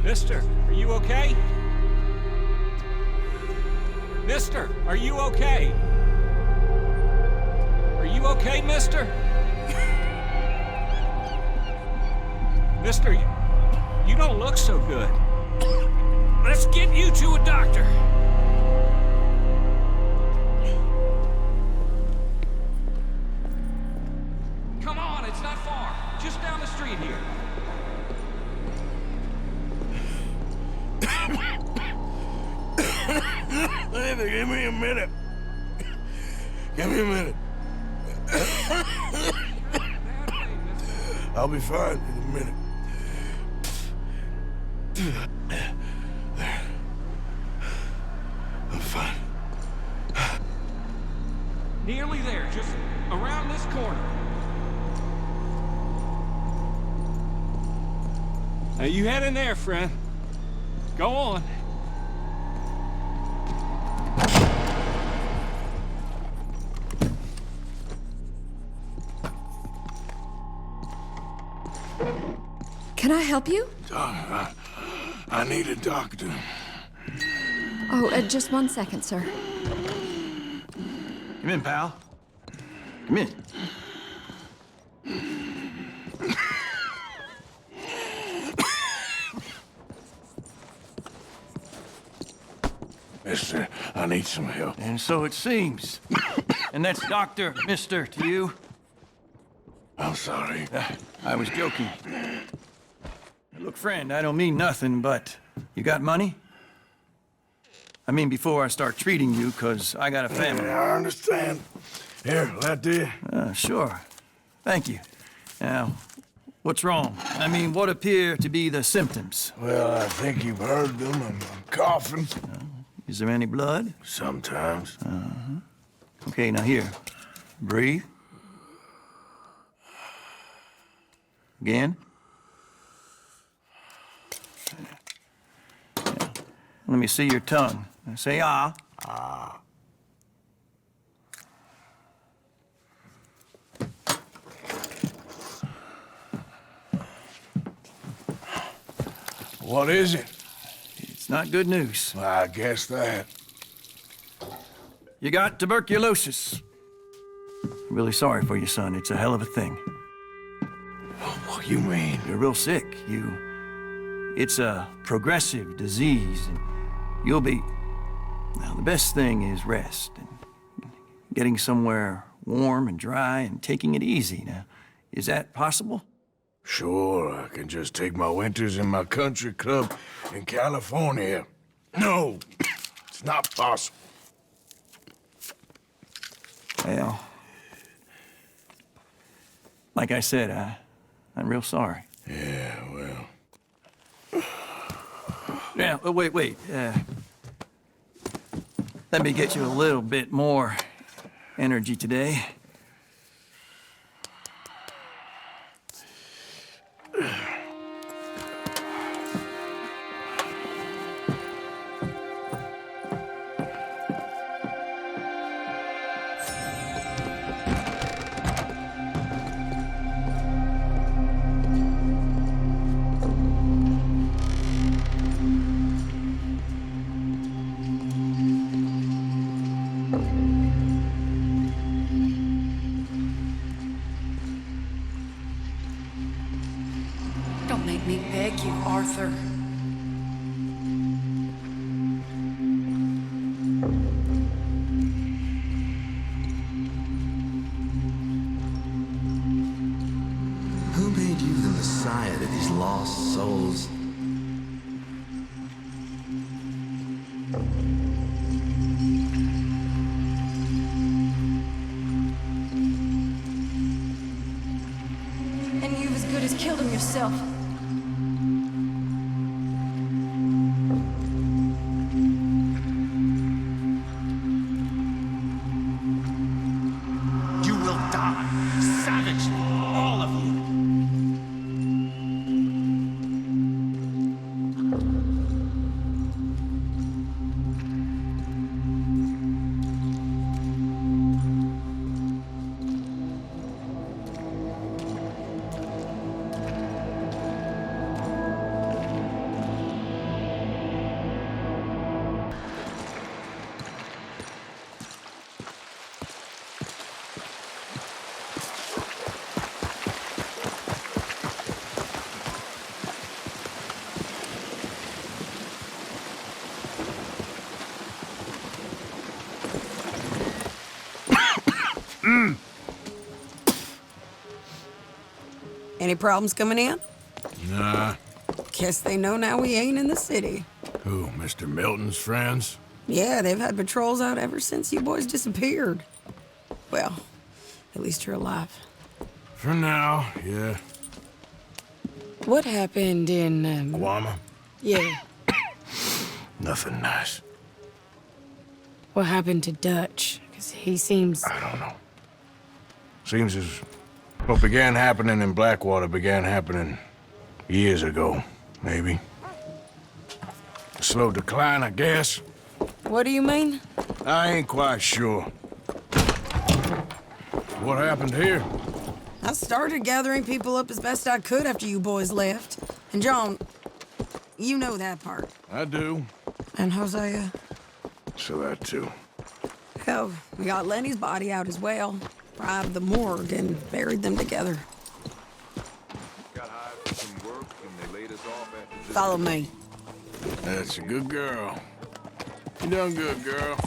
Mister, are you okay? Mister, are you okay? Are you okay, mister? Mister, you don't look so good. Let's get you to a doctor. Come on, it's not far. Just down the street here. Give me a minute. Give me a minute. I'll be fine in a minute. There. I'm fine. Nearly there, just around this corner. Now you head in there, friend. Go on. Can I help you? I need a doctor. Oh, just 1 second, sir. Come in, pal. Come in. Mister, I need some help. And so it seems. And that's Dr. Mister to you? I'm sorry. I was joking. Look, friend, I don't mean nothing, but you got money? I mean, before I start treating you, 'cause I got a family. Yeah, I understand. Here, that do you? Sure. Thank you. Now, what's wrong? I mean, what appear to be the symptoms? Well, I think you've heard them. I'm coughing. Is there any blood? Sometimes. Okay, now here. Breathe. Again. Let me see your tongue. Now say ah. Ah. What is it? It's not good news. I guess that. You got tuberculosis. Really sorry for you, son. It's a hell of a thing. What you mean? You're real sick. It's a progressive disease, and you'll be... Now, the best thing is rest, and getting somewhere warm and dry, and taking it easy. Now, is that possible? Sure, I can just take my winters in my country club in California. No, it's not possible. Well, like I said, I'm real sorry. Yeah, well... Now, wait. Let me get you a little bit more energy today. Don't make me beg you, Arthur. Who made you the Messiah to these lost souls? And you've as good as killed him yourself. Any problems coming in? Nah. Guess they know now we ain't in the city. Who, Mr. Milton's friends? Yeah, they've had patrols out ever since you boys disappeared. Well, at least you're alive. For now, yeah. What happened in, Guama? Yeah. Nothing nice. What happened to Dutch? Because he seems... I don't know. Seems as what began happening in Blackwater began happening years ago, maybe. A slow decline, I guess. What do you mean? I ain't quite sure. What happened here? I started gathering people up as best I could after you boys left. And John, you know that part. I do. And Hosea? So that too. Hell, we got Lenny's body out as well. Bribed the morgue and buried them together. Got hired for some work and they laid us off after just... Follow me. That's a good girl. You done good, girl.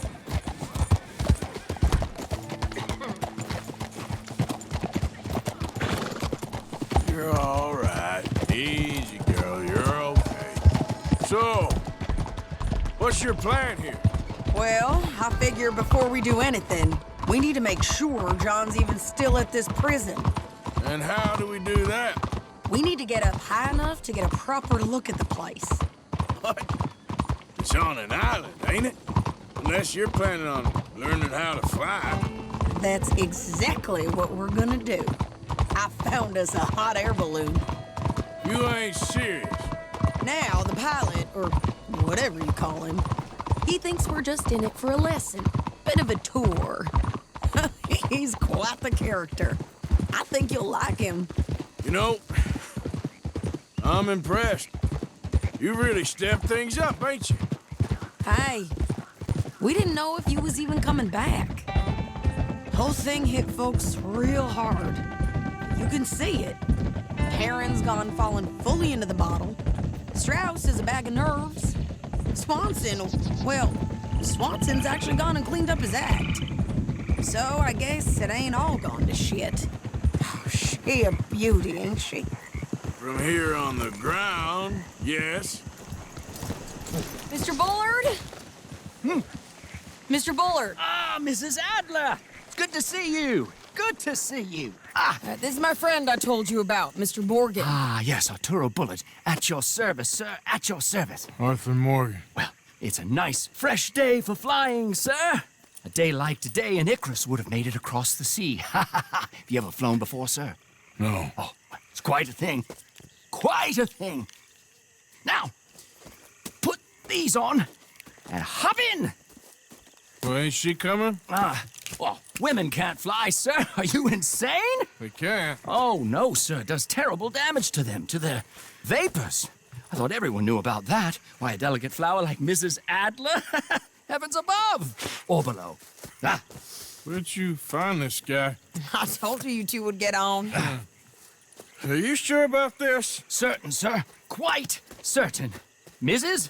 You're all right. Easy, girl. You're okay. So, what's your plan here? Well, I figure before we do anything, we need to make sure John's even still at this prison. And how do we do that? We need to get up high enough to get a proper look at the place. What? It's on an island, ain't it? Unless you're planning on learning how to fly. That's exactly what we're gonna do. I found us a hot air balloon. You ain't serious. Now, the pilot, or whatever you call him, he thinks we're just in it for a lesson. Bit of a tour. He's quite the character. I think you'll like him. You know, I'm impressed. You really stepped things up, ain't you? Hey, we didn't know if you was even coming back. Whole thing hit folks real hard. You can see it. Perrin's gone falling fully into the bottle. Strauss is a bag of nerves. Swanson's actually gone and cleaned up his act. So I guess it ain't all gone to shit. Oh, she a beauty, ain't she? From here on the ground, yes. Mr. Bullard? Mr. Bullard. Ah, Mrs. Adler! It's good to see you. Good to see you. This is my friend I told you about, Mr. Morgan. Ah, yes, Arturo Bullet. At your service, sir. At your service. Arthur Morgan. Well, it's a nice, fresh day for flying, sir. A day like today, an Icarus would have made it across the sea. Ha ha ha. Have you ever flown before, sir? No. Oh, it's quite a thing. Quite a thing. Now, put these on and hop in. Well, ain't she coming? Well, women can't fly, sir. Are you insane? They can't. Oh, no, sir. It does terrible damage to them, to their vapors. I thought everyone knew about that. Why, a delicate flower like Mrs. Adler? Heavens above or below. Where'd you find this guy? I told you two would get on. Are you sure about this? Certain, sir. Quite certain. Mrs.,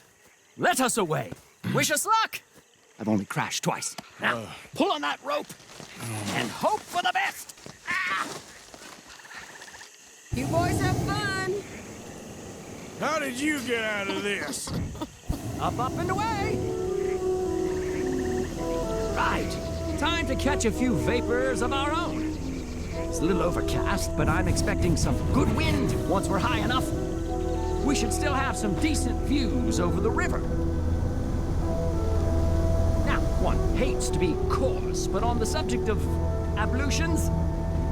let us away. Wish us luck. I've only crashed twice. Now, pull on that rope and hope for the best. You boys have fun. How did you get out of this? Up, and away. Right. Time to catch a few vapors of our own. It's a little overcast, but I'm expecting some good wind once we're high enough. We should still have some decent views over the river. Now, one hates to be coarse, but on the subject of ablutions,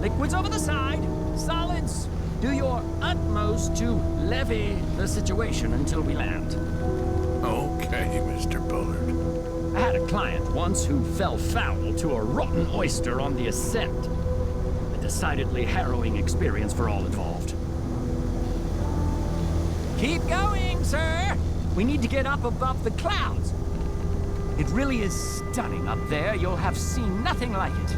liquids over the side, solids, do your utmost to levy the situation until we land. Okay, Mr. Bullard. I had a client once who fell foul to a rotten oyster on the ascent. A decidedly harrowing experience for all involved. Keep going, sir! We need to get up above the clouds. It really is stunning up there. You'll have seen nothing like it.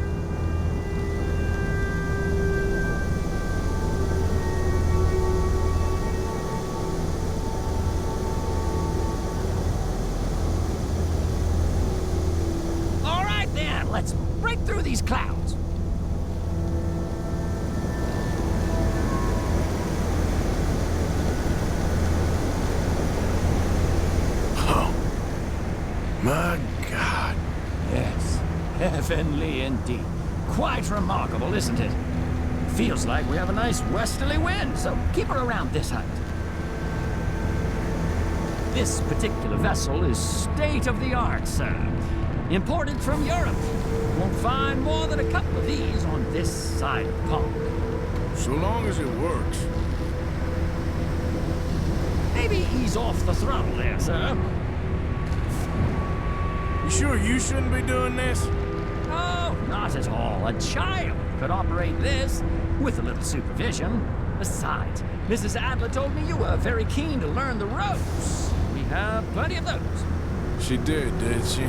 All right, then. Let's break through these clouds. Heavenly indeed. Quite remarkable, isn't it? Feels like we have a nice westerly wind, so keep her around this height. This particular vessel is state-of-the-art, sir. Imported from Europe. Won't find more than a couple of these on this side of the pond. So long as it works. Maybe ease off the throttle there, sir. You sure you shouldn't be doing this? Oh, not at all. A child could operate this with a little supervision. Besides, Mrs. Adler told me you were very keen to learn the ropes. We have plenty of those. She did she?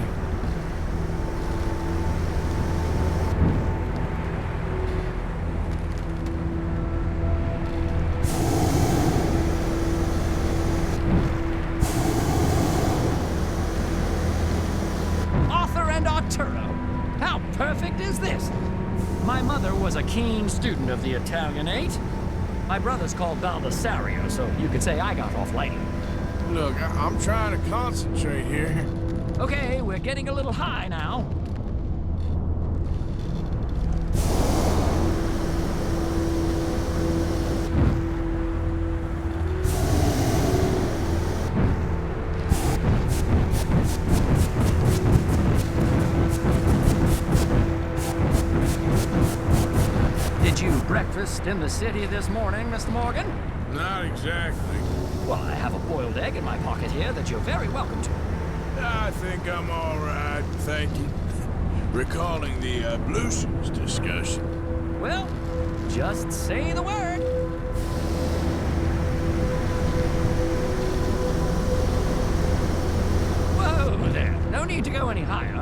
Arthur and Arturo. How perfect is this? My mother was a keen student of the Italianate. My brother's called Baldessario, so you could say I got off lightly. Look, I'm trying to concentrate here. Okay, we're getting a little high now. Did you breakfast in the city this morning, Mr. Morgan? Not exactly. Well, I have a boiled egg in my pocket here that you're very welcome to. I think I'm all right, thank you. Recalling the ablutions discussion. Well, just say the word. Whoa there. No need to go any higher.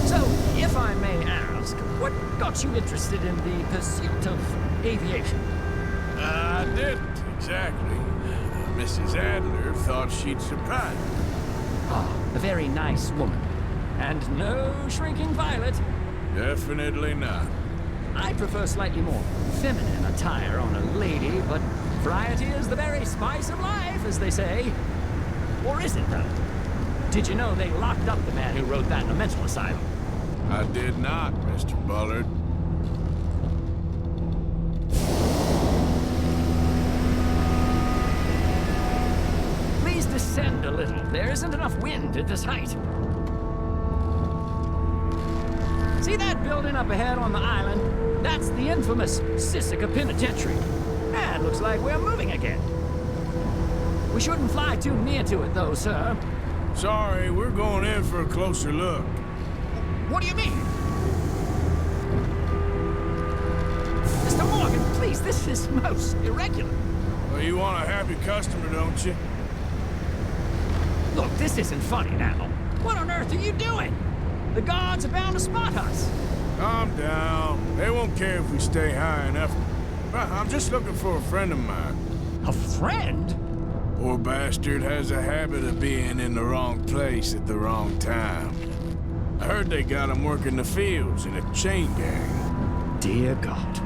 So, if I may ask, what got you interested in the pursuit of aviation? I didn't, exactly. Mrs. Adler thought she'd surprise me. Ah, a very nice woman. And no shrinking violet. Definitely not. I prefer slightly more feminine attire on a lady, but variety is the very spice of life, as they say. Or is it, though? Did you know they locked up the man who wrote that in a mental asylum? I did not, Mr. Bullard. Please descend a little. There isn't enough wind at this height. See that building up ahead on the island? That's the infamous Sisika Penitentiary. And looks like we're moving again. We shouldn't fly too near to it, though, sir. Sorry, we're going in for a closer look. What do you mean? Mr. Morgan, please, this is most irregular. Well, you want a happy customer, don't you? Look, this isn't funny now. What on earth are you doing? The guards are bound to spot us. Calm down. They won't care if we stay high enough. I'm just looking for a friend of mine. A friend? Poor bastard has a habit of being in the wrong place at the wrong time. I heard they got him working the fields in a chain gang. Dear God.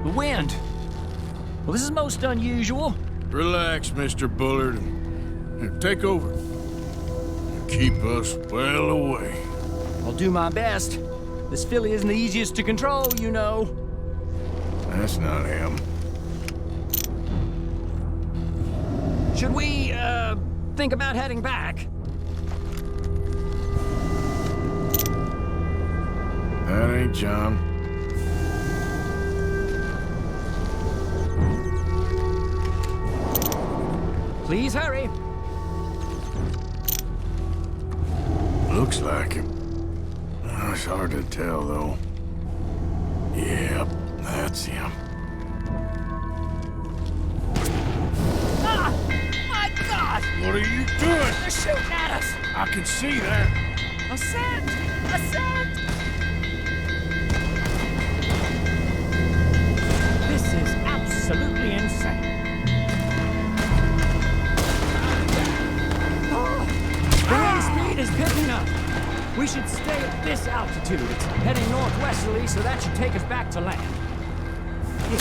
The wind. Well, this is most unusual. Relax, Mr. Bullard. Here, take over. Keep us well away. I'll do my best. This filly isn't the easiest to control, you know. That's not him. Should we, think about heading back? That ain't John. Please hurry. Looks like him. It's hard to tell, though. Yep, that's him. Ah! My God! What are you doing? They're shooting at us! I can see that. Ascend! Ascend! This is absolutely insane. The wind speed is picking up. We should stay at this altitude. It's heading northwesterly, so that should take us back to land.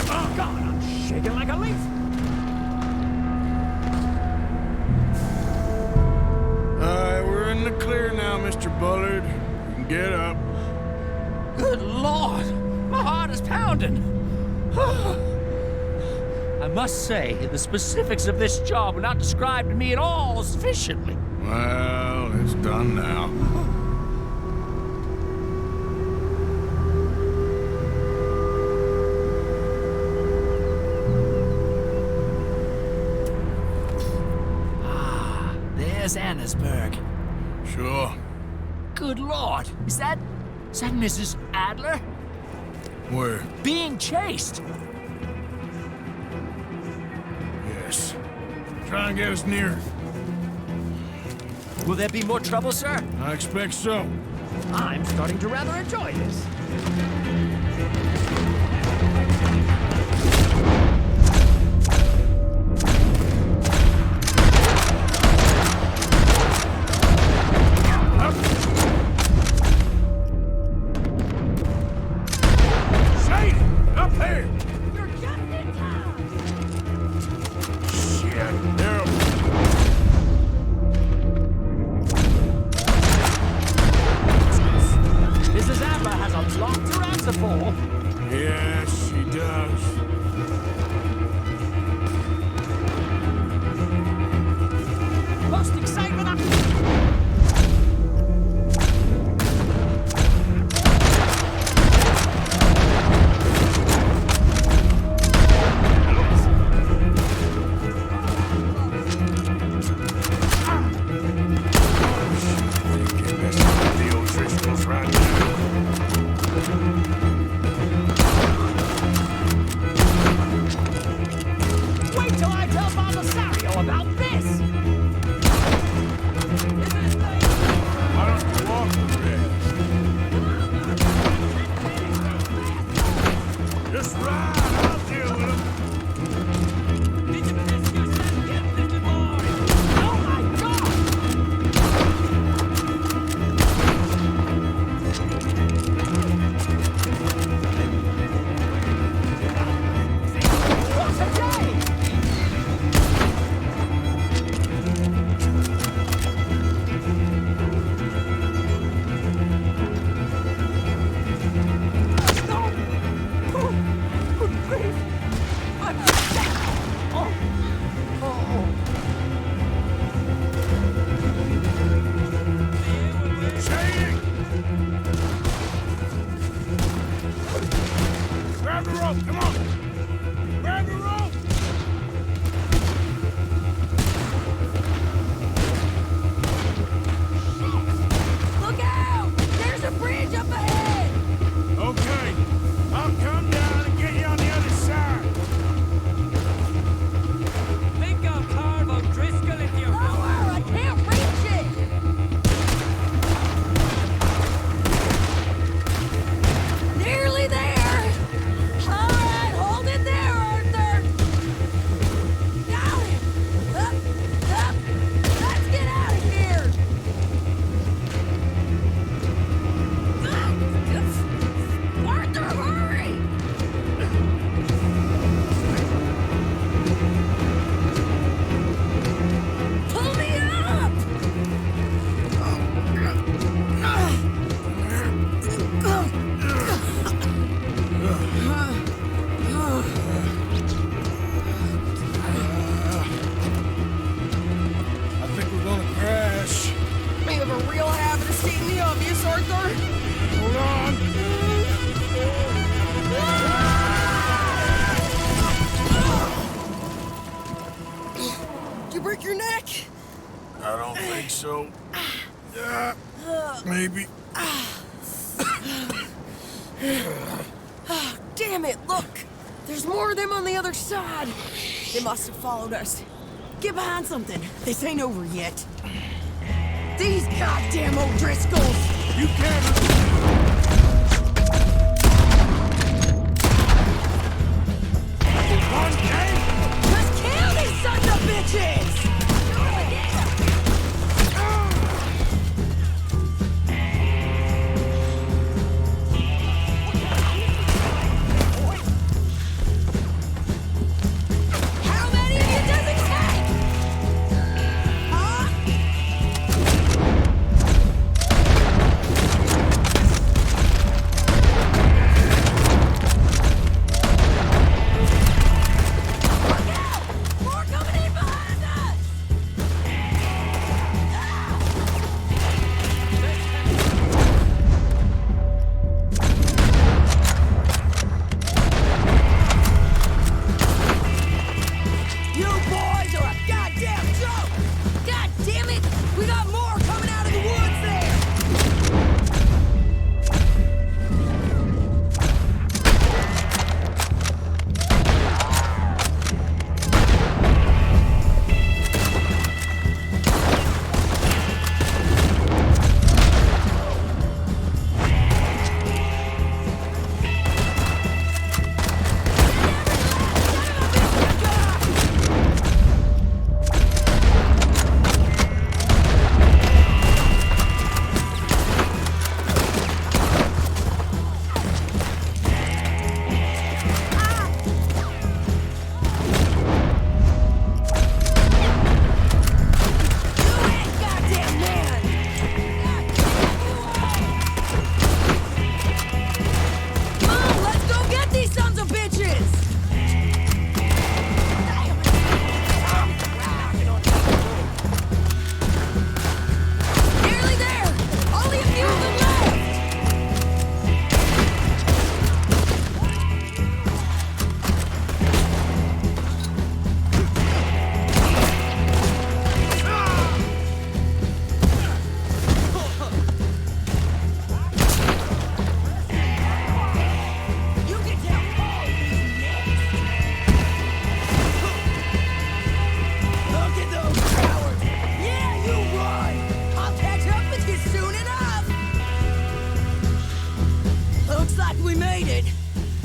Oh, God, I'm shaking like a leaf. We're in the clear now, Mr. Bullard. You can get up. Good Lord! My heart is pounding. I must say, the specifics of this job were not described to me at all sufficiently. Well, it's done now. There's Annesburg. Sure. Good Lord! Is that Mrs. Adler? Where? Being chased! Yes. Try and get us near. Will there be more trouble, sir? I expect so. I'm starting to rather enjoy this. Sadie! Up there! You're just in time! Shit. There. Mrs. Adler has a lot to answer for. Yes, she does. Most excitement up. Get this the old Driscoll's right now. Wait till I tell Belisario about this! Why don't you walk with me? Just ride. I'll deal with him. Oh my God! What's a day? Sadie! Grab the rope, come on! Grab the rope! Look out! There's a bridge up ahead! Okay, I'll come down and get you on the other side. Think I'll carve O'Driscoll if you're Lower! I can't reach it! Nearly there! All right, hold it there, Arthur! Got it! Up! Let's get out of here! Arthur, hurry! Pull me up! I think we're gonna crash. You have a real habit of stating the obvious, Arthur. Hold on. Did you break your neck? I don't think so. Maybe. Damn it, look! There's more of them on the other side. They must have followed us. Get behind something. This ain't over yet. These goddamn O'Driscolls! You can't... Let's kill these sons of bitches! How many of you does it take? Huh? More coming in behind us! You boys are a goddamn joke! God damn it! We got more coming out of the woods there! Goddamn man! Come on, let's go get these sons of bitches! Nearly there! Only a few of them left! You can tell Paul who's next. Look at those cowards! Yeah, you run! I'll catch up with you soon enough! Looks like we made it.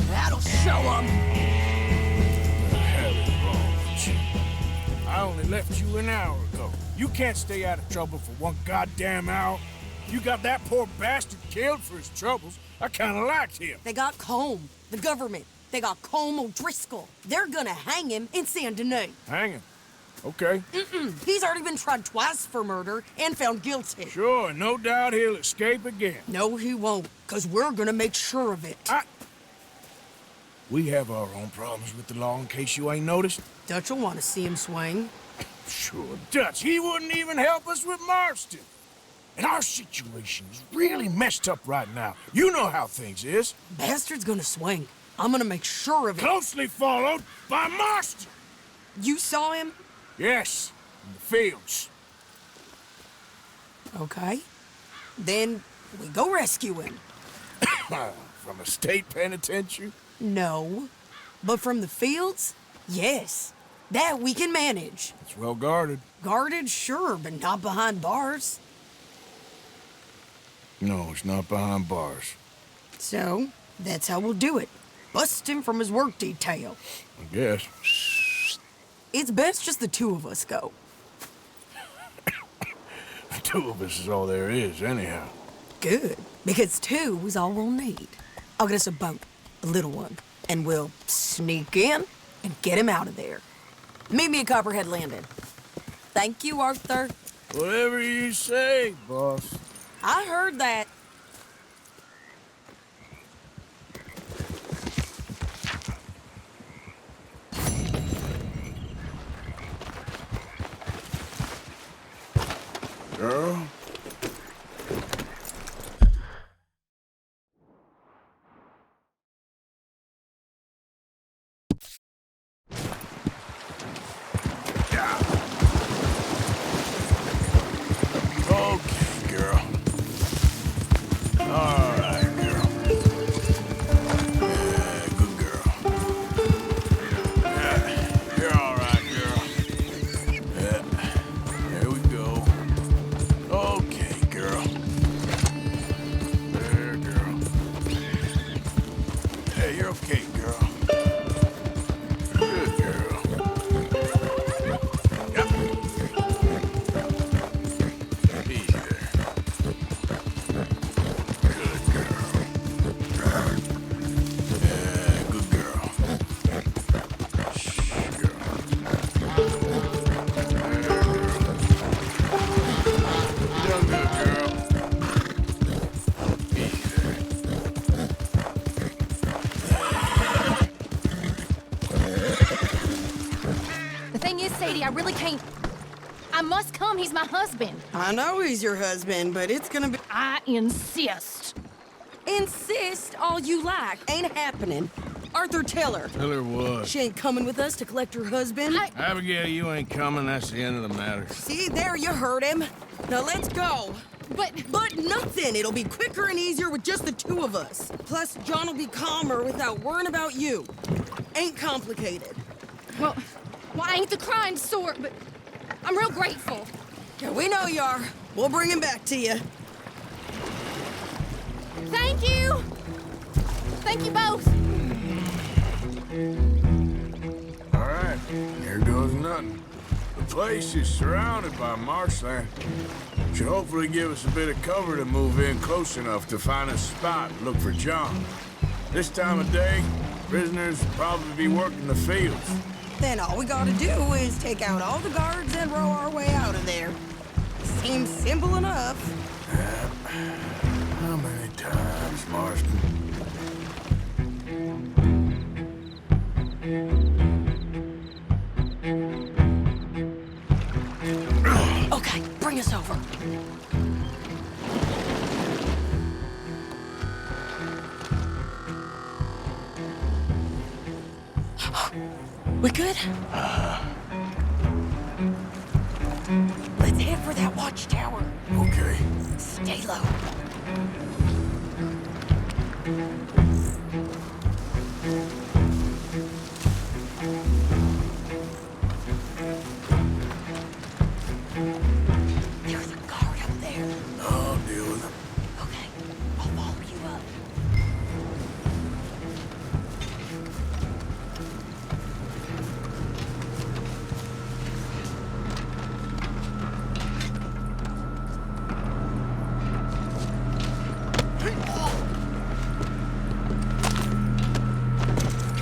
That'll show them. What the hell is wrong with you? I only left you an hour ago. You can't stay out of trouble for one goddamn hour. You got that poor bastard killed for his troubles. I kinda liked him. They got Combe, the government. They got Combe O'Driscoll. They're gonna hang him in Saint Denis. Hang him. Okay. He's already been tried twice for murder and found guilty. Sure, no doubt he'll escape again. No, he won't, because we're gonna make sure of it. We have our own problems with the law, in case you ain't noticed. Dutch will want to see him swing. Sure, Dutch, he wouldn't even help us with Marston. And our situation is really messed up right now. You know how things is. Bastard's gonna swing. I'm gonna make sure of it. Closely followed by Marston. You saw him? Yes, in the fields. Okay. Then we go rescue him. From a state penitentiary? No. But from the fields? Yes. That we can manage. It's well guarded. Guarded, sure, but not behind bars. No, it's not behind bars. So, that's how we'll do it. Bust him from his work detail. I guess. It's best just the two of us go. The two of us is all there is, anyhow. Good, because two is all we'll need. I'll get us a boat, a little one, and we'll sneak in and get him out of there. Meet me at Copperhead Landing. Thank you, Arthur. Whatever you say, boss. I heard that. Girl? Okay, girl. All right, girl. can't. I must come. He's my husband. I know he's your husband, but it's gonna be... I insist. Insist all you like. Ain't happening. Arthur, tell her. Tell her what? She ain't coming with us to collect her husband. Abigail, you ain't coming. That's the end of the matter. See, there you heard him. Now let's go. But nothing. It'll be quicker and easier with just the two of us. Plus, John will be calmer without worrying about you. Ain't complicated. Well, I ain't the kind sort, but I'm real grateful. Yeah, we know you are. We'll bring him back to you. Thank you. Thank you both. All right, here goes nothing. The place is surrounded by marshland. Should hopefully give us a bit of cover to move in close enough to find a spot and look for John. This time of day, prisoners will probably be working the fields. Then all we gotta do is take out all the guards and row our way out of there. Seems simple enough. How many times, Marston? Okay, bring us over. We good? Let's head for that watchtower. Okay. Stay low. There's a guard up there. I'll deal with him. Okay, I'll follow you up.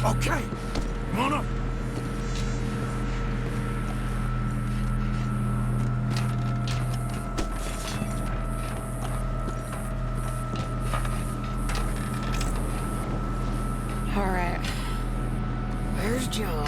Okay, come on up. All right. Where's John?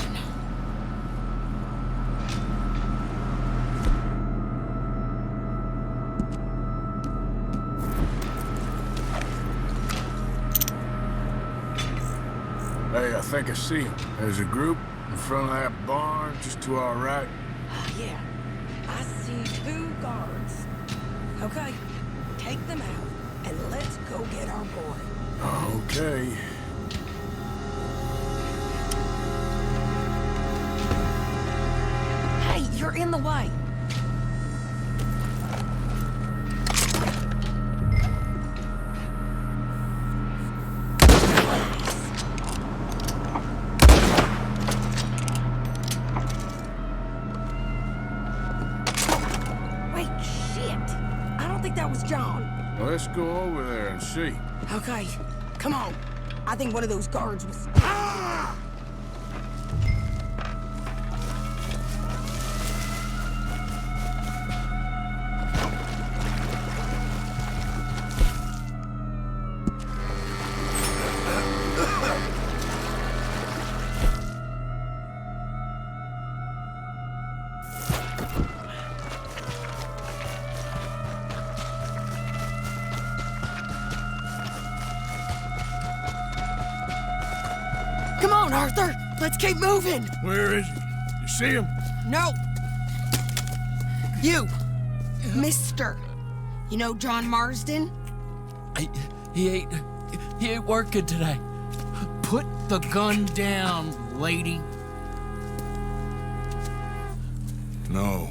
Hey, I think I see him. There's a group in front of that barn just to our right. Yeah, I see 2 guards. Okay, take them out, and let's go get our boy. Okay. Hey, you're in the way. Wait, shit. I don't think that was John. Well, let's go over there and see. Okay, come on. I think one of those guards was... Ah! Come on, Arthur. Let's keep moving. Where is he? You see him? No. You. Mister. You know John Marsden? He ain't working today. Put the gun down, lady. No.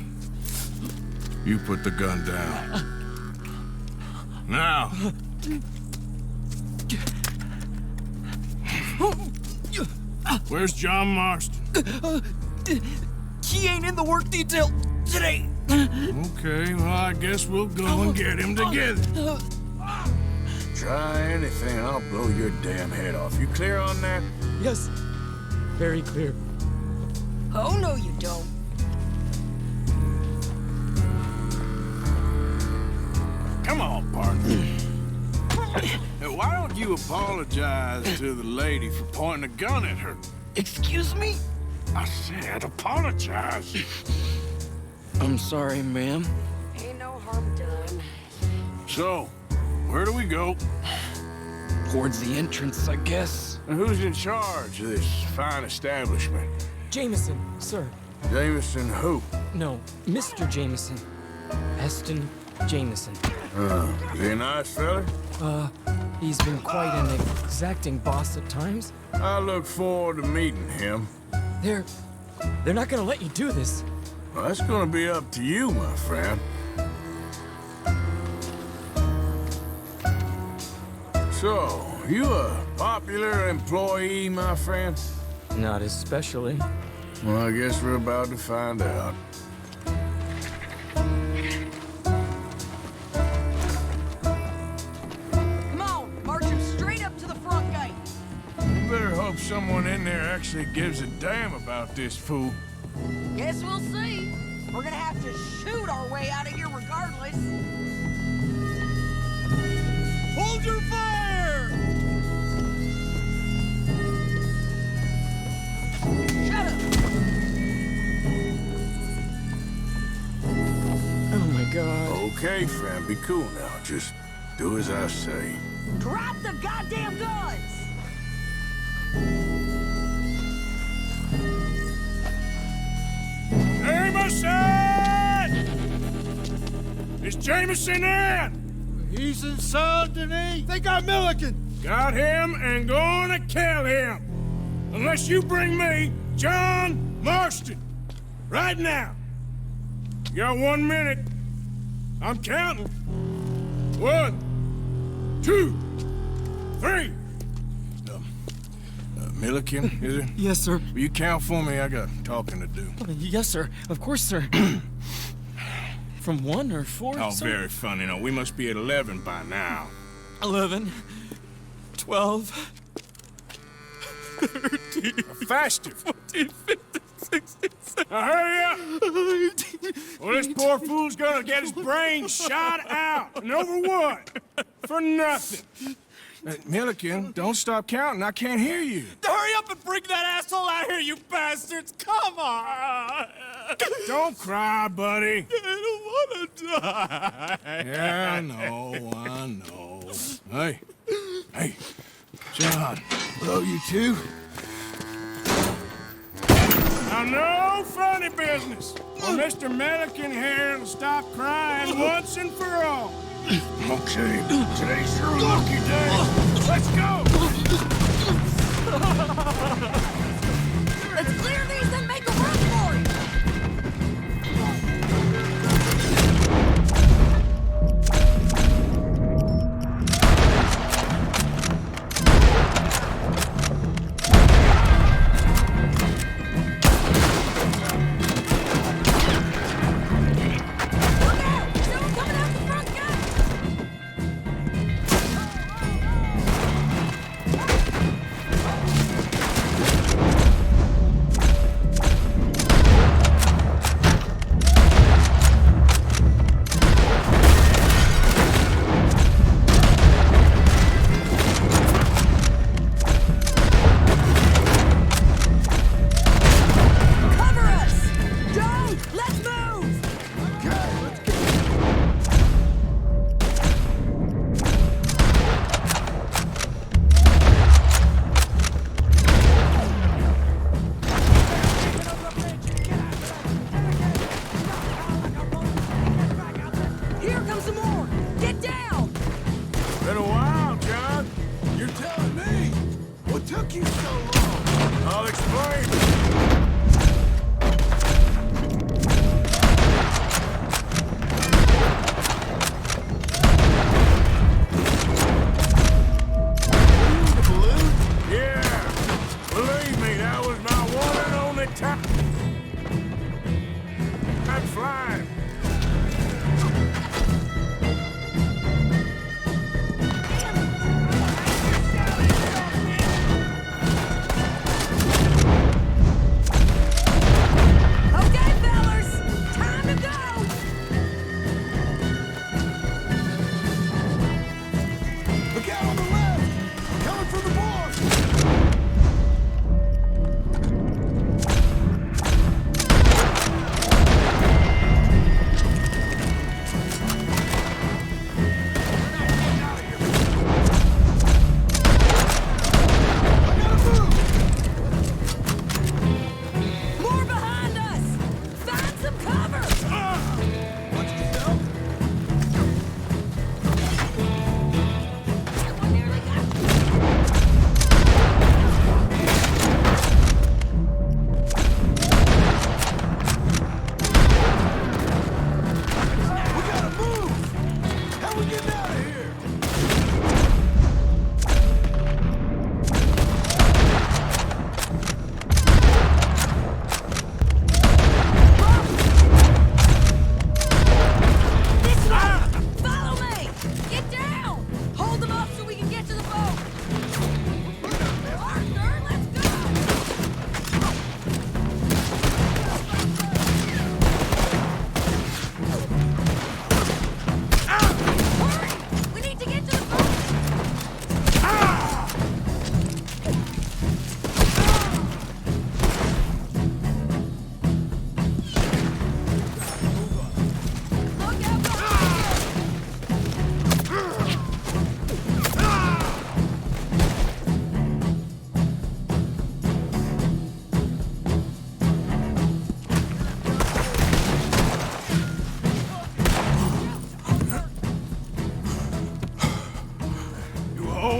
You put the gun down. Now. Where's John Marsden? He ain't in the work detail today. Okay, well, I guess we'll go and get him together. Try anything, I'll blow your damn head off. You clear on that? Yes, very clear. Oh, no, you don't. Come on, partner. Now, why don't you apologize to the lady for pointing a gun at her? Excuse me? I said apologize. I'm sorry, ma'am. Ain't no harm done. So, where do we go? Towards the entrance, I guess. And who's in charge of this fine establishment? Jameson, sir. Jameson who? No, Mr. Jameson. Eston Jameson. Is he a nice fella? He's been quite an exacting boss at times. I look forward to meeting him. They're not gonna let you do this. Well, that's gonna be up to you, my friend. So, you a popular employee, my friend? Not especially. Well, I guess we're about to find out. Come on, march him straight up to the front gate. You better hope someone in there actually gives a damn about this fool. Guess we'll see. We're gonna have to shoot our way out of here regardless. Hold your fire! Shut up! Oh my god. Okay, friend, be cool now. Just do as I say. Drop the goddamn guns! Jameson! Is Jameson in? He's inside, Denis. They got Milliken. Got him and gonna kill him. Unless you bring me John Marston. Right now. You got 1 minute. I'm counting. 1, 2, 3. Milliken, is it? Yes, sir. Will you count for me? I got talking to do. Yes, sir. Of course, sir. From 1 or 4? Oh, sir? very funny. No, we must be at 11 by now. 11, 12, 13, Faster. 14, 15, 16, 17. Now hurry up! Well, this poor fool's gonna get his brains shot out. And over what? For nothing. Milliken, don't stop counting. I can't hear you. Hurry up and bring that asshole out here, you bastards! Come on! Don't cry, buddy. I don't want to die. Yeah, I know. Hey, John. Hello, you two. Now, no funny business. Well, Mr. Milliken here will stop crying once and for all. Okay, today's your lucky day. Let's go! Let's clear these and make a run for it!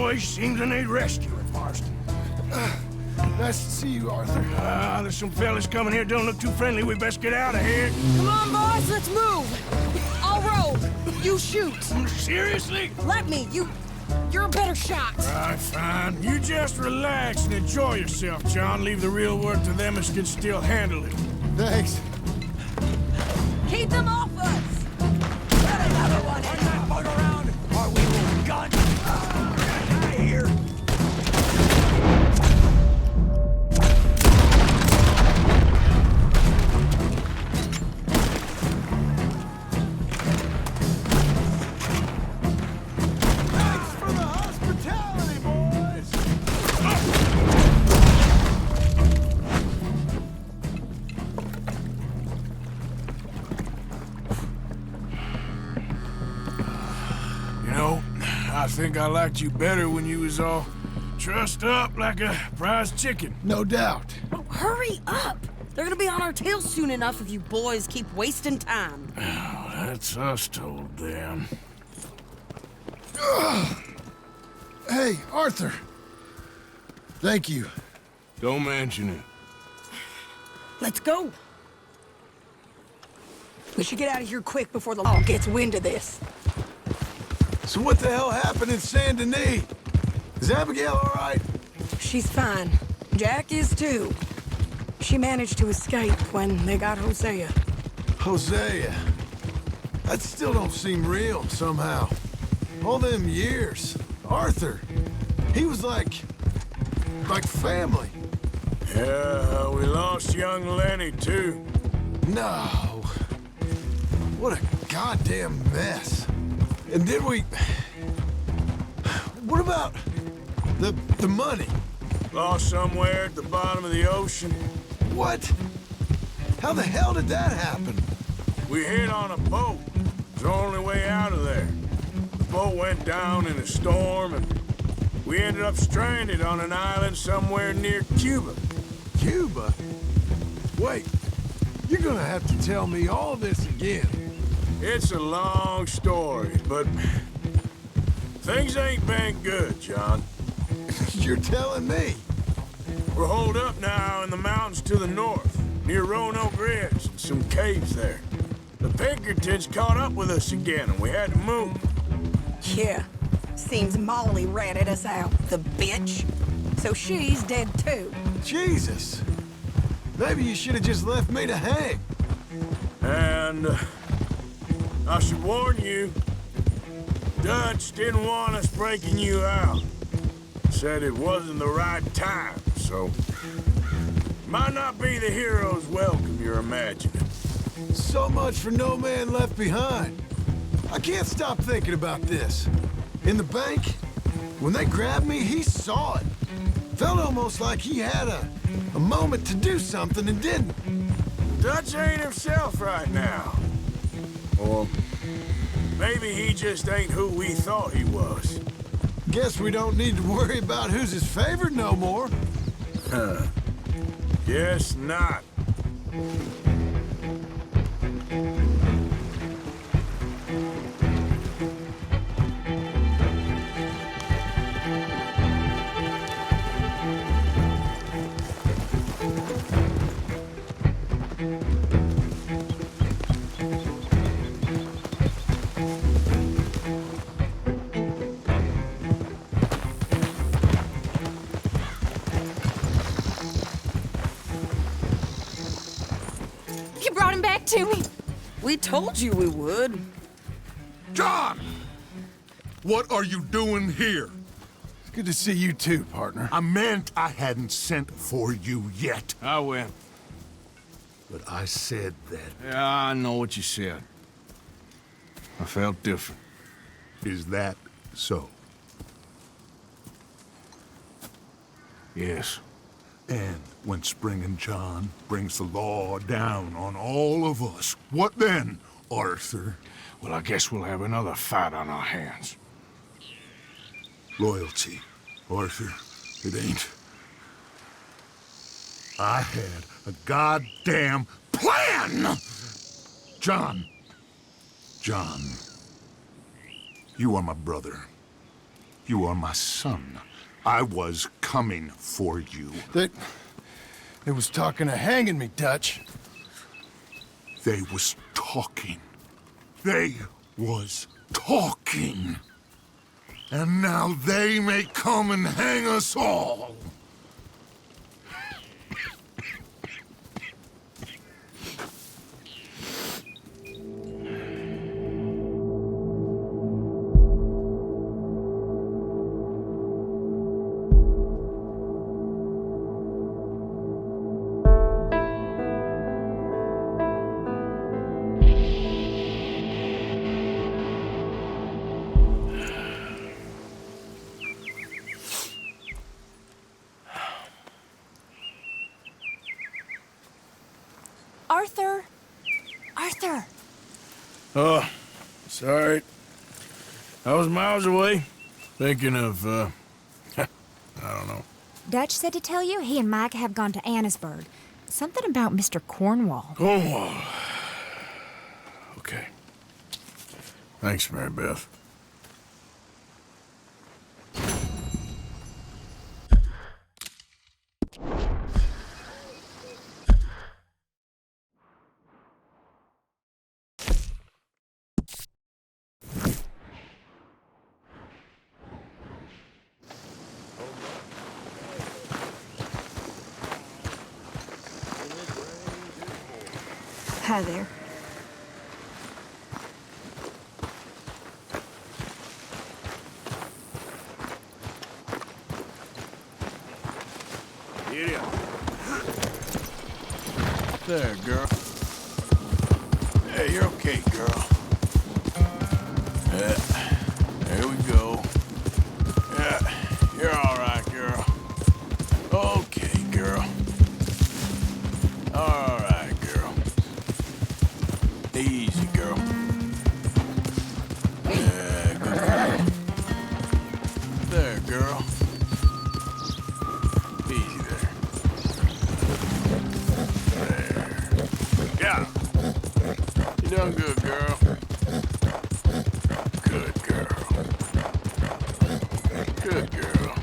boys seem to need rescuing, Marston. Nice to see you, Arthur. There's some fellas coming here. Don't look too friendly. We best get out of here. Come on, boys, let's move. I'll roll. You shoot. Seriously? Let me. You're a better shot. Right, fine. You just relax and enjoy yourself, John. Leave the real work to them as can still handle it. Thanks. Keep them off us. Let another one in. That bug around, or we will gun. Get out of here. I think I liked you better when you was all trussed up like a prize chicken. No doubt. Oh, hurry up. They're gonna be on our tails soon enough if you boys keep wasting time. Oh, that's us told them. Hey, Arthur. Thank you. Don't mention it. Let's go. We should get out of here quick before the law gets wind of this. So what the hell happened in Saint Denis? Is Abigail all right? She's fine. Jack is too. She managed to escape when they got Hosea. Hosea. That still don't seem real, somehow. All them years. Arthur. He was like family. Yeah, we lost young Lenny, too. No. What a goddamn mess. And did we... What about the money? Lost somewhere at the bottom of the ocean. What? How the hell did that happen? We hit on a boat. It's the only way out of there. The boat went down in a storm, and we ended up stranded on an island somewhere near Cuba. Cuba? Wait, you're gonna have to tell me all this again. It's a long story, but things ain't been good, John. You're telling me? We're holed up now in the mountains to the north, near Roanoke Ridge, and some caves there. The Pinkertons caught up with us again, and we had to move. Yeah. Seems Molly ratted us out, the bitch. So she's dead too. Jesus. Maybe you should have just left me to hang. And I should warn you, Dutch didn't want us breaking you out. Said it wasn't the right time, so might not be the hero's welcome you're imagining. So much for no man left behind. I can't stop thinking about this. In the bank, when they grabbed me, he saw it. Felt almost like he had a moment to do something and didn't. Dutch ain't himself right now. Or maybe he just ain't who we thought he was. Guess we don't need to worry about who's his favorite no more. Huh. Guess not. You brought him back to me. We told you we would. John! What are you doing here? It's good to see you too, partner. I meant I hadn't sent for you yet. I went. But I said that. Yeah, I know what you said. I felt different. Is that so? Yes. And when Spring and John brings the law down on all of us, what then, Arthur? Well, I guess we'll have another fight on our hands. Loyalty, Arthur, it ain't. I had a goddamn plan! John, you are my brother. You are my son. I was coming for you. They was talking of hanging me, Dutch. They was talking. They was talking. And now they may come and hang us all. Arthur! Arthur! Oh, sorry. I was miles away, thinking of, I don't know. Dutch said to tell you he and Mike have gone to Annisburg. Something about Mr. Cornwall. Cornwall. Okay. Thanks, Mary Beth. Hi there. Get up. There, girl. Hey, you're okay, girl. There we go. Yeah, you're all right, girl. Okay, girl. All right, girl. Easy, girl. Yeah, good girl. There, girl. Easy there. There. Yeah. You done good, girl. Good girl. Good girl.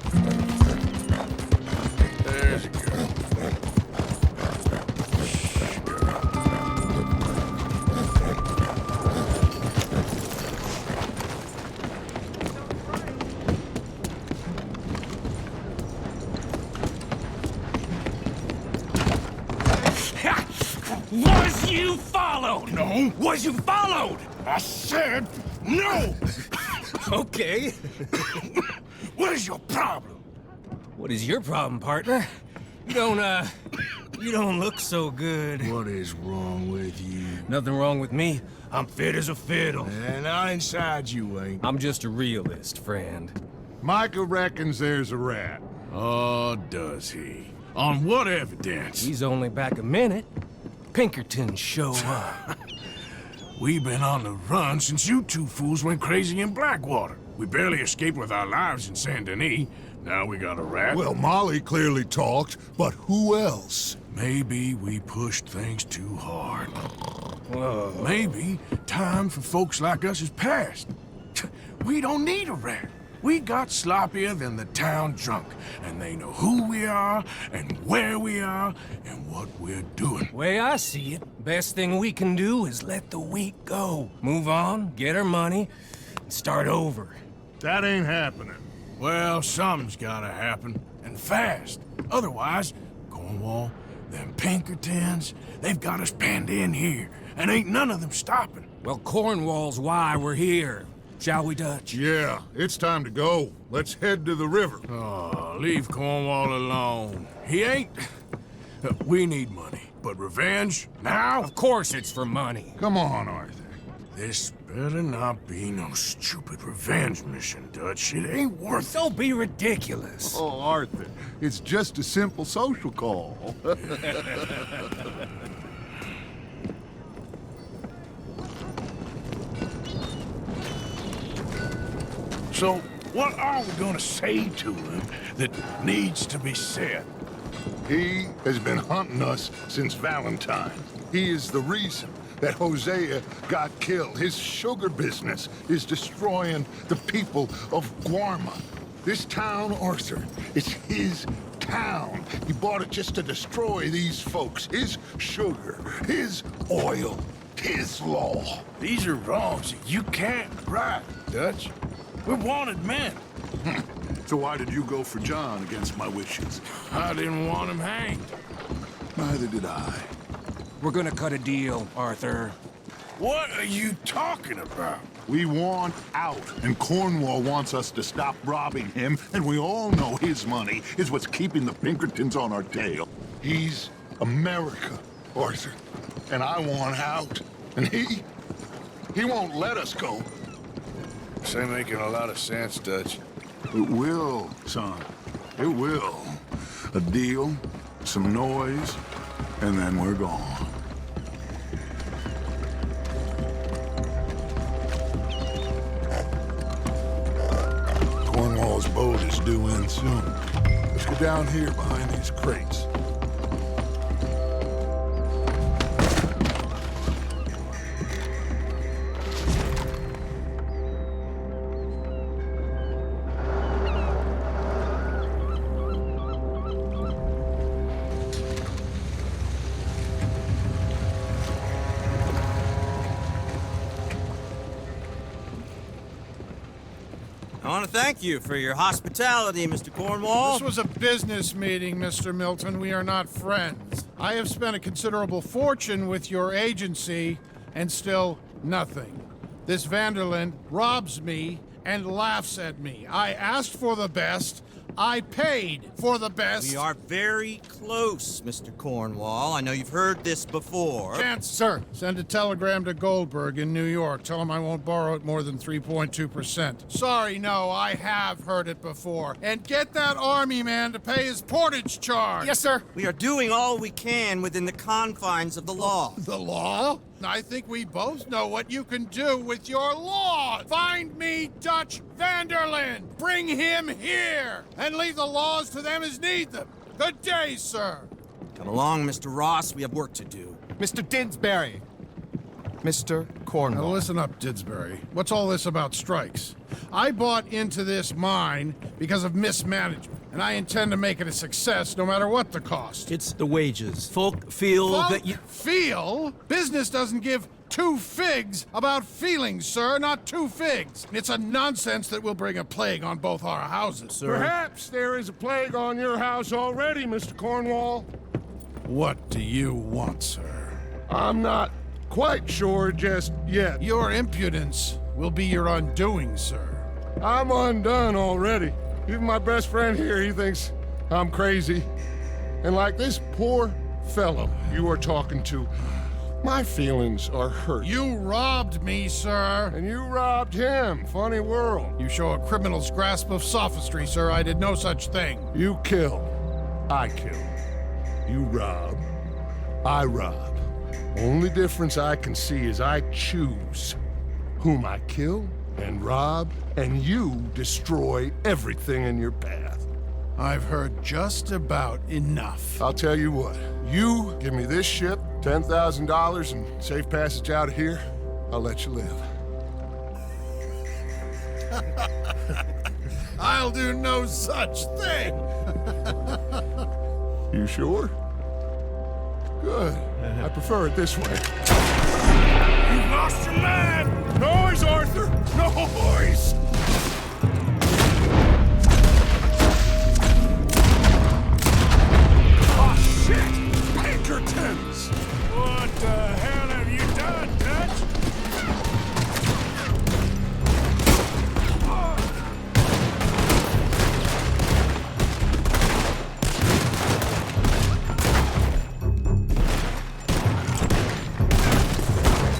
There's a girl. Shh, girl. Was you followed? No. Was you followed? I said no! Okay. What is your problem? What is your problem, partner? You don't look so good. What is wrong with you? Nothing wrong with me. I'm fit as a fiddle. And not inside you ain't. I'm just a realist, friend. Micah reckons there's a rat. Oh, does he? On what evidence? He's only back a minute. Pinkertons show up. We've been on the run since you two fools went crazy in Blackwater. We barely escaped with our lives in Saint Denis. Now we got a rat. Well, Molly clearly talked, but who else? Maybe we pushed things too hard. Whoa. Maybe time for folks like us is past. We don't need a rat. We got sloppier than the town drunk, and they know who we are, and where we are, and what we're doing. Way I see it, best thing we can do is let the week go. Move on, get our money, and start over. That ain't happening. Well, something's gotta happen, and fast. Otherwise, Cornwall, them Pinkertons, they've got us penned in here, and ain't none of them stopping. Well, Cornwall's why we're here. Shall we, Dutch? Yeah, it's time to go. Let's head to the river. Oh, leave Cornwall alone. He ain't... We need money, but revenge, now? Of course it's for money. Come on, Arthur. This better not be no stupid revenge mission, Dutch. It ain't worth it. Don't be ridiculous. Oh, Arthur, it's just a simple social call. So, what are we gonna say to him that needs to be said? He has been hunting us since Valentine. He is the reason that Hosea got killed. His sugar business is destroying the people of Guarma. This town, Arthur, it's his town. He bought it just to destroy these folks. His sugar, his oil, his law. These are wrongs that you can't right, Dutch. We're wanted men. So why did you go for John against my wishes? I didn't want him hanged. Neither did I. We're gonna cut a deal, Arthur. What are you talking about? We want out, and Cornwall wants us to stop robbing him, and we all know his money is what's keeping the Pinkertons on our tail. He's America, Arthur, and I want out, and he won't let us go. This ain't making a lot of sense, Dutch. It will, son. It will. A deal, some noise, and then we're gone. Cornwall's boat is due in soon. Let's go down here behind these crates. I want to thank you for your hospitality, Mr. Cornwall. This was a business meeting, Mr. Milton. We are not friends. I have spent a considerable fortune with your agency, and still nothing. This Vanderland robs me and laughs at me. I asked for the best. I paid for the best. We are very close, Mr. Cornwall. I know you've heard this before. Chance, sir, send a telegram to Goldberg in New York. Tell him I won't borrow it more than 3.2%. Sorry, no, I have heard it before. And get that army man to pay his portage charge. Yes, sir. We are doing all we can within the confines of the law. The law? I think we both know what you can do with your law. Find me Dutch Vanderland. Bring him here. And leave the laws to them as need them. Good day, sir. Come along, Mr. Ross. We have work to do. Mr. Didsbury. Mr. Cornwall. Now listen up, Didsbury. What's all this about strikes? I bought into this mine because of mismanagement, and I intend to make it a success no matter what the cost. It's the wages. Folk feel that you... Feel? Business doesn't give two figs about feelings, sir, not two figs. It's a nonsense that will bring a plague on both our houses, sir. Perhaps there is a plague on your house already, Mr. Cornwall. What do you want, sir? I'm not quite sure just yet. Your impudence will be your undoing, sir. I'm undone already. Even my best friend here, he thinks I'm crazy. And like this poor fellow you are talking to, my feelings are hurt. You robbed me, sir. And you robbed him. Funny world. You show a criminal's grasp of sophistry, sir. I did no such thing. You kill. I kill. You rob. I rob. Only difference I can see is I choose whom I kill and rob, and you destroy everything in your path. I've heard just about enough. I'll tell you what. You give me this ship, $10,000, and safe passage out of here, I'll let you live. I'll do no such thing. You sure? Good. I prefer it this way. You lost your man! Noise, Arthur! Noise! Oh, shit! Pinkertons! What the hell have you done, Dutch?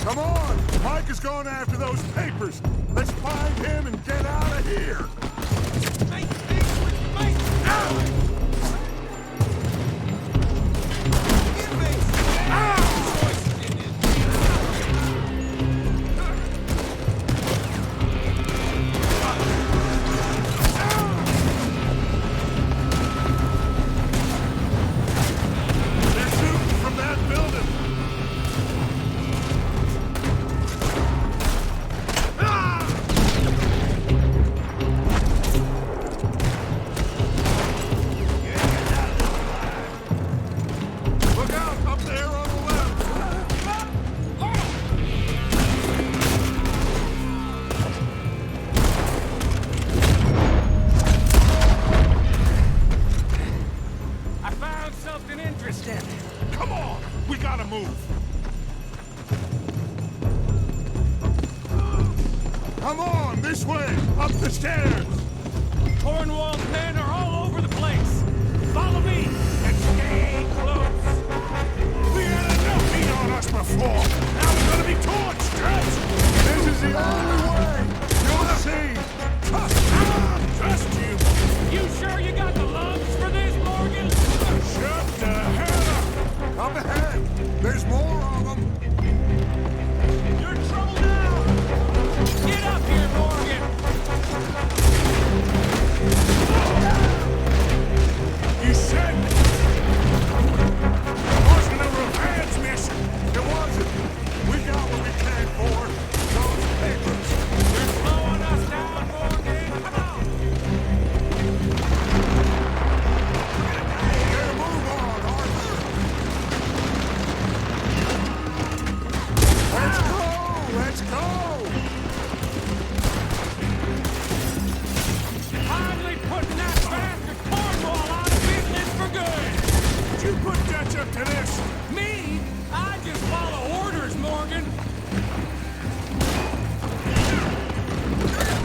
Come on! Mike is going after those papers. Let's find him and get out of here. This way! Up the stairs! Cornwall's men are all over the place. Follow me and stay close. We had enough heat on us before. Now we're gonna be torched, Stretch. This is the only way! You'll see! Trust you. You sure you got the lungs for this, Morgan? Shut the hell up. Up ahead! There's more of them! You're in trouble now! Get up here, Morgan! You said it wasn't a revenge mission. It wasn't! We got what we came for! Those papers! You're slowing us down, Morgan! Come on! Get a move on, Arthur! Let's go! Let's go! Finally putting that bastard Cornwall out of business for good! Did you put Dutch up to this? Me? I just follow orders, Morgan!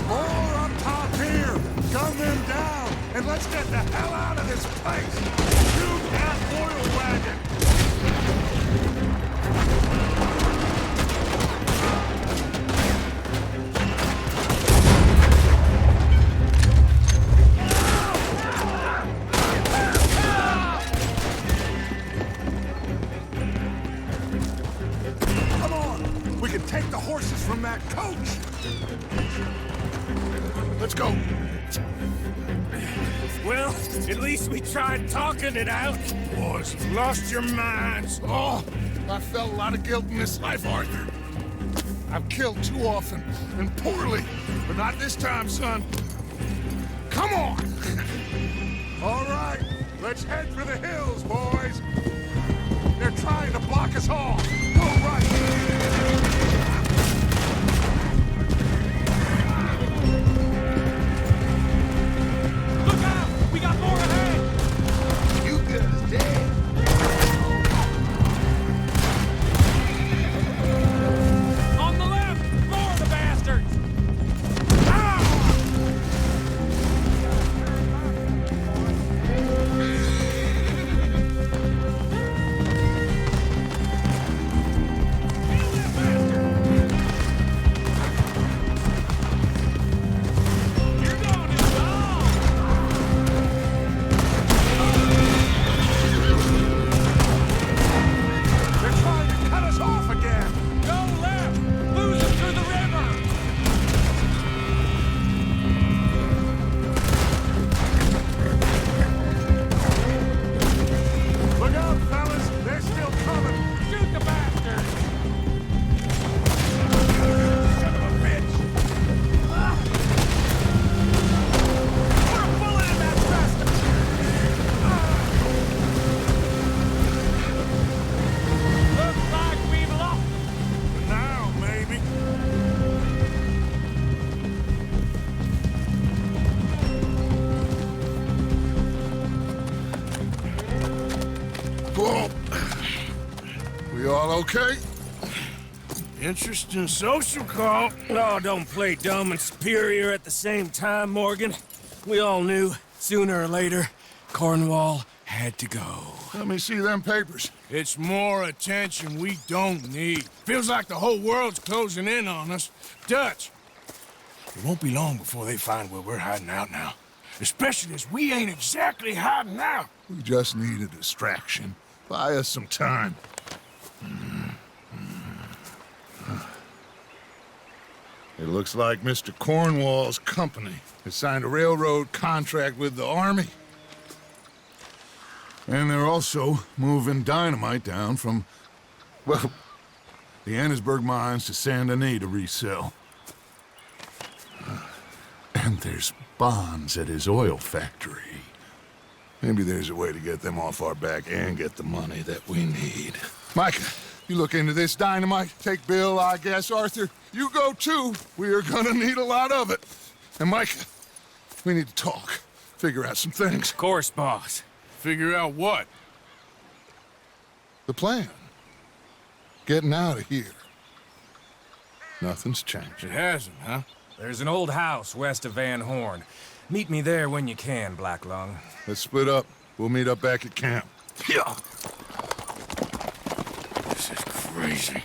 More up top here! Gun them down! And let's get the hell out of this place! Shoot that oil wagon! Come on! We can take the horses from that coach! Let's go! Well, at least we tried talking it out. Boys, you've lost your minds. Oh, I felt a lot of guilt in this life, Arthur. I've killed too often, and poorly, but not this time, son. Come on! All right, let's head for the hills, boys. They're trying to block us off. Go right. Look out! We got more ahead! You guys dead. On the left! More of the bastards! They're trying to cut us off again. Go left! Lose them through the river! Look out, fellas. They're still coming. Shoot the bastards! Son of a bitch. Put a bullet in that bastard! Looks like we've lost them. Now, maybe. Whoa. We all okay? Interesting social call. Oh, don't play dumb and superior at the same time, Morgan. We all knew, sooner or later, Cornwall had to go. Let me see them papers. It's more attention we don't need. Feels like the whole world's closing in on us. Dutch, it won't be long before they find where we're hiding out now. Especially as we ain't exactly hiding out. We just need a distraction. Buy us some time. It looks like Mr. Cornwall's company has signed a railroad contract with the Army. And they're also moving dynamite down from, well, the Annesburg mines to Saint Denis to resell. And there's bonds at his oil factory. Maybe there's a way to get them off our back and get the money that we need. Micah, you look into this dynamite. Take Bill, I guess. Arthur, you go too. We are gonna need a lot of it. And Micah, we need to talk. Figure out some things. Of course, boss. Figure out what? The plan. Getting out of here. Nothing's changed. It hasn't, huh? There's an old house west of Van Horn. Meet me there when you can, Black Lung. Let's split up. We'll meet up back at camp. Yeah. This is crazy.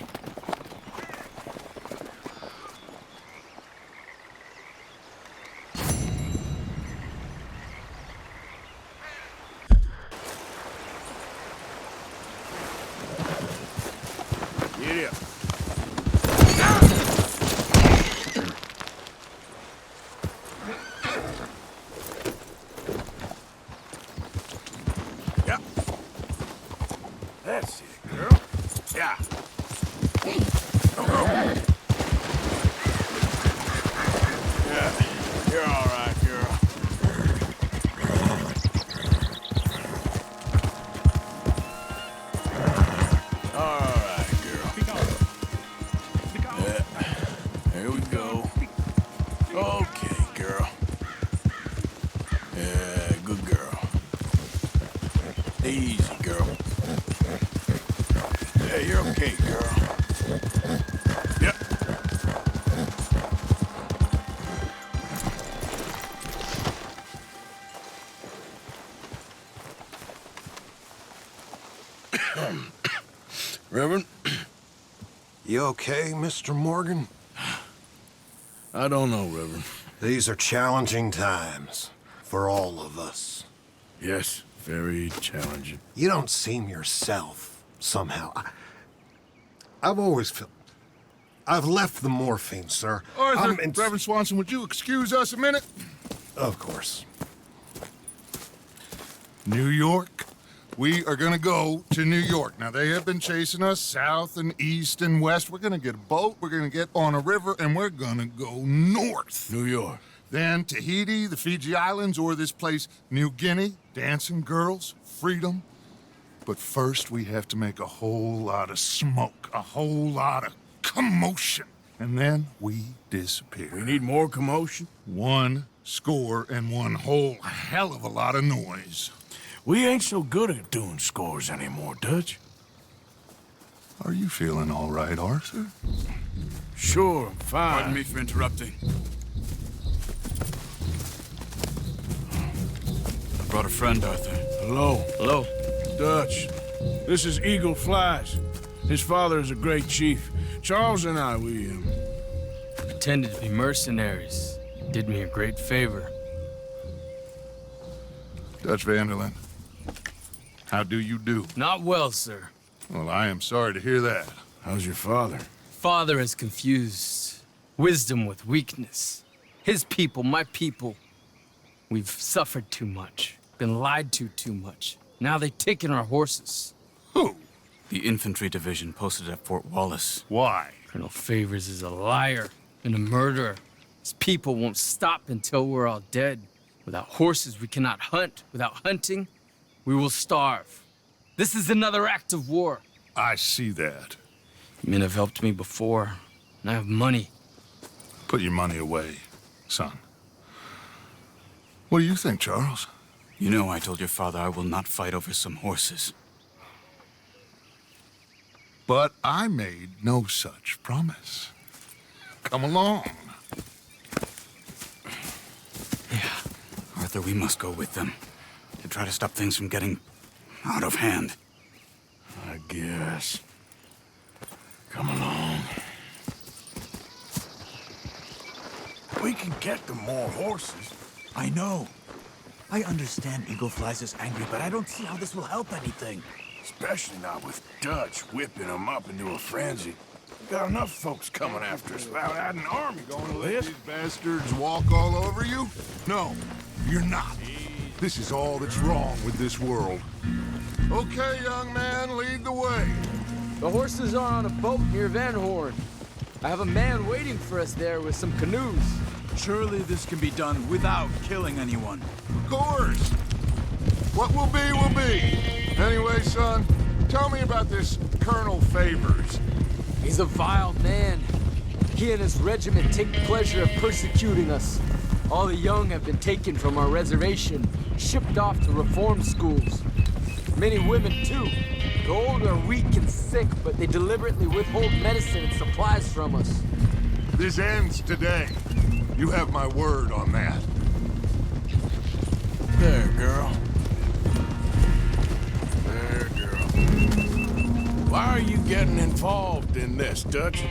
Yeah. Yeah. That's it, girl. Yeah. Yeah, you're all right, girl. All right, girl. Yeah. There we go. Okay, girl. Yeah, good girl. Easy, girl. Yeah, you're okay, girl. Yep. Reverend? You okay, Mr. Morgan? I don't know, Reverend. These are challenging times for all of us. Yes, very challenging. You don't seem yourself, somehow. I've always felt... I've left the morphine, sir. Arthur, Reverend Swanson, would you excuse us a minute? Of course. New York? We are gonna go to New York. Now, they have been chasing us south and east and west. We're gonna get a boat, we're gonna get on a river, and we're gonna go north. New York. Then Tahiti, the Fiji Islands, or this place, New Guinea, dancing girls, freedom. But first, we have to make a whole lot of smoke, a whole lot of commotion. And then we disappear. We need more commotion? 1 score and 1 whole hell of a lot of noise. We ain't so good at doing scores anymore, Dutch. Are you feeling all right, Arthur? Sure, I'm fine. Pardon me for interrupting. I brought a friend, Arthur. Hello. Hello. Dutch. This is Eagle Flies. His father is a great chief. Charles and I, we pretended to be mercenaries. Did me a great favor. Dutch Vanderlyn, how do you do? Not well, sir. Well, I am sorry to hear that. How's your father? Father has confused wisdom with weakness. His people, my people. We've suffered too much. Been lied to too much. Now they've taken our horses. Who? The infantry division posted at Fort Wallace. Why? Colonel Favors is a liar and a murderer. His people won't stop until we're all dead. Without horses, we cannot hunt. Without hunting, we will starve. This is another act of war. I see that. Men have helped me before, and I have money. Put your money away, son. What do you think, Charles? You know I told your father I will not fight over some horses. But I made no such promise. Come along. Yeah. Arthur, we must go with them to try to stop things from getting out of hand. I guess. Come along. We can get them more horses. I know. I understand Eagle Flies is angry, but I don't see how this will help anything. Especially not with Dutch whipping them up into a frenzy. Got enough folks coming after us without adding an army going to this. These bastards walk all over you? No, you're not. This is all that's wrong with this world. Okay, young man, lead the way. The horses are on a boat near Van Horn. I have a man waiting for us there with some canoes. Surely this can be done without killing anyone. Of course. What will be, will be. Anyway, son, tell me about this Colonel Favors. He's a vile man. He and his regiment take pleasure of persecuting us. All the young have been taken from our reservation, shipped off to reform schools. Many women, too. The old are weak and sick, but they deliberately withhold medicine and supplies from us. This ends today. You have my word on that. There, girl. There, girl. Why are you getting involved in this, Dutch?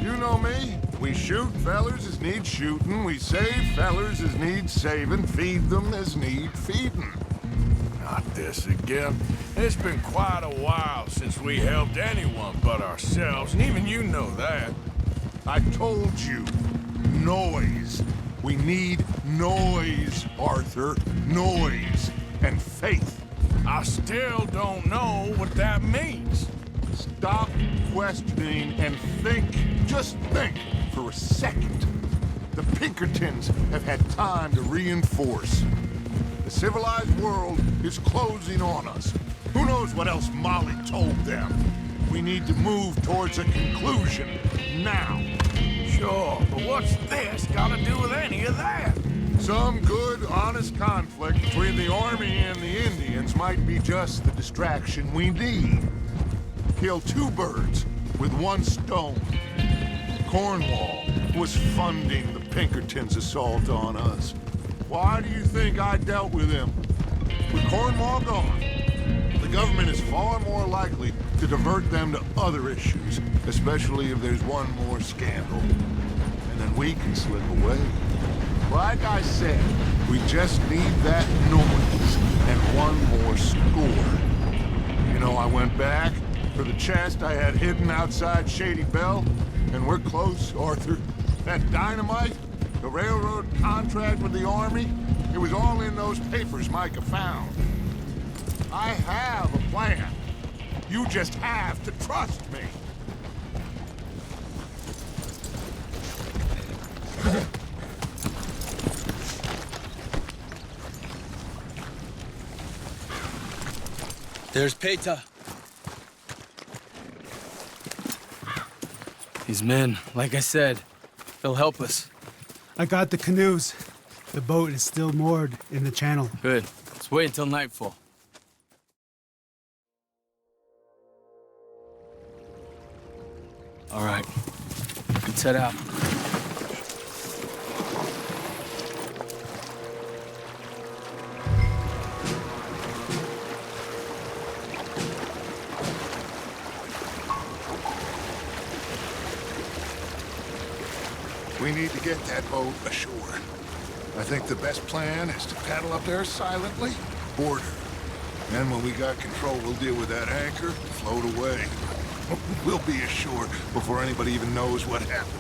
You know me. We shoot fellers as need shooting. We save fellers as need saving. Feed them as need feeding. Not this again. It's been quite a while since we helped anyone but ourselves, and even you know that. I told you. Noise. We need noise, Arthur. Noise. And faith. I still don't know what that means. Stop questioning and think. Just think for a second. The Pinkertons have had time to reinforce. The civilized world is closing on us. Who knows what else Molly told them? We need to move towards a conclusion now. Sure, but what's this got to do with any of that? Some good, honest conflict between the army and the Indians might be just the distraction we need. Kill two birds with one stone. Cornwall was funding the Pinkertons' assault on us. Why do you think I dealt with him? With Cornwall gone, the government is far more likely to divert them to other issues, especially if there's one more scandal. And then we can slip away. Like I said, we just need that noise and one more score. You know, I went back for the chest I had hidden outside Shady Belle, and we're close, Arthur. That dynamite, the railroad contract with the army, it was all in those papers Micah found. I have a plan. You just have to trust me. There's Peta. These men, like I said, they'll help us. I got the canoes. The boat is still moored in the channel. Good. Let's wait until nightfall. All right. Let's head out. We need to get that boat ashore. I think the best plan is to paddle up there silently, board her. Then when we got control, we'll deal with that anchor and float away. We'll be ashore before anybody even knows what happened.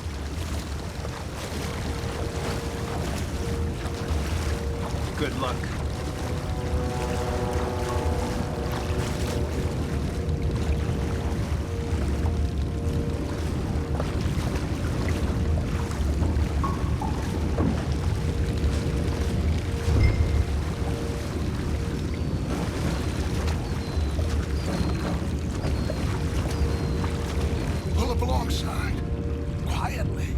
Good luck. Pull up alongside. Quietly.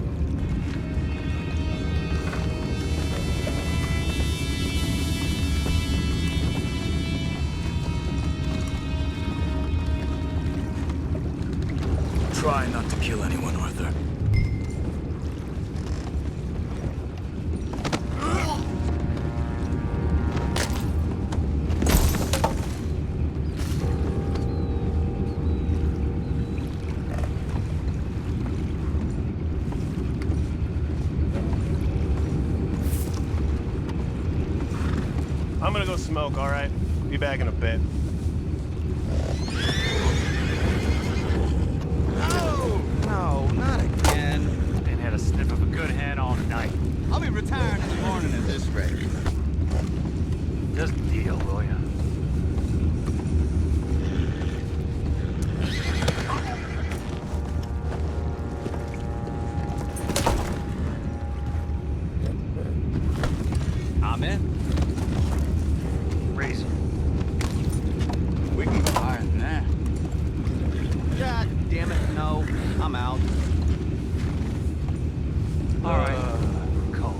Try not to kill anyone, Arthur. I'm gonna go smoke, all right? Be back in a bit. No, not again. Ain't had a sniff of a good hand all night. I'll be retiring in the morning at this rate. Just deal, will ya? I'm in. Raise. We can go higher than that. God damn it, no. I'm out. All right. Cool.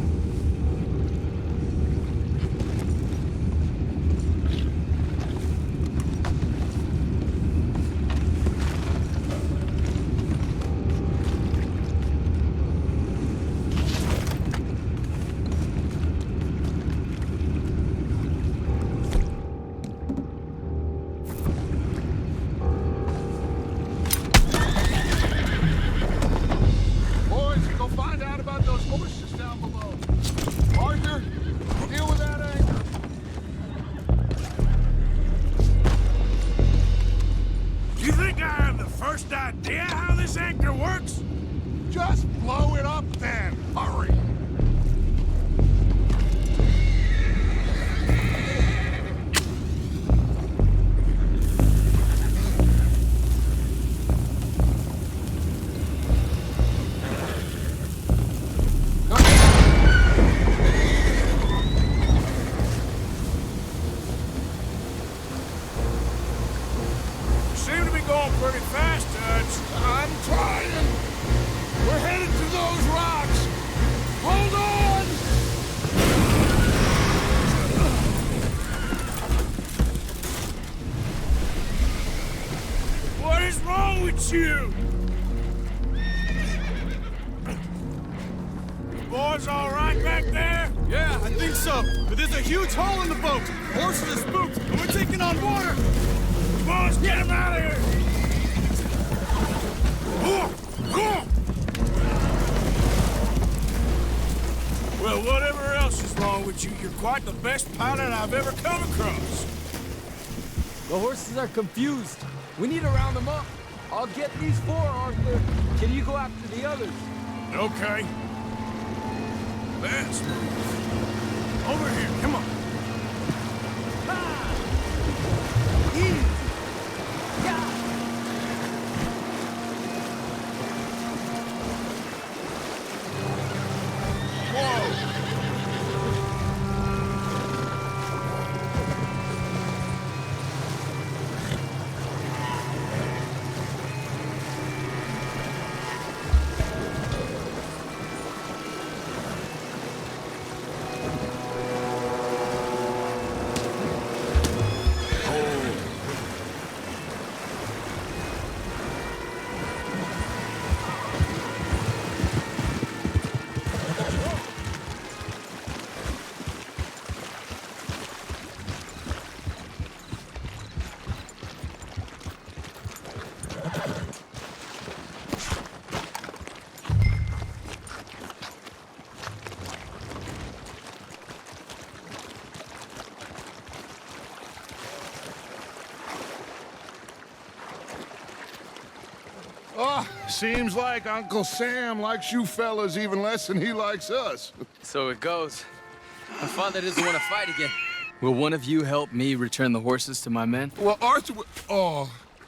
up then! Hurry! Seem to be going pretty fast, Dutch. I'm trying! We're headed to those rocks! Hold on! What is wrong with you? Boys all right back there? Yeah, I think so. But there's a huge hole in the boat. Horses are spooked, and we're taking on water. Boys, get him out of here! Well, whatever else is wrong with you, you're quite the best pilot I've ever come across. The horses are confused. We need to round them up. I'll get these four, Arthur. Can you go after the others? Okay. Let's move. Over here, come on. Oh, seems like Uncle Sam likes you fellas even less than he likes us. So it goes. My father doesn't want to fight again. Will one of you help me return the horses to my men? Well,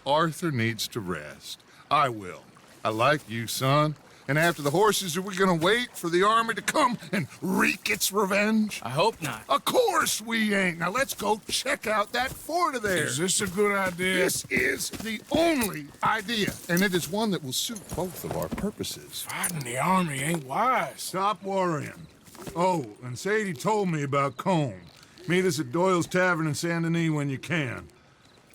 Arthur needs to rest. I will. I like you, son. And after the horses, are we gonna wait for the army to come and wreak its revenge? I hope not. Of course we ain't. Now let's go check out that fort of theirs. Is this a good idea? This is the only idea, and it is one that will suit both of our purposes. Fighting the army ain't wise. Stop worrying. Oh, and Sadie told me about Combe. Meet us at Doyle's Tavern in Saint Denis when you can.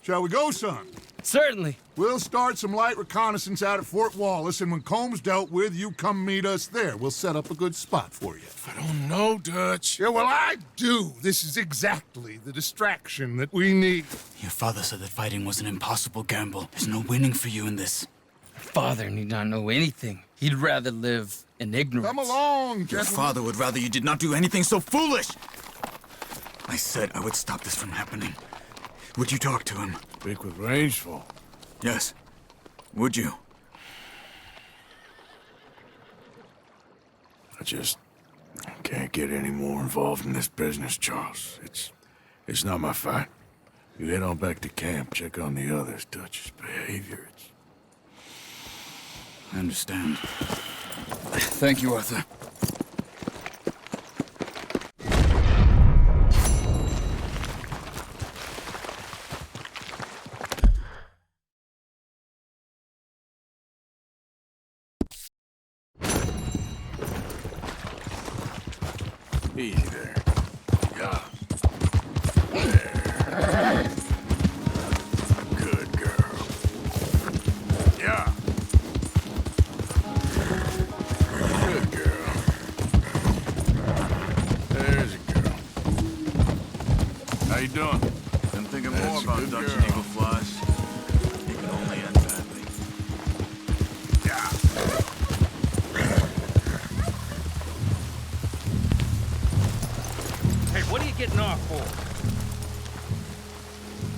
Shall we go, son? Certainly. We'll start some light reconnaissance out at Fort Wallace, and when Comb's dealt with, you come meet us there. We'll set up a good spot for you. I don't know, Dutch. Yeah, well, I do. This is exactly the distraction that we need. Your father said that fighting was an impossible gamble. There's no winning for you in this. Father need not know anything. He'd rather live in ignorance. Come along, Your gentlemen. father would rather you did not do anything so foolish. I said I would stop this from happening. Would you talk to him? Speak with Rangeful. Yes. Would you? I just can't get any more involved in this business, Charles. It's not my fight. You head on back to camp, check on the others, Dutch's behavior. I understand. Thank you, Arthur. Easy there. Yeah. There. Good girl. Yeah. Good girl. There's a girl. How you doing? Been thinking more That's a about good Dutch girl. and Eagle Flies. It can only end badly. Yeah. Hey, what are you getting off for?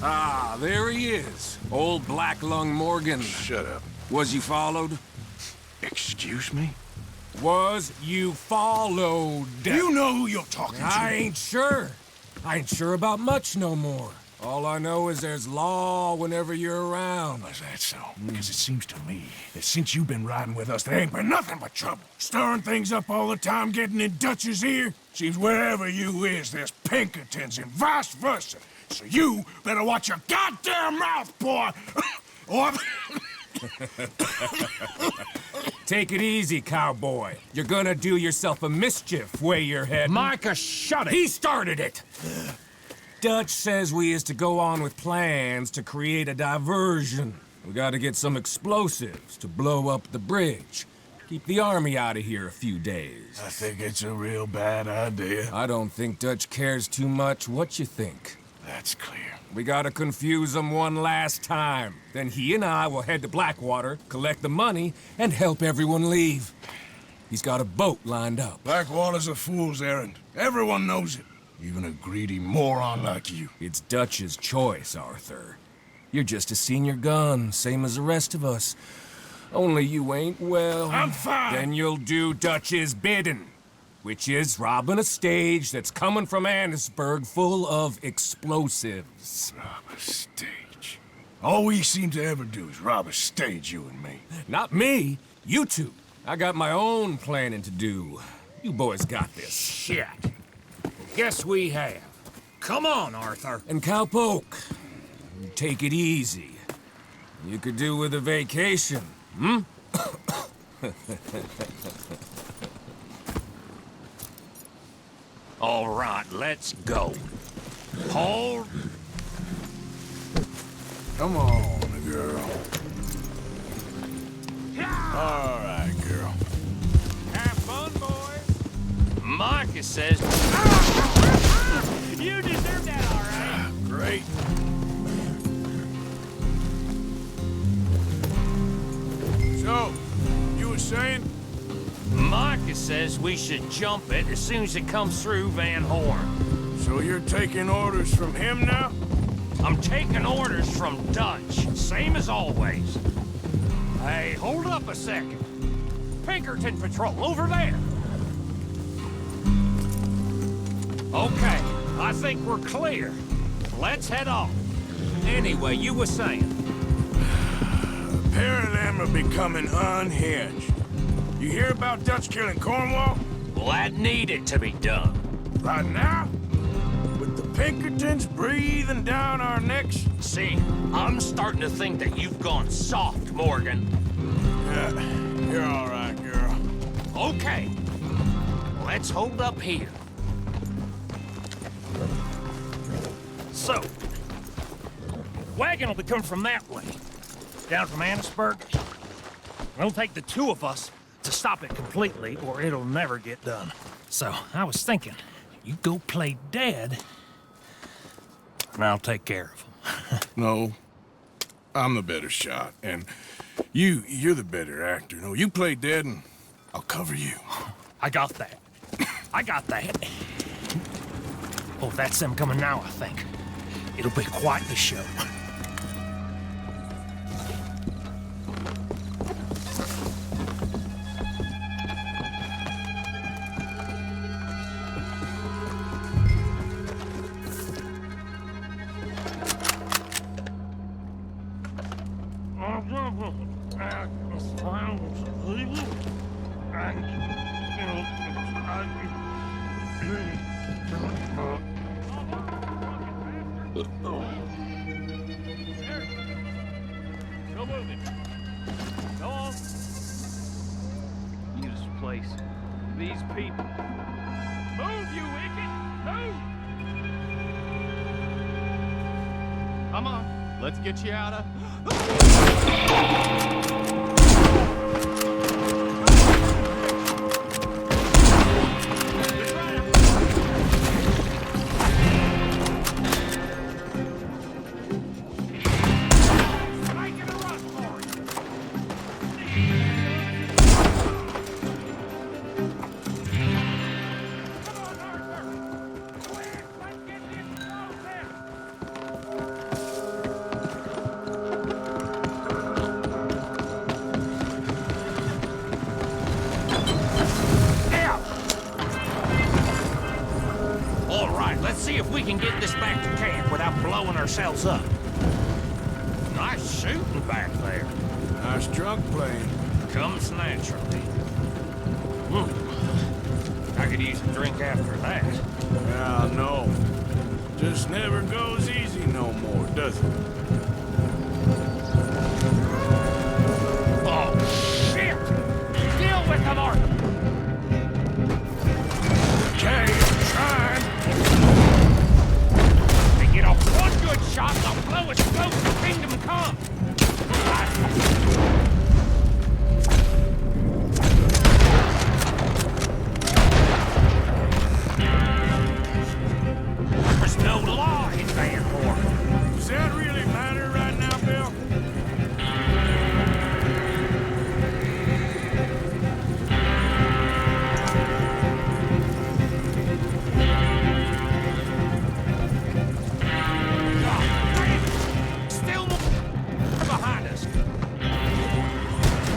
Ah, there he is. Old Black Lung Morgan. Shut up. Was you followed? Excuse me? was you followed. You know who you're talking to. I ain't sure. I ain't sure about much no more. All I know is there's law whenever you're around. Is that so? Because it seems to me that since you've been riding with us, there ain't been nothing but trouble. Stirring things up all the time, getting in Dutch's ear. Seems wherever you is, there's Pinkertons and vice versa. So you better watch your goddamn mouth, boy! Or... Take it easy, cowboy. You're gonna do yourself a mischief way you're heading. Micah, shut it! He started it! Dutch says we is to go on with plans to create a diversion. We gotta get some explosives to blow up the bridge. Keep the army out of here a few days. I think it's a real bad idea. I don't think Dutch cares too much what you think. That's clear. We gotta confuse him one last time. Then he and I will head to Blackwater, collect the money, and help everyone leave. He's got a boat lined up. Blackwater's a fool's errand. Everyone knows it. Even a greedy moron like you. It's Dutch's choice, Arthur. You're just a senior gun, same as the rest of us. Only you ain't well. I'm fine. Then you'll do Dutch's bidding, which is robbing a stage that's coming from Annisburg full of explosives. Rob a stage? All we seem to ever do is rob a stage, you and me. Not me, you two. I got my own planning to do. You boys got this. Shit. Guess we have. Come on, Arthur. And Cowpoke, take it easy. You could do with a vacation, hmm? All right, let's go. Hold. Come on, girl. All right, girl. Have fun, boys. Micah says... You deserve that, all right. Great. So, you were saying? Micah says we should jump it as soon as it comes through Van Horn. So you're taking orders from him now? I'm taking orders from Dutch, same as always. Hey, hold up a second. Pinkerton Patrol, over there. Okay, I think we're clear. Let's head off. Anyway, you were saying. A pair of them are becoming unhinged. You hear about Dutch killing Cornwall? Well, that needed to be done. Right now? With the Pinkertons breathing down our necks? See, I'm starting to think that you've gone soft, Morgan. Yeah, you're all right, girl. Okay, let's hold up here. So, wagon will be coming from that way, down from Annisburg. It'll take the two of us to stop it completely, or it'll never get done. So, I was thinking, you go play dead, and I'll take care of him. No, I'm the better shot, and you're the better actor. No, you play dead, and I'll cover you. I got that. I got that. Oh, that's them coming now, I think. It'll be quite the show. Go moving. Go on. Beautiful place. These people. Move, you wicked! Move! Come on, let's get you out of... we can get this back to camp without blowing ourselves up. Nice shooting back there. Nice drunk playing. Comes naturally. I could use a drink after that. Yeah, I know. Just never goes easy no more, does it? Oh, shit! Deal with them, Arthur! Okay, trying. They get off one good shot and I'll blow as close to Kingdom Come. There's no law in Vanmore. Does that really matter right now, Bill? Still more behind us.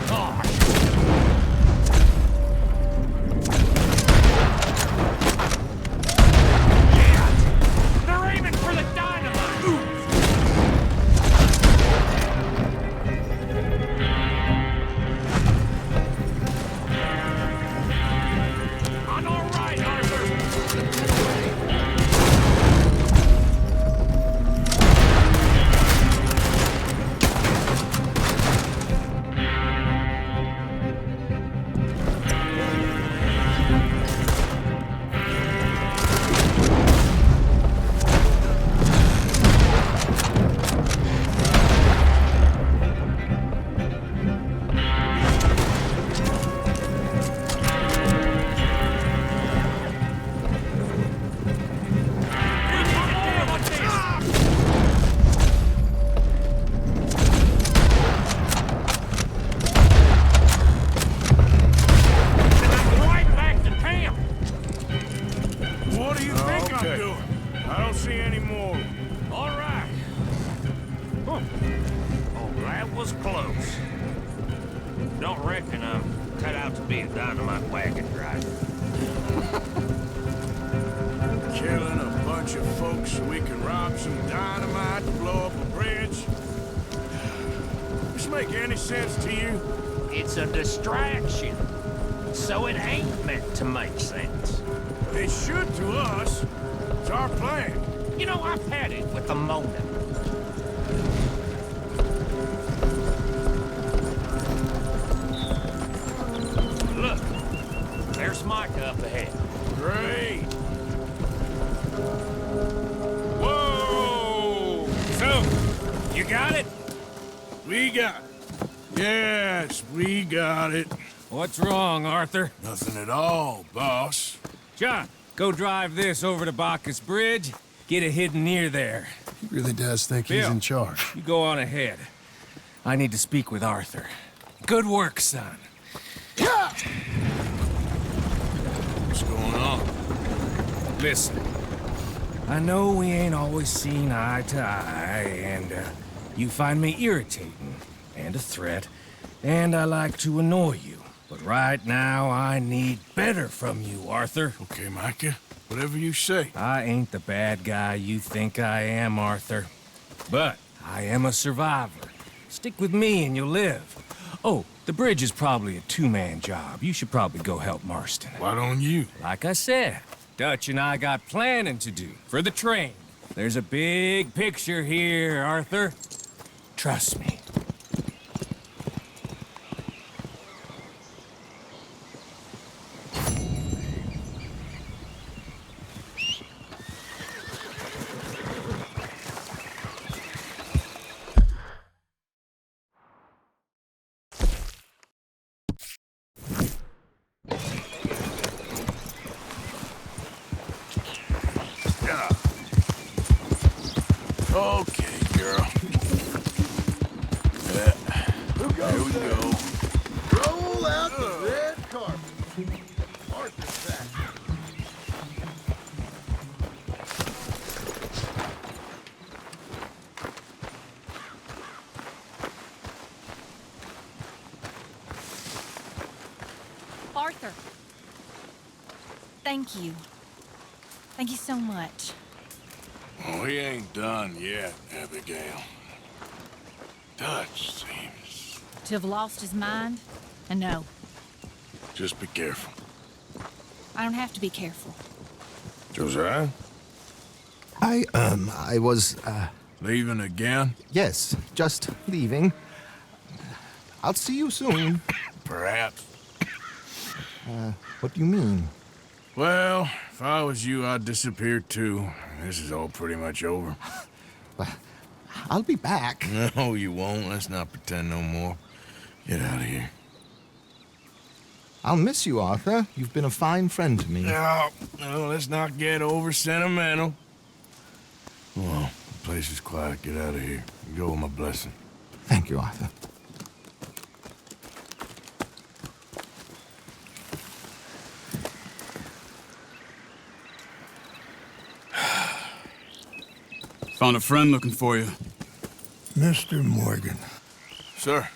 Gosh. Yeah. They're aiming for the dynamite. I'm all right, Arthur. Right back to camp. What do you think I'm doing? I don't see any more. All right. Oh, that was close. Don't reckon I'm cut out to be a dynamite wagon driver. Killing a bunch of folks so we can rob some dynamite to blow up a bridge. This make any sense to you? It's a distraction, so it ain't meant to make sense. It should to us. It's our plan. You know, I've had it with the Mona. Look, there's Micah up ahead. Great. Whoa! So, you got it? We got it. Yes, we got it. What's wrong, Arthur? Nothing at all, boss. John, go drive this over to Bacchus Bridge. Get it hidden near there. He really does think he's Bill, in charge. You go on ahead. I need to speak with Arthur. Good work, son. What's going on? Listen, I know we ain't always seen eye to eye, and you find me irritating and a threat, and I like to annoy you. But right now, I need better from you, Arthur. Okay, Micah. Whatever you say. I ain't the bad guy you think I am, Arthur. But I am a survivor. Stick with me and you'll live. Oh, the bridge is probably a two-man job. You should probably go help Marston. Why don't you? Like I said, Dutch and I got planning to do for the train. There's a big picture here, Arthur. Trust me. Okay, girl. Here we go. Roll out the red carpet. Arthur's back. Arthur. Thank you. Thank you so much. Oh, he ain't done yet, Abigail. Dutch seems... To have lost his mind? And no, Just be careful. I don't have to be careful. Josiah? I was, Leaving again? Yes, just leaving. I'll see you soon. Perhaps. What do you mean? Well, if I was you, I'd disappear too. This is all pretty much over. I'll be back. No, you won't. Let's not pretend no more. Get out of here. I'll miss you, Arthur. You've been a fine friend to me. No, let's not get over sentimental. Well, the place is quiet. Get out of here. Go with my blessing. Thank you, Arthur. Found a friend looking for you. Mr. Morgan. Sir,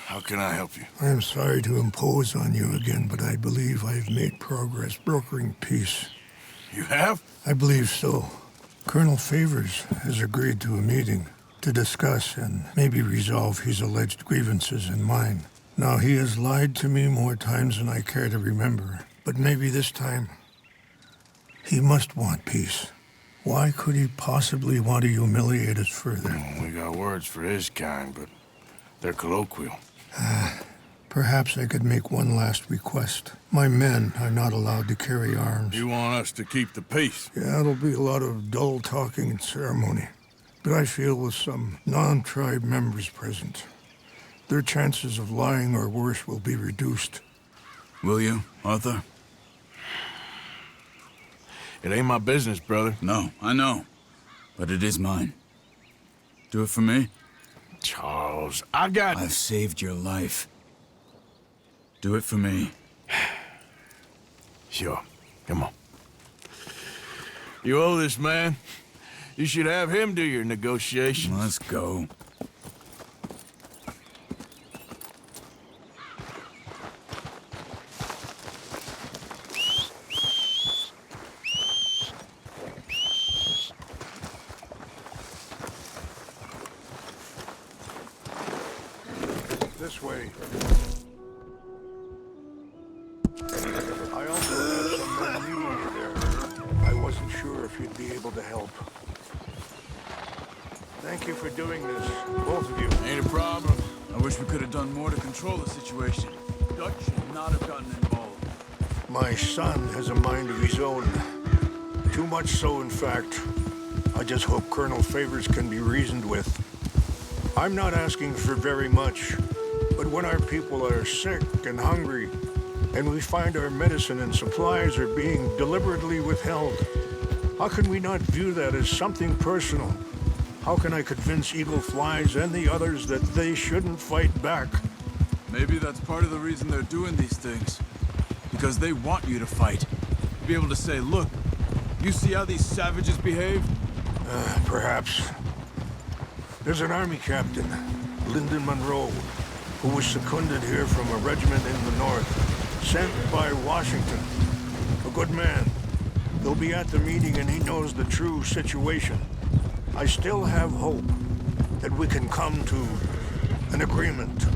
how can I help you? I am sorry to impose on you again, but I believe I've made progress brokering peace. You have? I believe so. Colonel Favors has agreed to a meeting to discuss and maybe resolve his alleged grievances and mine. Now, he has lied to me more times than I care to remember, but maybe this time he must want peace. Why could he possibly want to humiliate us further? We got words for his kind, but they're colloquial. Perhaps I could make one last request. My men are not allowed to carry arms. You want us to keep the peace? Yeah, it'll be a lot of dull talking and ceremony. But I feel with some non-tribe members present, their chances of lying or worse will be reduced. Will you, Arthur? It ain't my business, brother. No, I know. But it is mine. Do it for me? Charles, I've saved your life. Do it for me. Sure. Come on. You owe this man. You should have him do your negotiations. Let's go. This way. I also have some men new over there. I wasn't sure if you'd be able to help. Thank you for doing this, both of you. Ain't a problem. I wish we could have done more to control the situation. Dutch should not have gotten involved. My son has a mind of his own. Too much so, in fact. I just hope Colonel Favors can be reasoned with. I'm not asking for very much, but when our people are sick and hungry, and we find our medicine and supplies are being deliberately withheld, how can we not view that as something personal? How can I convince Eagle Flies and the others that they shouldn't fight back? Maybe that's part of the reason they're doing these things. Because they want you to fight. Be able to say, look, you see how these savages behave? Perhaps. There's an army captain, Lyndon Monroe, who was seconded here from a regiment in the north, sent by Washington. A good man. He'll be at the meeting and he knows the true situation. I still have hope that we can come to an agreement.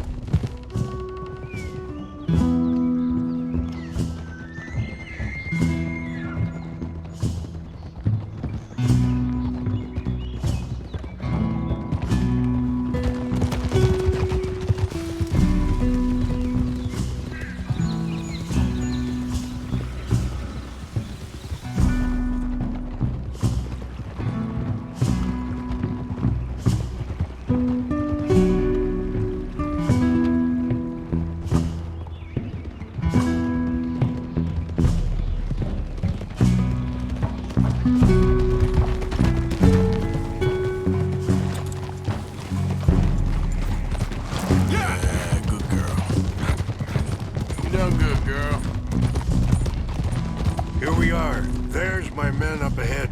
Here we are. There's my men up ahead.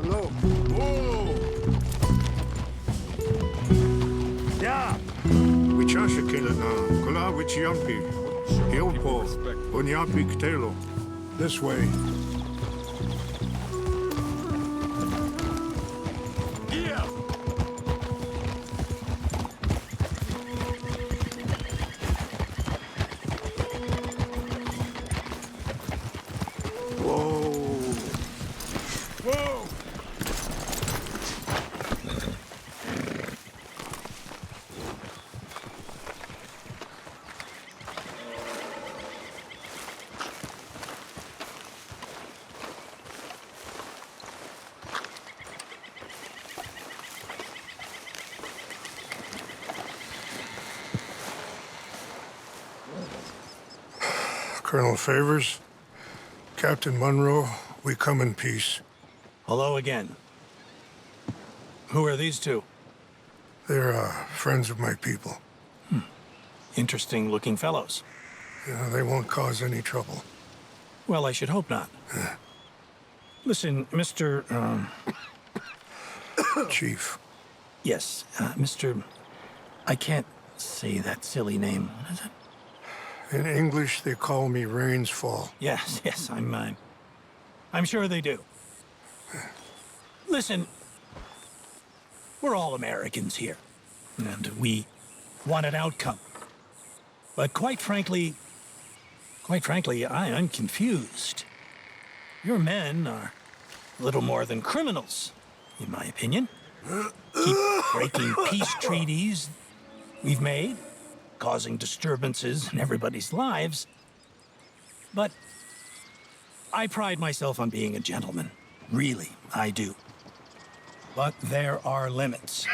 Hello. Whoa! Yeah. Wichasha na kula wichiampi. Hilpo. Onyapi ktelo. This way. Colonel Favors, Captain Monroe, we come in peace. Hello again. Who are these two? They're friends of my people. Interesting looking fellows. Yeah, they won't cause any trouble. Well, I should hope not. Listen, Mr. Chief. Yes, Mr. I can't say that silly name. What is it? In English, they call me Rains Fall. Yes, I'm sure they do. Listen, we're all Americans here, and we want an outcome. But quite frankly, I'm confused. Your men are little more than criminals, in my opinion. Keep breaking peace treaties we've made, causing disturbances in everybody's lives. But I pride myself on being a gentleman. Really, I do. But there are limits.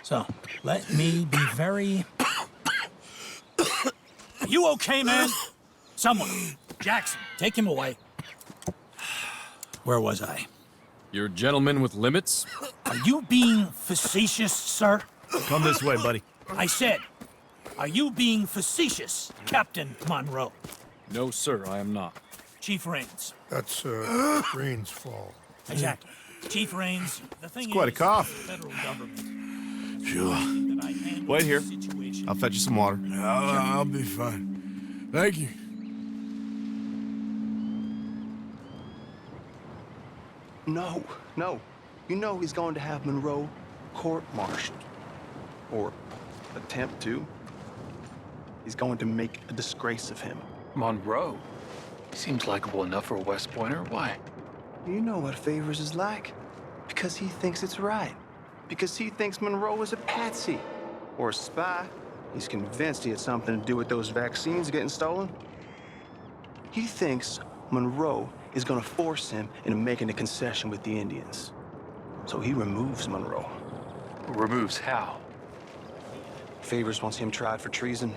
So, let me be very... Are you okay, man? Someone. Jackson, take him away. Where was I? You're a gentleman with limits? Are you being facetious, sir? Come this way, buddy. I said, are you being facetious, Captain Monroe? No, sir, I am not. Chief Rains. That's, Rains Fall. Exactly. Chief Rains, the thing It's quite a is, cough. the federal government... Sure. Wait here. I'll fetch you some water. I'll be fine. Thank you. No. You know he's going to have Monroe court-martialed. Or attempt to. He's going to make a disgrace of him. Monroe? Seems likable enough for a West Pointer. Why? You know what Favors is like. Because he thinks it's right. Because he thinks Monroe is a patsy. Or a spy. He's convinced he had something to do with those vaccines getting stolen. He thinks Monroe is gonna force him into making a concession with the Indians. So he removes Monroe. Removes how? Favors wants him tried for treason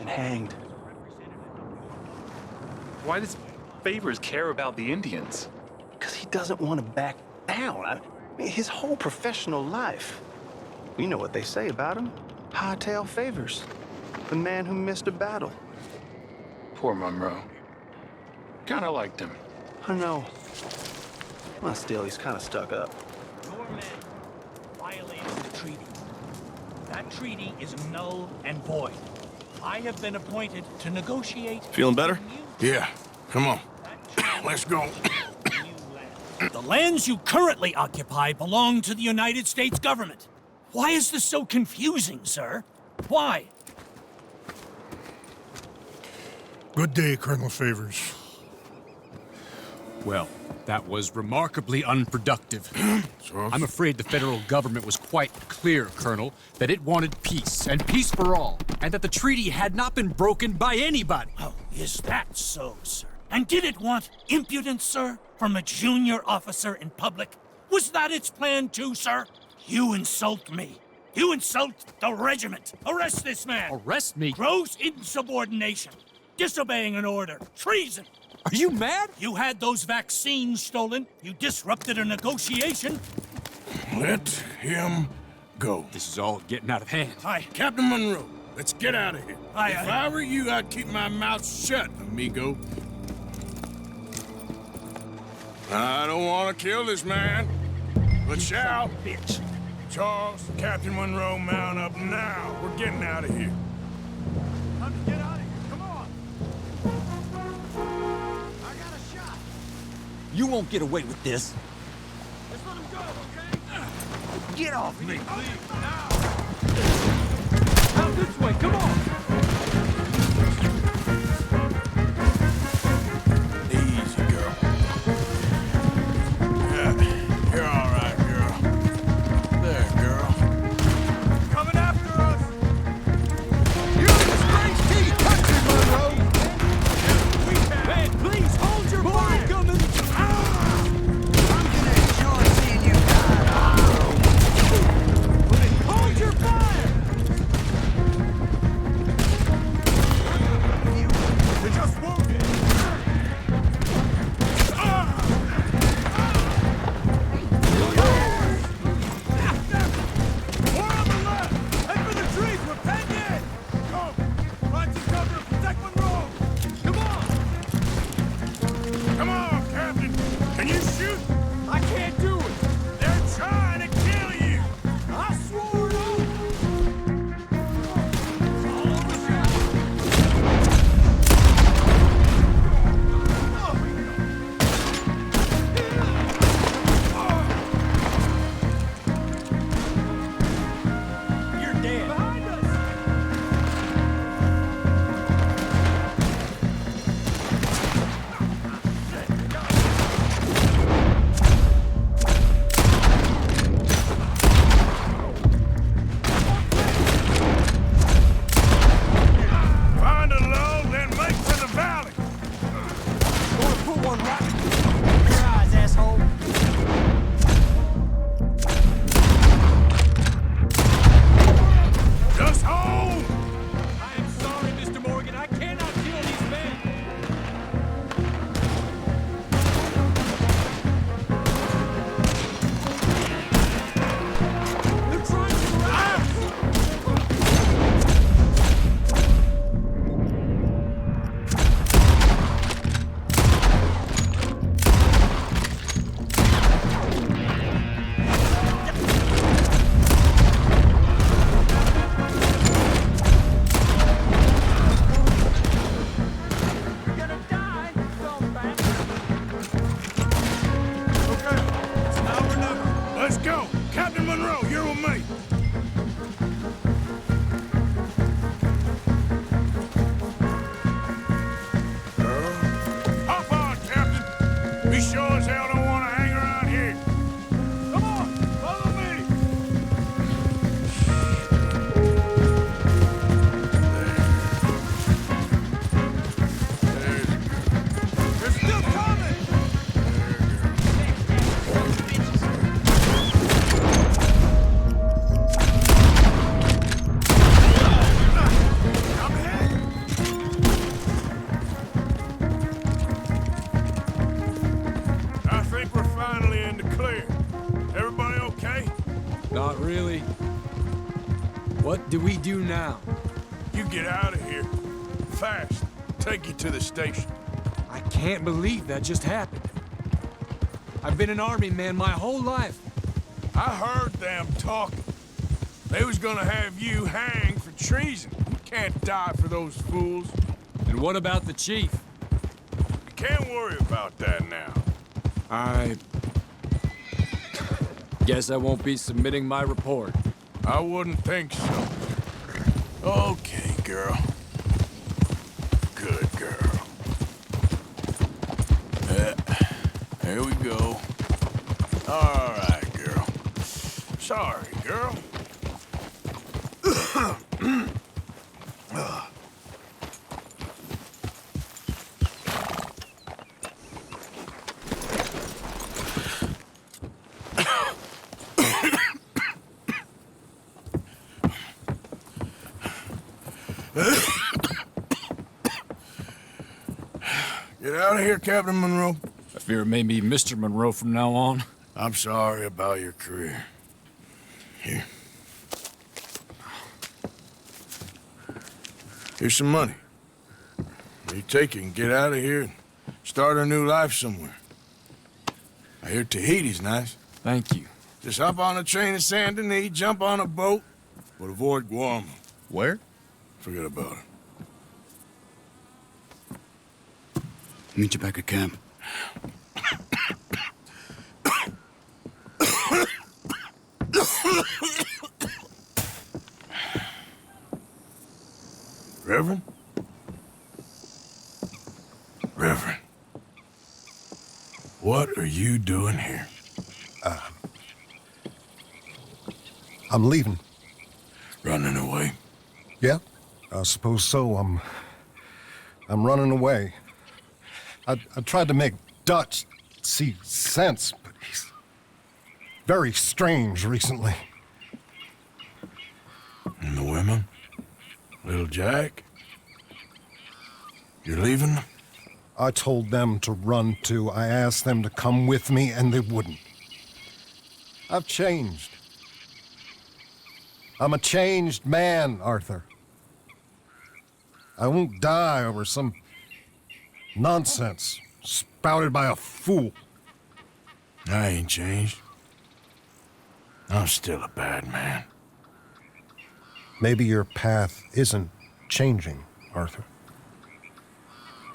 and hanged. Why does Favors care about the Indians? Because he doesn't want to back down. I mean, his whole professional life. You know what they say about him. Hightail Favors. The man who missed a battle. Poor Monroe. Kinda liked him. I know. Well, still, he's kind of stuck up. Your men violated the treaty. That treaty is null and void. I have been appointed to negotiate... Feeling better? Yeah. Come on. Let's go. The lands you currently occupy belong to the United States government. Why is this so confusing, sir? Why? Good day, Colonel Favors. Well, that was remarkably unproductive. I'm afraid the federal government was quite clear, Colonel, that it wanted peace, and peace for all, and that the treaty had not been broken by anybody. Oh, is that so, sir? And did it want impudence, sir, from a junior officer in public? Was that its plan too, sir? You insult me. You insult the regiment. Arrest this man. Arrest me? Gross insubordination. Disobeying an order. Treason. Are you mad? You had those vaccines stolen. You disrupted a negotiation. Let him go. This is all getting out of hand. Aye. Captain Monroe, let's get out of here. Aye, If aye. I were you, I'd keep my mouth shut, amigo. I don't want to kill this man, but shall. Bitch. Charles, Captain Monroe, mount up now. We're getting out of here. Time to get out of here. Come on. You won't get away with this. Let's let him go, okay? Get off me! Out this way, come on! Easy, girl. Yeah, you're all right, girl. There, girl. Coming after us! You disgrace tea country, Monroe! Man, please hold your fire! Coming! I'm gonna enjoy seeing you die. Hold your fire! Not really. What do we do now? You get out of here. Fast. Take you to the station. I can't believe that just happened. I've been an army man my whole life. I heard them talking. They was gonna have you hanged for treason. You can't die for those fools. And what about the chief? You can't worry about that now. I guess I won't be submitting my report. I wouldn't think so. Okay, girl. Good girl. There we go. All right, girl. Sorry, girl. Get out of here, Captain Monroe. I fear it may be Mr. Monroe from now on. I'm sorry about your career. Here. Here's some money. You take it and get out of here and start a new life somewhere. I hear Tahiti's nice. Thank you. Just hop on a train to Saint Denis, jump on a boat, but avoid Guam. Where? Forget about it. Meet you back at camp. Reverend? Reverend. What are you doing here? I'm leaving. Running away? Yeah, I suppose so. I'm running away. I tried to make Dutch see sense, but he's very strange recently. And the women? Little Jack? You're leaving? I told them to run too. I asked them to come with me, and they wouldn't. I've changed. I'm a changed man, Arthur. I won't die over some nonsense spouted by a fool. I ain't changed. I'm still a bad man. Maybe your path isn't changing, Arthur.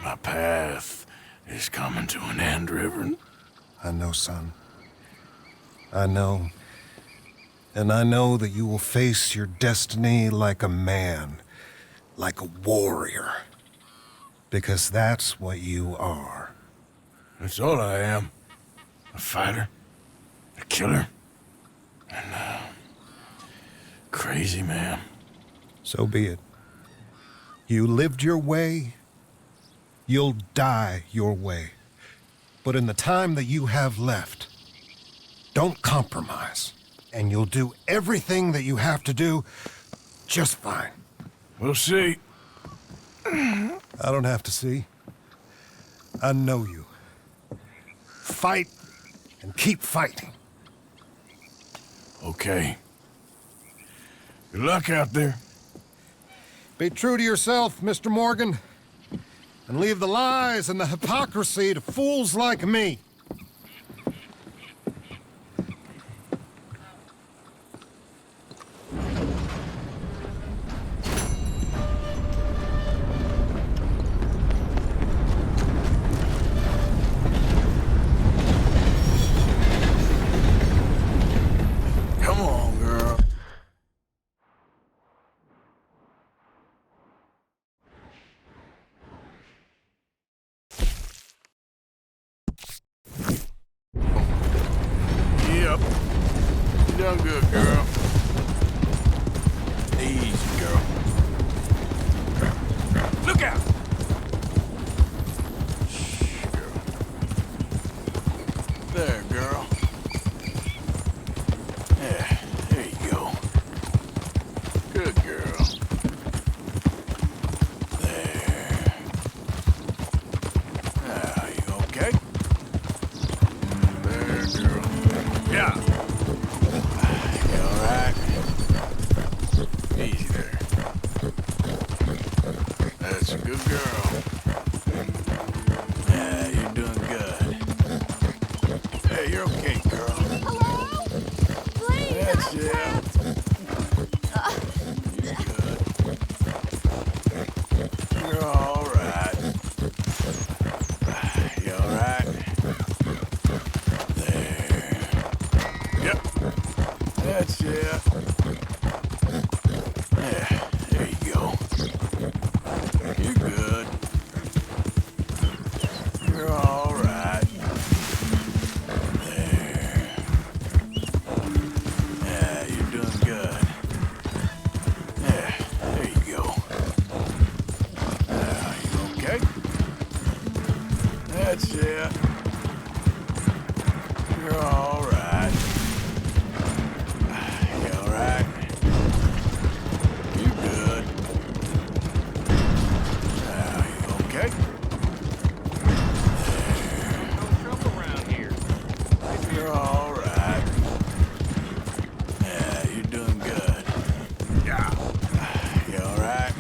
My path is coming to an end, Reverend. I know, son. I know. And I know that you will face your destiny like a man, like a warrior. Because that's what you are. That's all I am. A fighter, a killer, and a crazy man. So be it. You lived your way, you'll die your way. But in the time that you have left, don't compromise. And you'll do everything that you have to do just fine. We'll see. I don't have to see. I know you. Fight and keep fighting. Okay. Good luck out there. Be true to yourself, Mr. Morgan, and leave the lies and the hypocrisy to fools like me. Come on, girl. Yep. You done good, girl. Easy, girl. Look out! Shh, girl. There, girl. Yeah, there you go. Good girl. There. Now, you okay? There, girl. Yeah. You all right? you're okay, girl. Hello? Please, That's I'm it. trapped. You're all right. You all right? There. Yep. That's it. There you go. You're good. You're all right. There. Yeah, you're doing good. Yeah, there you go. You okay? That's it. You're all right. You all right? You good? You okay? No trouble around here. You're all right. Yeah, you're doing good. Yeah. You all right?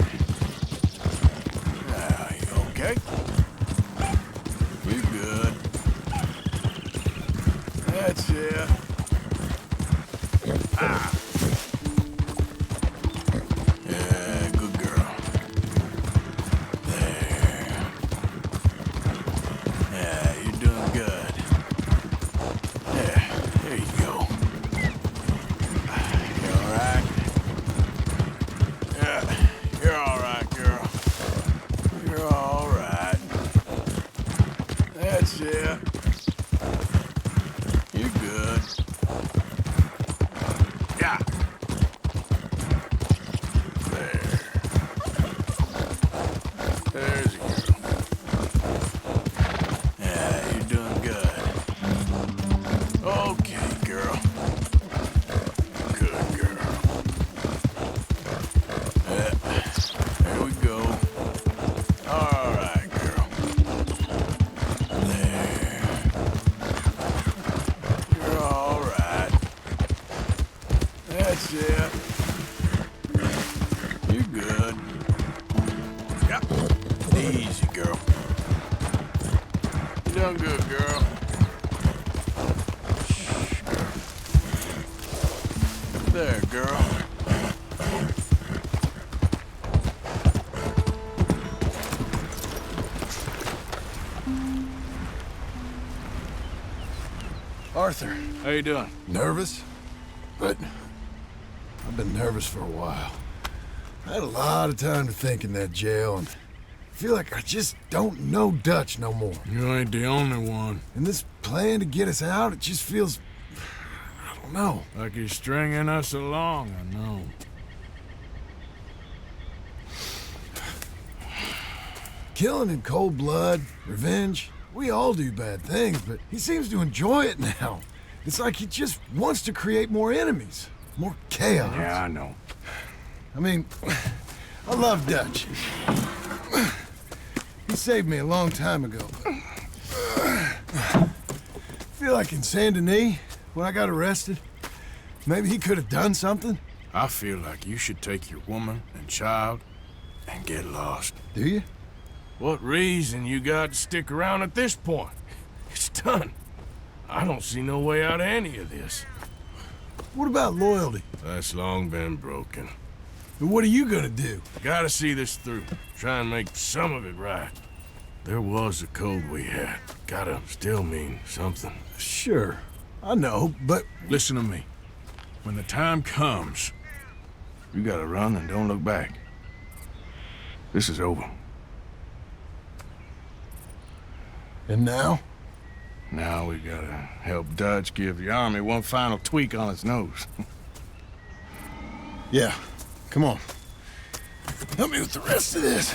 You okay? You good? That's it. Yeah, good girl. There. Yeah, you're doing good. Yeah, there you go. You all right? Yeah, you're all right, girl. You're all right. That's it. You're good. Yeah. There. There's a girl. Yeah, you're doing good. Okay, girl. Good girl. There we go. All right, girl. There. You're all right. That's it. You're good. Yep. Easy, girl. You done good, girl. Shh, girl. There, girl. Arthur. How you doing? Nervous? But I've been nervous for a while. I had a lot of time to think in that jail, and I feel like I just don't know Dutch no more. You ain't the only one. And this plan to get us out, it just feels... I don't know. Like he's stringing us along, I know. Killing in cold blood, revenge, we all do bad things, but he seems to enjoy it now. It's like he just wants to create more enemies, more chaos. Yeah, I know. I mean, I love Dutch. He saved me a long time ago. I feel like in Saint Denis, when I got arrested, maybe he could have done something. I feel like you should take your woman and child and get lost. Do you? What reason you got to stick around at this point? It's done. I don't see no way out of any of this. What about loyalty? That's long been broken. And what are you gonna do? Gotta see this through. Try and make some of it right. There was a code we had. Gotta still mean something. Sure, I know, but... Listen to me. When the time comes, you gotta run and don't look back. This is over. And now? Now we gotta help Dutch give the army one final tweak on its nose. Yeah, come on. Help me with the rest of this.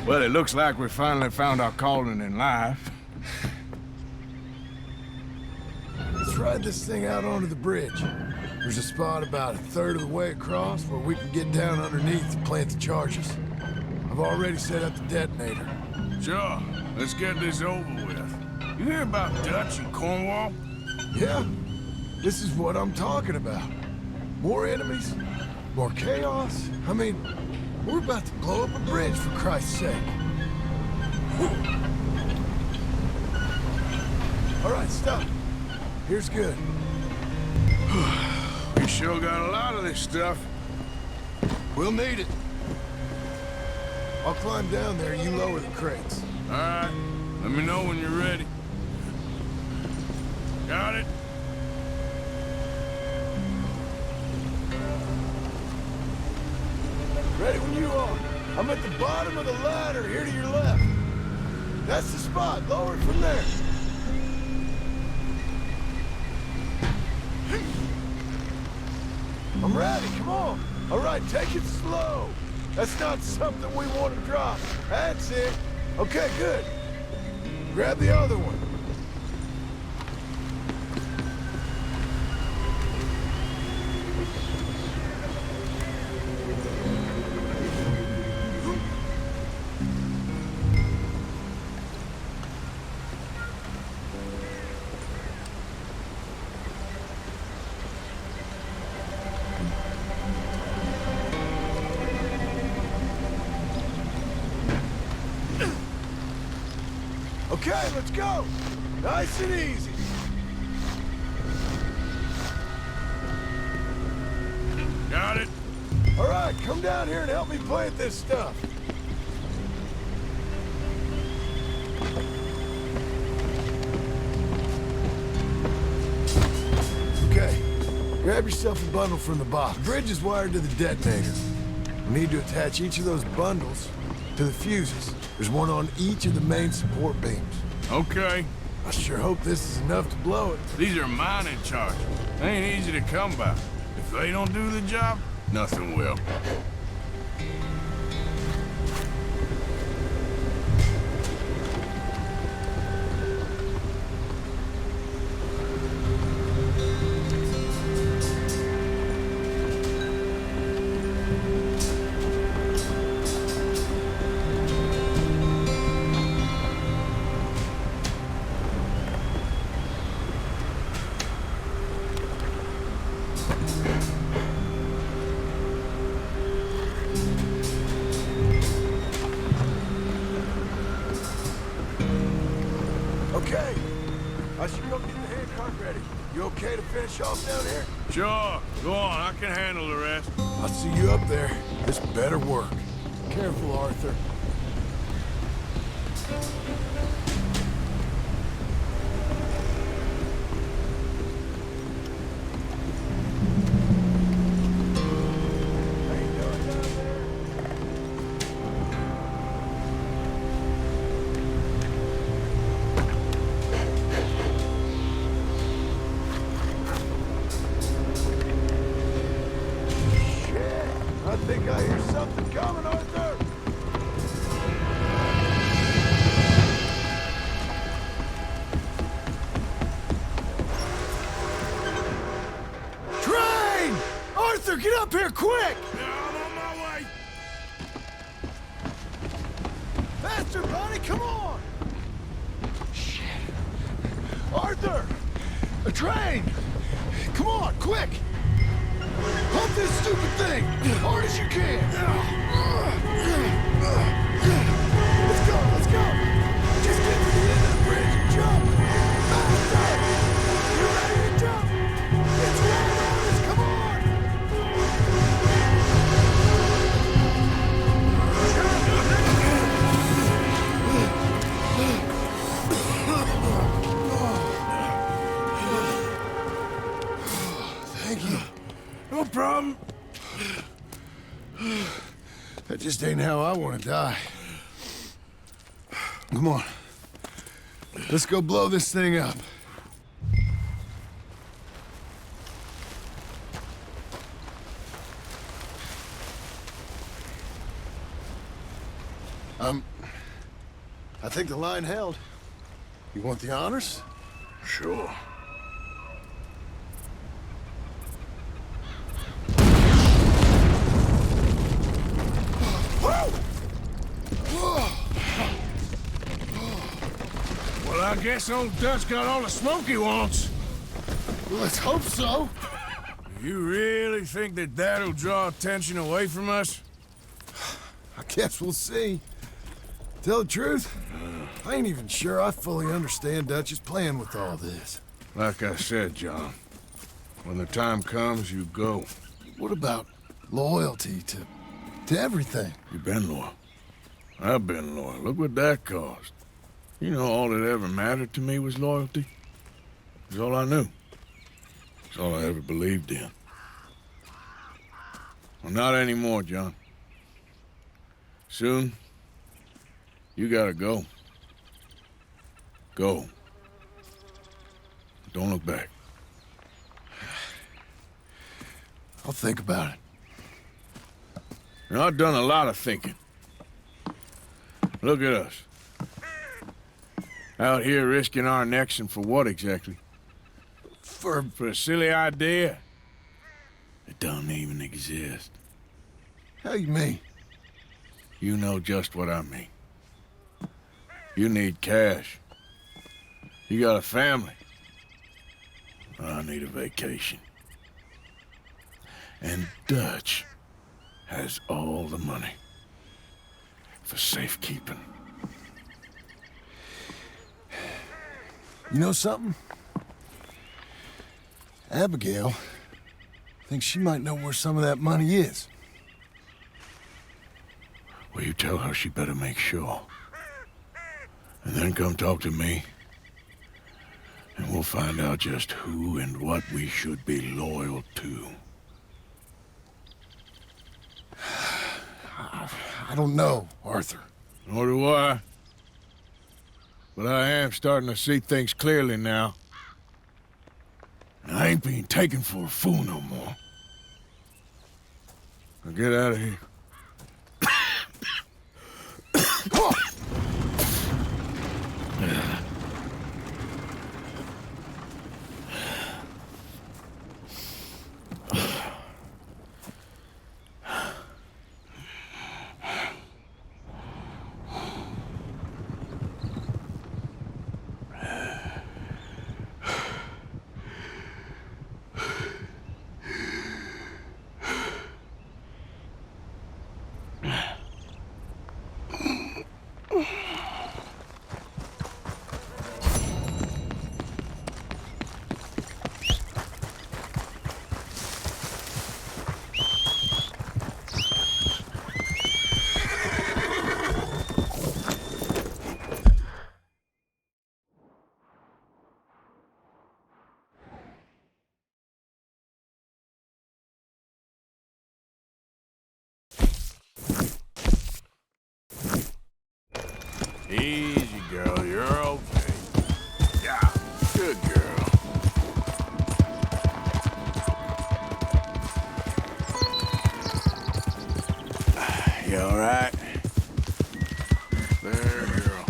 Well, it looks like we finally found our calling in life. Let's ride this thing out onto the bridge. There's a spot about a third of the way across where we can get down underneath and plant the charges. I've already set up the detonator. Sure. Let's get this over with. You hear about Dutch and Cornwall? Yeah. This is what I'm talking about. More enemies? More chaos? I mean, we're about to blow up a bridge, for Christ's sake. All right, stop. Here's good. We sure got a lot of this stuff. We'll need it. I'll climb down there, you lower the crates. All right. Let me know when you're ready. Got it? Ready when you are. I'm at the bottom of the ladder, here to your left. That's the spot. Lower it from there. I'm ready, come on. All right, take it slow. That's not something we want to drop. That's it. Okay, good. Grab the other one. Okay, let's go. Nice and easy. Got it? All right, come down here and help me plant this stuff. Okay, grab yourself a bundle from the box. The bridge is wired to the detonator. We need to attach each of those bundles to the fuses. There's one on each of the main support beams. Okay. I sure hope this is enough to blow it. These are mining charges. They ain't easy to come by. If they don't do the job, nothing will. Okay. I should go get the hand cart ready. You okay to finish off down here? Sure. Go on. I can handle the rest. I'll see you up there. This better work. Careful, Arthur. I think I hear something coming, Arthur! Train! Arthur, get up here, quick! I'm on my way! Faster, buddy, come on! Shit. Arthur! A train! Come on, quick! Pump this stupid thing! Hard as you can! Let's go, let's go! Just get to the end of the bridge and jump! Faster! You ready to jump? It's right on us, come on! Thank you. No problem. That just ain't how I want to die. Come on. Let's go blow this thing up. I think the line held. You want the honors? Sure. Well, I guess old Dutch got all the smoke he wants. Well, let's hope so. You really think that that'll draw attention away from us? I guess we'll see. Tell the truth, I ain't even sure I fully understand Dutch's plan with all this. Like I said, John, when the time comes, you go. What about loyalty to everything? You've been loyal. I've been loyal. Look what that cost. You know, all that ever mattered to me was loyalty. It's all I knew. It's all I ever believed in. Well, not anymore, John. Soon, you gotta go. Go. Don't look back. I'll think about it. You know, I've done a lot of thinking. Look at us. Out here risking our necks, and for what exactly? For a silly idea. It don't even exist. How you mean? You know just what I mean. You need cash. You got a family. I need a vacation. And Dutch has all the money for safekeeping. You know something? Abigail thinks she might know where some of that money is. Well, you tell her she better make sure. And then come talk to me. And we'll find out just who and what we should be loyal to. I don't know, Arthur. Nor do I. But I am starting to see things clearly now. And I ain't being taken for a fool no more. Now get out of here. Easy, girl. You're okay. Yeah, good girl. You all right? There, girl.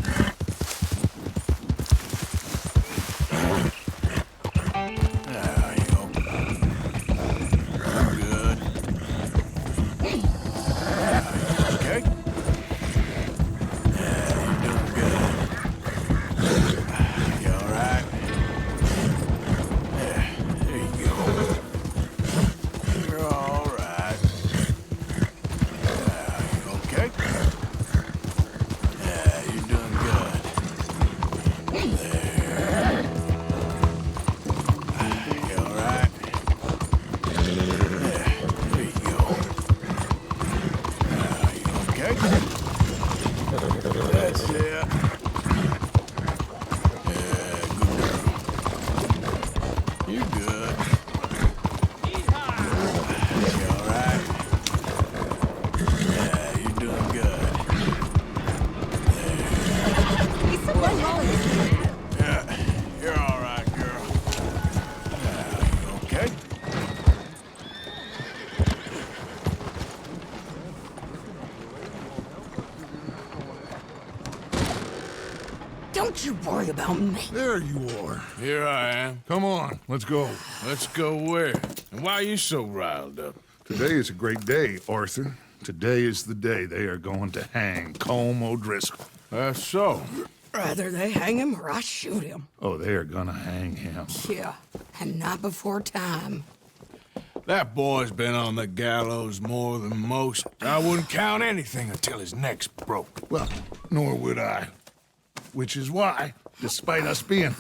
There you go. Good. Okay? That's it. Yeah, good girl. You good. You all right? Yeah, you're doing good. Yeah, you're all right, girl. You okay? Don't you worry about me. There you are. Here I am. Come on, let's go. Let's go where? And why are you so riled up? Today is a great day, Arthur. Today is the day they are going to hang Colm O'Driscoll. That's so. Rather they hang him or I shoot him. Oh, they are gonna hang him. Yeah, and not before time. That boy's been on the gallows more than most. I wouldn't count anything until his neck's broke. Well, nor would I. Which is why, despite us being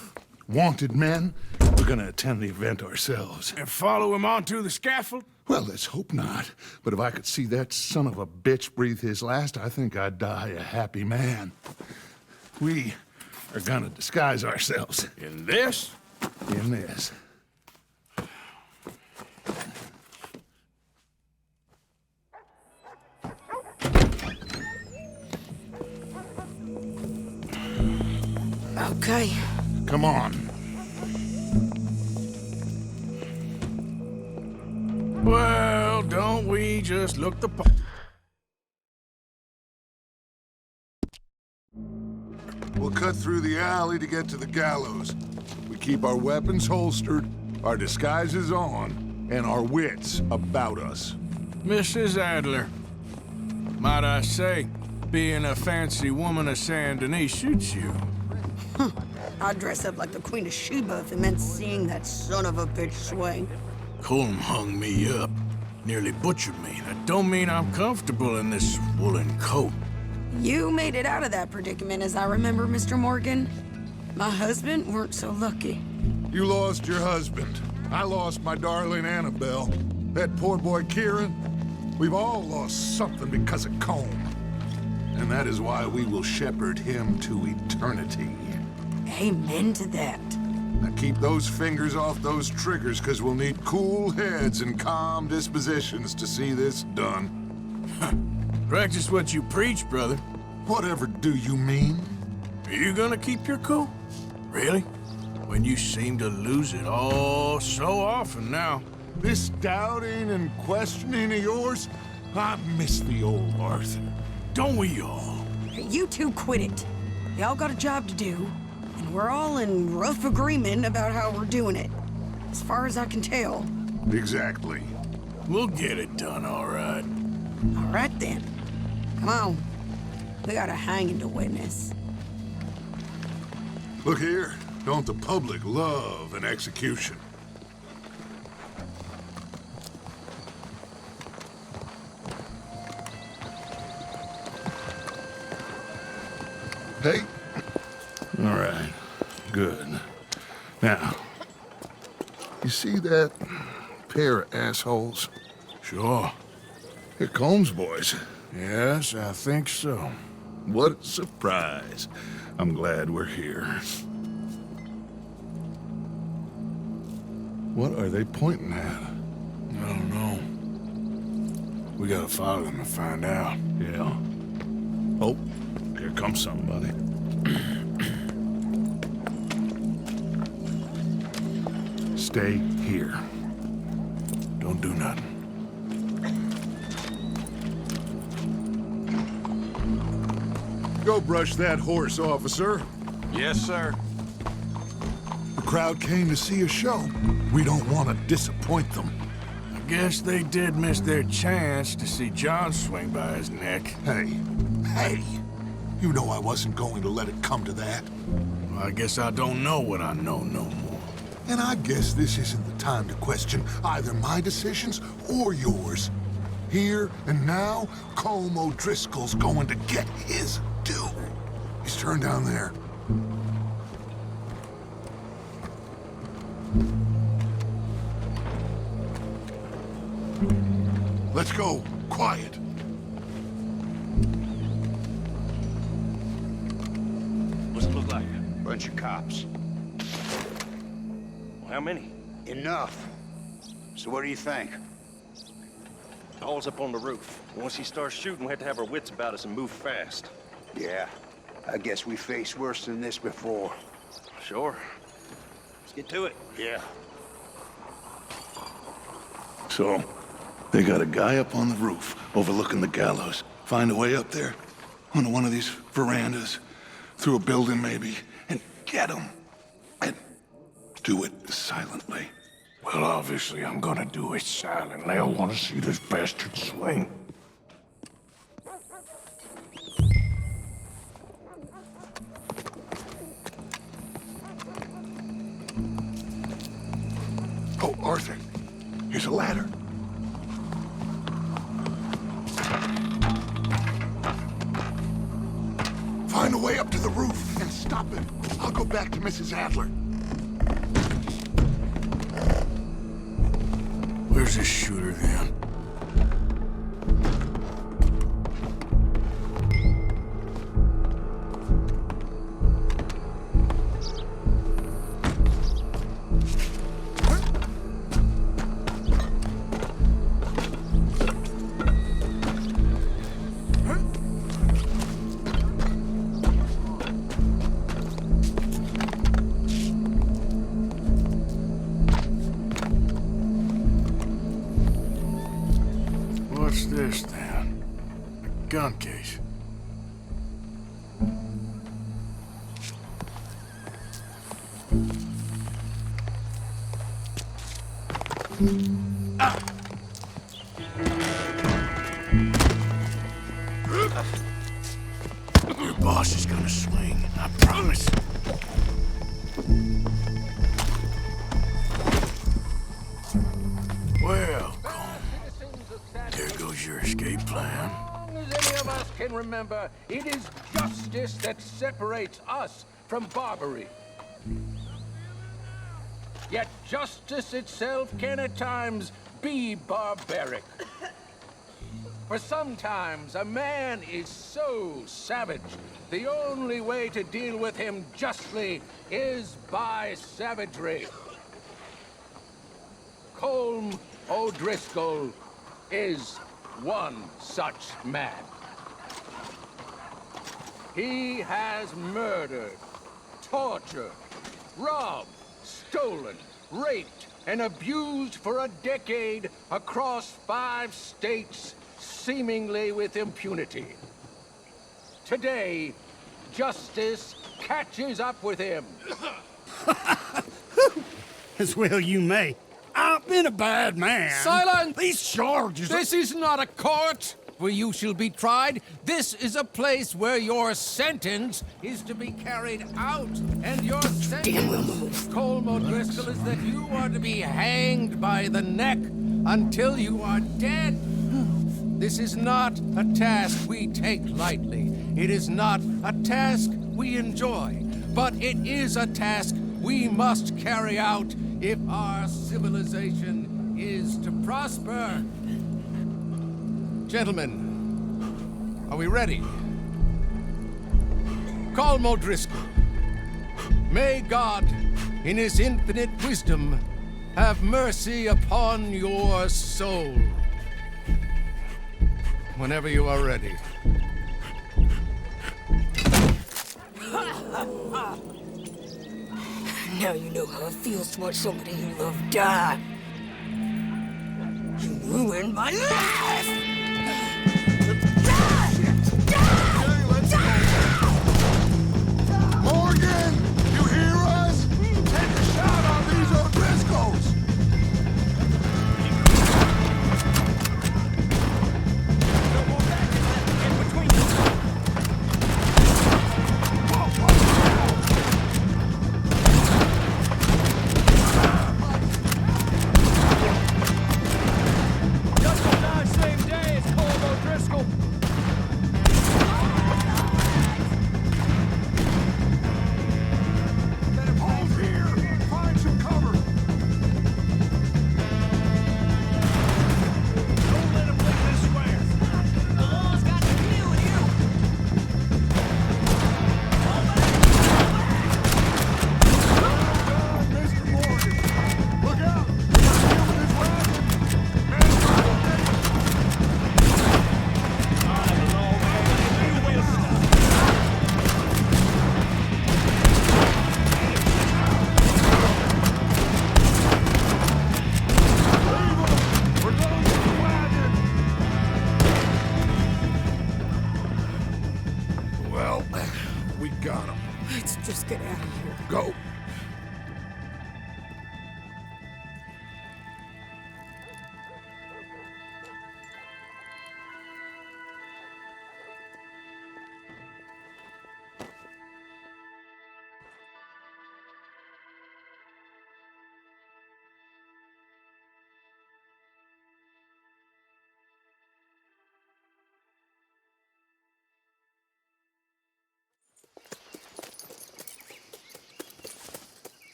wanted men, we're gonna attend the event ourselves. And follow him onto the scaffold? Well, let's hope not. But if I could see that son of a bitch breathe his last, I think I'd die a happy man. We are gonna disguise ourselves. In this? In this. Okay. Come on. Well, don't we just look the part? We'll cut through the alley to get to the gallows. We keep our weapons holstered, our disguises on, and our wits about us. Mrs. Adler, might I say, being a fancy woman of Saint Denis suits you. I'd dress up like the Queen of Sheba if it meant seeing that son of a bitch swing. Colm hung me up, nearly butchered me. That don't mean I'm comfortable in this woolen coat. You made it out of that predicament, as I remember, Mr. Morgan. My husband weren't so lucky. You lost your husband. I lost my darling Annabelle. That poor boy Kieran. We've all lost something because of Colm. And that is why we will shepherd him to eternity. Amen to that. Now keep those fingers off those triggers, because we'll need cool heads and calm dispositions to see this done. Practice what you preach, brother. Whatever do you mean? Are you gonna keep your cool? Really? When you seem to lose it all so often now. This doubting and questioning of yours, I miss the old Arthur. Don't we all? You two quit it. Y'all got a job to do, and we're all in rough agreement about how we're doing it. As far as I can tell. Exactly. We'll get it done, all right. All right, then. Come on. We got a hanging to witness. Look here. Don't the public love an execution? Hey. All right. Good. Now, you see that pair of assholes? Sure. They're Combs boys. Yes, I think so. What a surprise. I'm glad we're here. What are they pointing at? I don't know. We gotta follow them and find out. Yeah. Oh, here comes somebody. Stay here. Don't do nothing. Go brush that horse, officer. Yes, sir. The crowd came to see a show. We don't want to disappoint them. I guess they did miss their chance to see John swing by his neck. Hey, you know I wasn't going to let it come to that. Well, I guess I don't know what I know no more. And I guess this isn't the time to question either my decisions or yours. Here and now, Colm O'Driscoll's going to get his due. He's turned down there. Let's go. Quiet. What's it look like? Bunch of cops. Well, how many? Enough. So what do you think? Paul's up on the roof. Once he starts shooting, we have to have our wits about us and move fast. Yeah, I guess we faced worse than this before. Sure. Let's get to it. Yeah. So, they got a guy up on the roof overlooking the gallows. Find a way up there, onto one of these verandas, through a building maybe, and get him. And do it silently. Well, obviously I'm gonna do it silently. I want to see this bastard swing. Oh, Arthur, Here's a ladder. Find a way up to the roof and stop it. I'll go back to Mrs. Adler. Where's this shooter, then? What's this, then? A gun case. Your boss is gonna swing, I promise. Well, there goes your escape plan. As any of us can remember, it is justice that separates us from barbarity. Yet justice itself can at times be barbaric. For sometimes a man is so savage, the only way to deal with him justly is by savagery. Colm O'Driscoll is one such man. He has murdered, tortured, robbed, stolen, raped, and abused for a decade across 5 states, seemingly with impunity. Today, justice catches up with him. As well you may. I've been a bad man. Silence! These charges This is not a court where you shall be tried. This is a place where your sentence is to be carried out. And your sentence, Colm O'Driscoll, is that you are to be hanged by the neck until you are dead. This is not a task we take lightly. It is not a task we enjoy. But it is a task we must carry out if our civilization is to prosper. Gentlemen, are we ready? Colm O'Driscoll, may God, in his infinite wisdom, have mercy upon your soul. Whenever you are ready. Now you know how it feels to watch somebody you love die. You ruined my life! Morgan! You hear us? Take a shot on these O'Driscolls! Just in time, same day.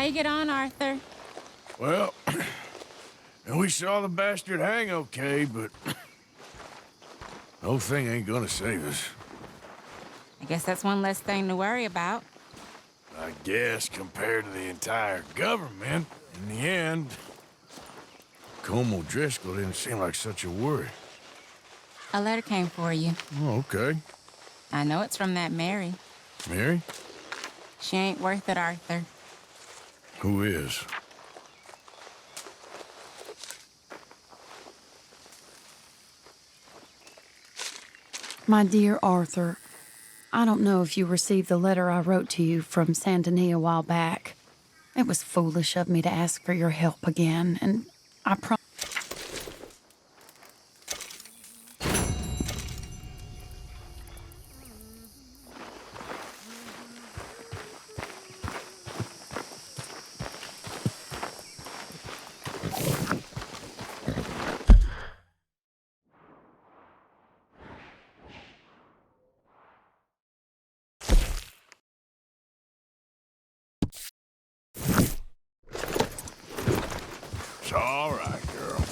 How you get on, Arthur? Well, and we saw the bastard hang okay, but the whole thing ain't gonna save us. I guess that's one less thing to worry about. I guess compared to the entire government, in the end, Colm O'Driscoll didn't seem like such a worry. A letter came for you. Oh, okay. I know it's from that Mary. Mary? She ain't worth it, Arthur. Who is? My dear Arthur, I don't know if you received the letter I wrote to you from Saint Denis a while back. It was foolish of me to ask for your help again, and I promise. It's all right, girl.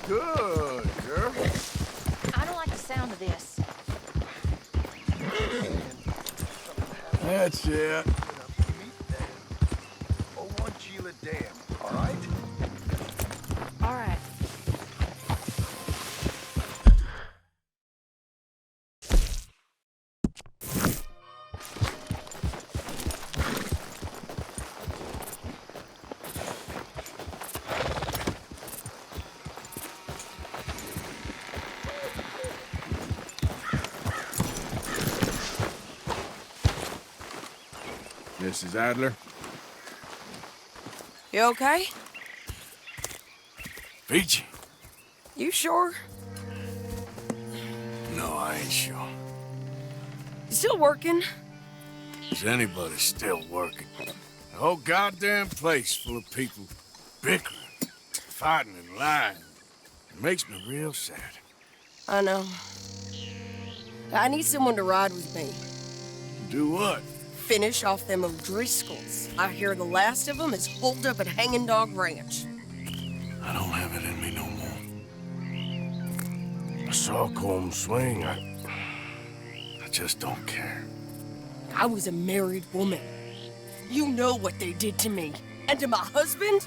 Good, girl. I don't like the sound of this. That's it. All right. Mrs. Adler? You okay? Peachy? You sure? No, I ain't sure. You still working? Is anybody still working? The whole goddamn place full of people bickering, fighting and lying. It makes me real sad. I know. I need someone to ride with me. Do what? Finish off them O'Driscolls. I hear the last of them is holed up at Hanging Dog Ranch. I don't have it in me no more. I saw Colm swing. I just don't care. I was a married woman. You know what they did to me. And to my husband?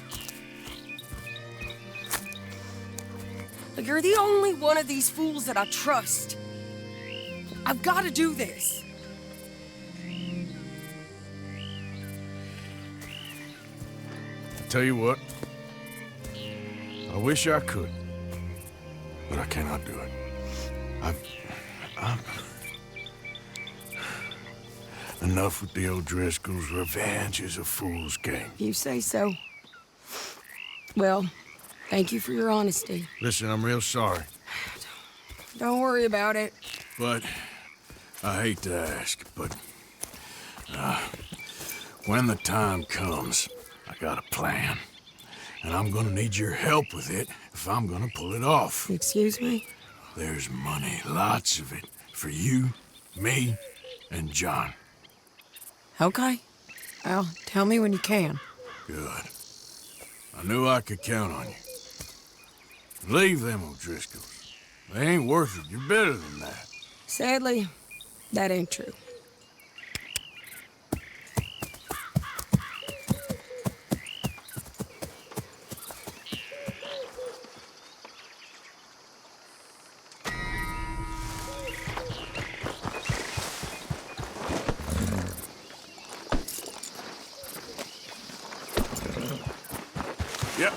Look, you're the only one of these fools that I trust. I've got to do this. Tell you what, I wish I could, but I cannot do it. I'm enough with the O'Driscolls. Revenge is a fool's game. You say so. Well, thank you for your honesty. Listen, I'm real sorry, Don't worry about it. but I hate to ask, but when the time comes, I got a plan, and I'm gonna need your help with it if I'm gonna pull it off. Excuse me? There's money, lots of it, for you, me, and John. Okay. Well, tell me when you can. Good. I knew I could count on you. Leave them O'Driscolls. They ain't worth it. You're better than that. Sadly, that ain't true. Yep.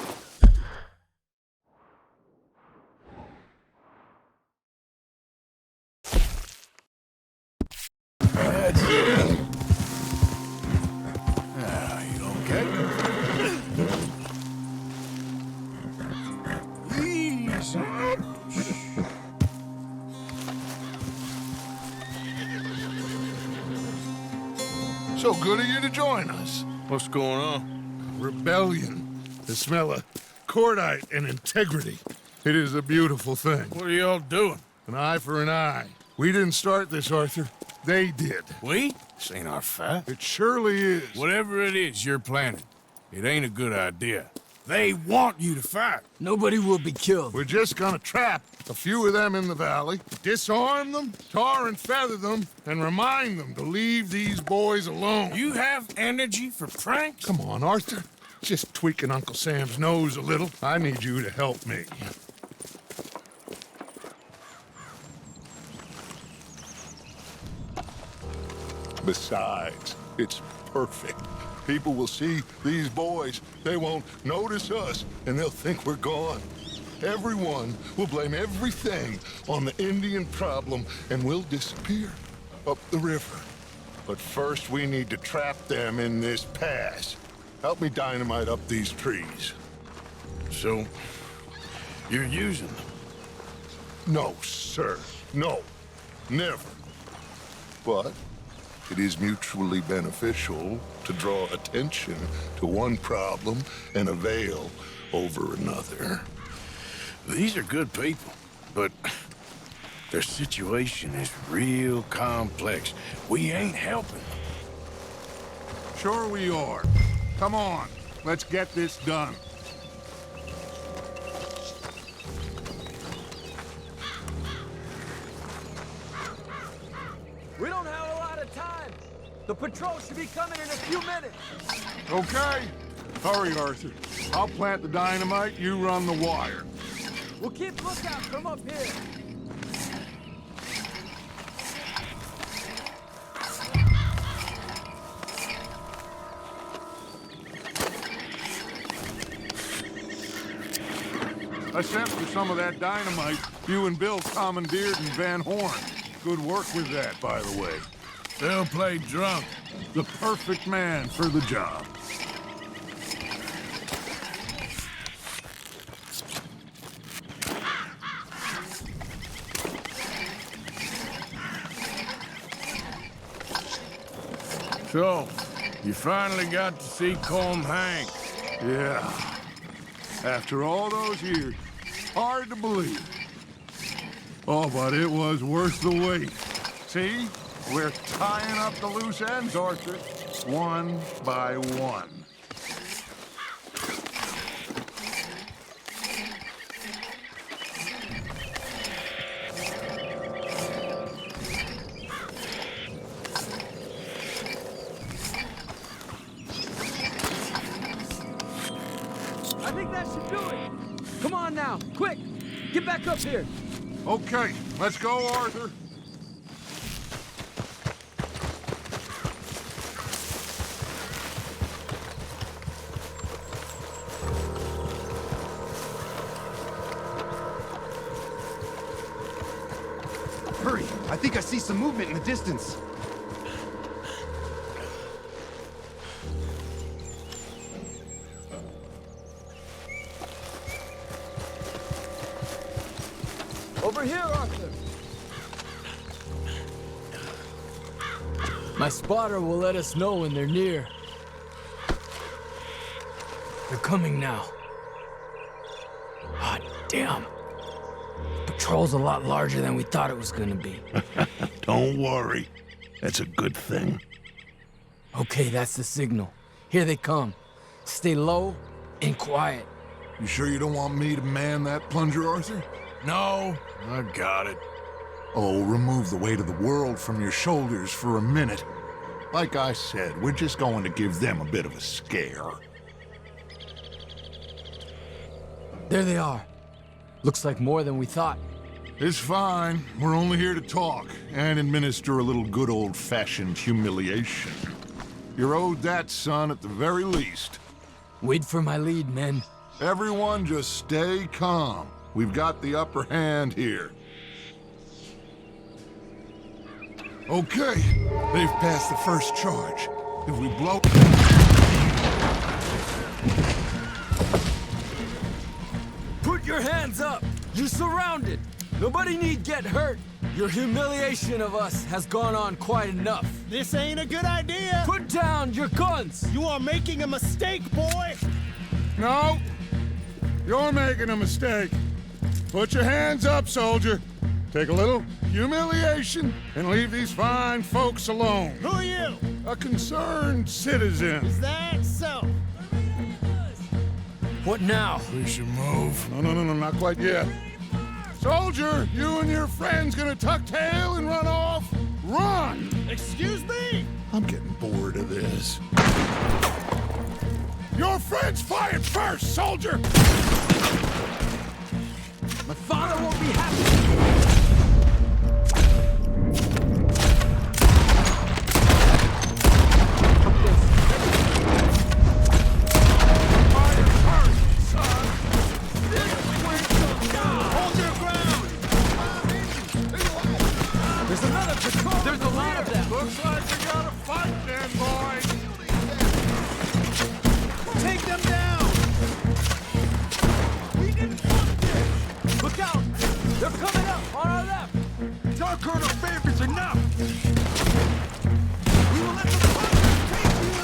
That's it. You okay? Easy. So good of you to join us. What's going on? Rebellion. The smell of cordite and integrity. It is a beautiful thing. What are y'all doing? An eye for an eye. We didn't start this, Arthur. They did. We? This ain't our fight. It surely is. Whatever it is you're planning, it ain't a good idea. They want you to fight. Nobody will be killed. We're just gonna trap a few of them in the valley, disarm them, tar and feather them, and remind them to leave these boys alone. You have energy for pranks? Come on, Arthur. Just tweaking Uncle Sam's nose a little. I need you to help me. Besides, it's perfect. People will see these boys. They won't notice us, and they'll think we're gone. Everyone will blame everything on the Indian problem, and we'll disappear up the river. But first, we need to trap them in this pass. Help me dynamite up these trees. So, you're using them? No, sir. No. Never. But it is mutually beneficial to draw attention to one problem and avail over another. These are good people, but their situation is real complex. We ain't helping them. Sure we are. Come on, let's get this done. We don't have a lot of time. The patrol should be coming in a few minutes. Okay. Hurry, Arthur. I'll plant the dynamite, you run the wire. We'll keep lookout from up here. I sent for some of that dynamite you and Bill commandeered in Van Horn. Good work with that, by the way. They'll play drunk. The perfect man for the job. So, you finally got to see Colm Hank. Yeah. After all those years. Hard to believe. Oh, but it was worth the wait. See? We're tying up the loose ends, Arthur. One by one. I think that should do it. Come on now, quick! Get back up here. Okay, let's go, Arthur. Hurry! I think I see some movement in the distance. Over here, Arthur. My spotter will let us know when they're near. They're coming now. Ah, damn. Patrol's a lot larger than we thought it was gonna be. Don't worry. That's a good thing. Okay, that's the signal. Here they come. Stay low and quiet. You sure you don't want me to man that plunger, Arthur? No, I got it. Oh, remove the weight of the world from your shoulders for a minute. Like I said, we're just going to give them a bit of a scare. There they are. Looks like more than we thought. It's fine. We're only here to talk and administer a little good old-fashioned humiliation. You're owed that, son, at the very least. Wait for my lead, men. Everyone just stay calm. We've got the upper hand here. Okay, they've passed the first charge. If we blow... Put your hands up! You're surrounded! Nobody need get hurt! Your humiliation of us has gone on quite enough. This ain't a good idea! Put down your guns! You are making a mistake, boy! No! You're making a mistake. Put your hands up, soldier. Take a little, humiliation, and leave these fine folks alone. Who are you? A concerned citizen. Is that so? What now? We should move. No, not quite yet. Soldier, you and your friends gonna tuck tail and run off? Run! Excuse me? I'm getting bored of this. Your friends fired first, soldier! My father won't be happy. There's a lot of them. Looks like we gotta fight then, boys. Take them down. We didn't want this. Look out! They're coming up on our left. Dark Colonel Beaver's enough. We will let the punch take you.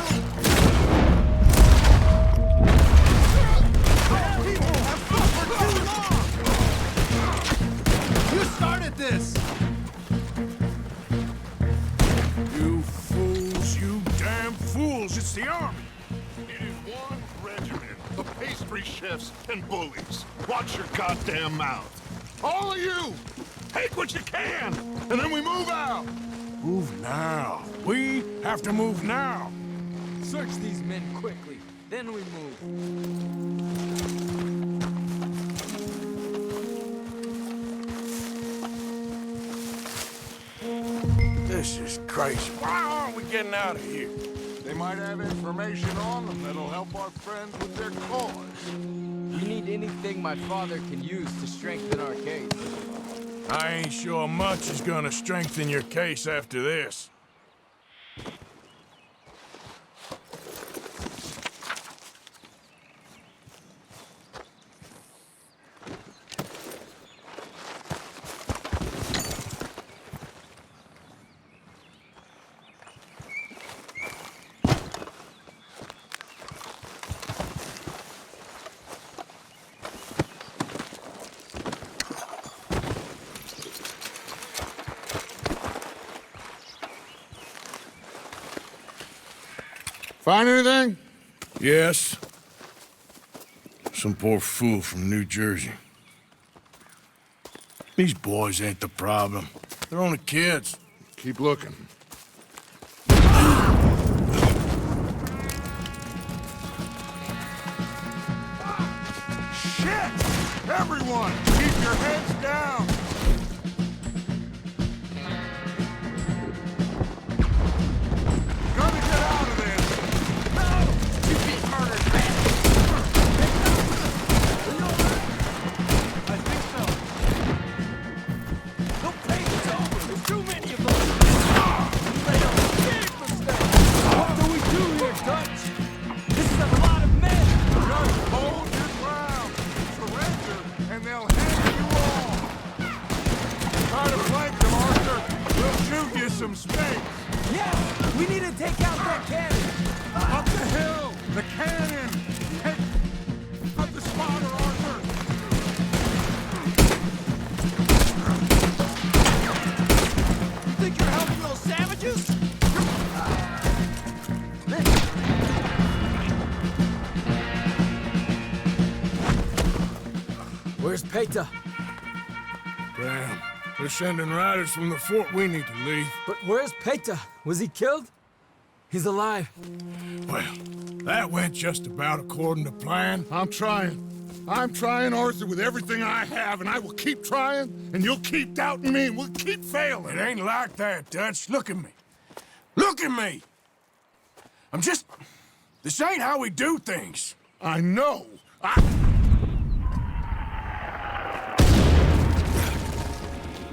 Our people have fought for too long. You started this. It's the army. It is one regiment of pastry chefs and bullies. Watch your goddamn mouth. All of you, take what you can, and then we move out. Move now. We have to move now. Search these men quickly, then we move. This is crazy. Why aren't we getting out of here? They might have information on them that'll help our friends with their cause. We need anything my father can use to strengthen our case. I ain't sure much is gonna strengthen your case after this. Find anything? Yes. Some poor fool from New Jersey. These boys ain't the problem. They're only kids. Keep looking. Shit! Everyone, keep your heads down! Gonna get out of this! No! You'd be murdered, man! I think so. Don't take it over! There's too many of them! You made a big mistake! What do we do here, Dutch? This is a lot of men! Just hold your ground! Surrender, and they'll hang you all! Try to flank them, Arthur! We'll shoot you some space! Yes! We need to take out that cannon! Up the hill! The cannon! Hey! Up the spotter, Arthur! You think you're helping those savages? Where's Peta? Damn. They're sending riders from the fort. We need to leave. But where's Peta? Was he killed? He's alive. Well, that went just about according to plan. I'm trying, Arthur, with everything I have, and I will keep trying, and you'll keep doubting me, and we'll keep failing. It ain't like that, Dutch. Look at me. Look at me! I'm just... This ain't how we do things. I know.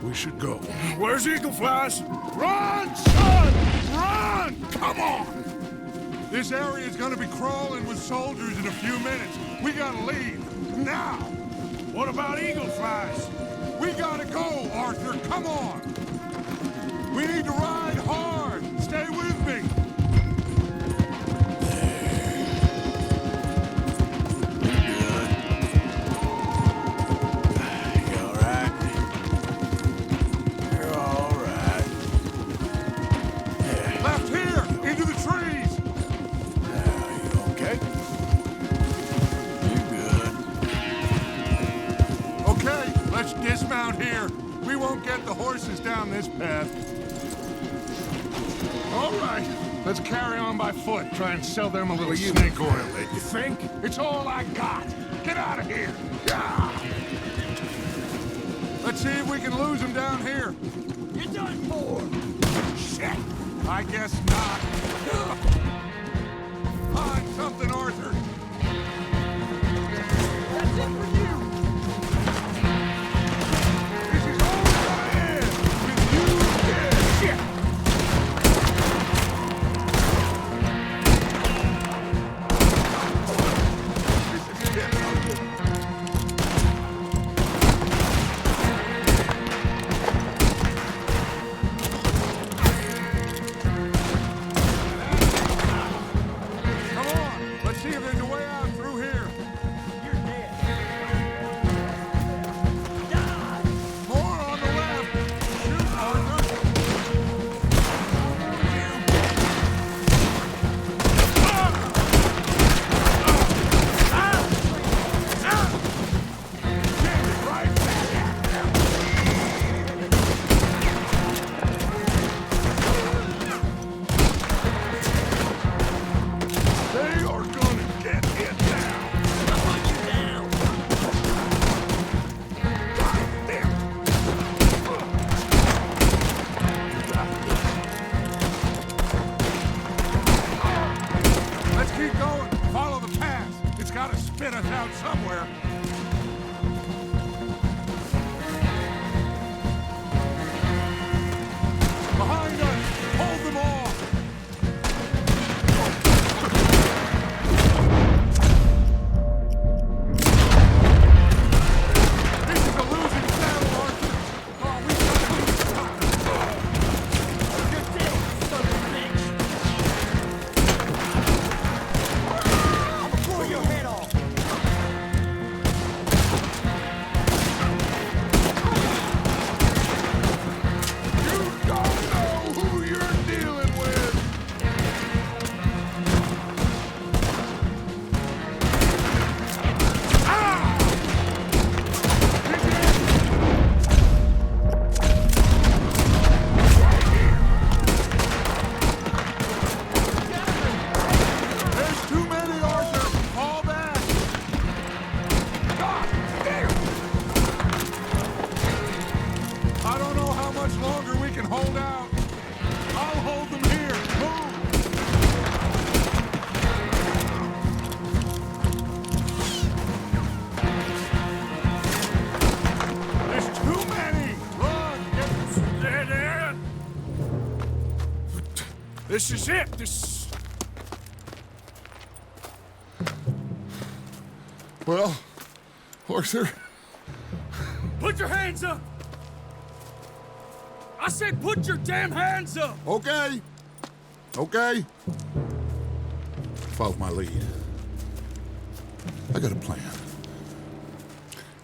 We should go. Where's Eagle Flies? Run, son! Run! Come on! This area is gonna be crawling with soldiers in a few minutes. We gotta leave. Now! What about Eagle Flies? We gotta go, Arthur. Come on! We need to ride hard. Stay with me. You all right? dismount here. We won't get the horses down this path. All right, let's carry on by foot. Try and sell them a little snake oil. You think? It's all I got. Get out of here. Yeah. Let's see if we can lose them down here. You done for? Shit. I guess not. Find something, Arthur. That's it for you. This is all gonna end with you dead. Shit. This is it. This. Well, Arthur. Put your hands up! I said put your damn hands up! Okay. Okay. Follow my lead. I got a plan.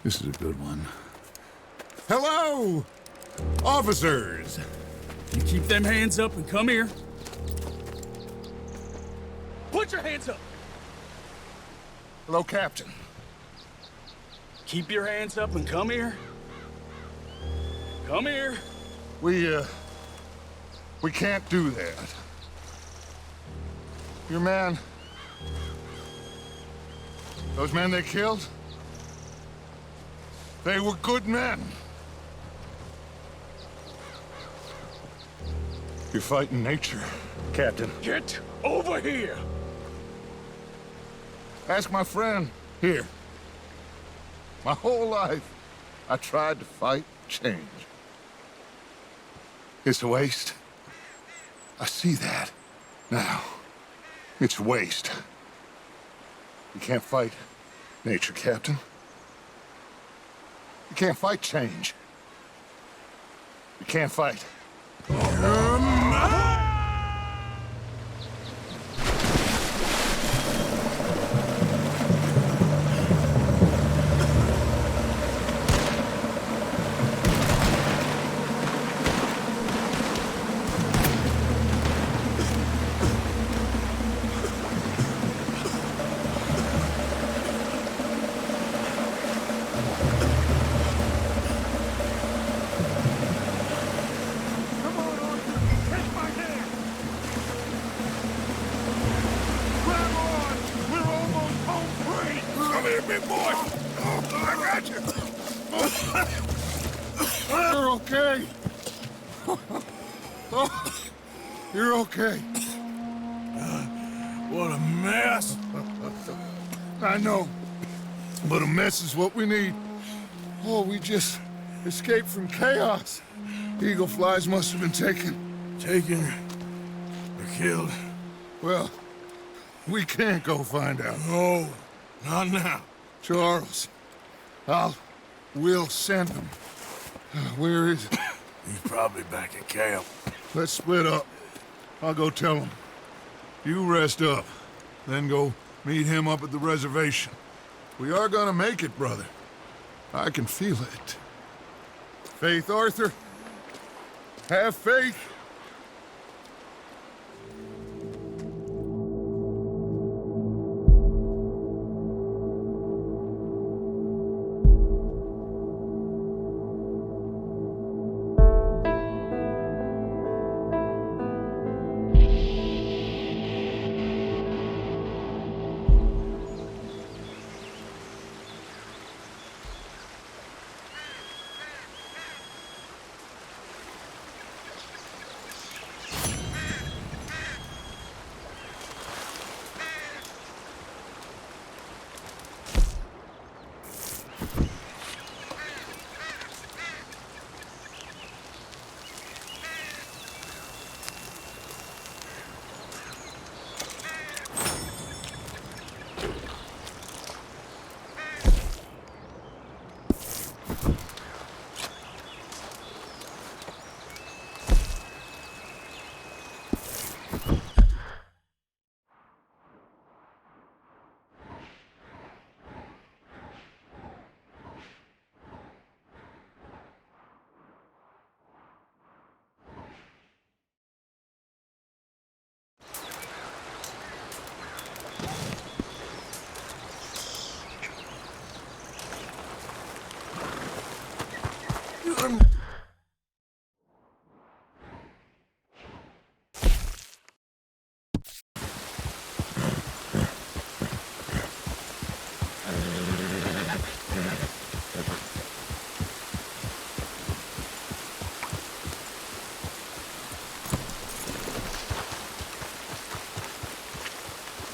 This is a good one. Hello, officers! You keep them hands up and come here. Put your hands up! Hello, Captain. Keep your hands up and come here. Come here. We can't do that. Your man... Those men they killed? They were good men. You're fighting nature, Captain. Get over here! Ask my friend here. My whole life, I tried to fight change. It's a waste. I see that now. It's waste. You can't fight nature, Captain. You can't fight change. You can't fight. I got you! You're okay. You're okay. What a mess. I know, but a mess is what we need. Oh, we just escaped from chaos. Eagle flies must have been taken. Taken or killed? Well, we can't go find out. No, not now. Charles, we'll send him. Where is he? He's probably back at camp. Let's split up. I'll go tell him. You rest up, then go meet him up at the reservation. We are gonna make it, brother. I can feel it. Faith, Arthur. Have faith.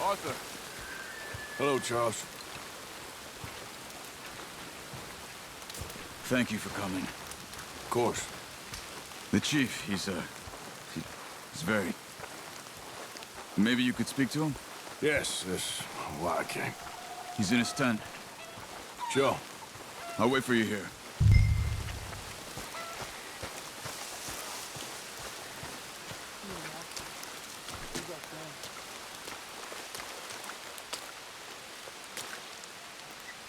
Arthur. Hello, Charles. Thank you for coming. Of course. The chief, he's very... Maybe you could speak to him? Yes, that's why I came. He's in his tent. Sure. I'll wait for you here.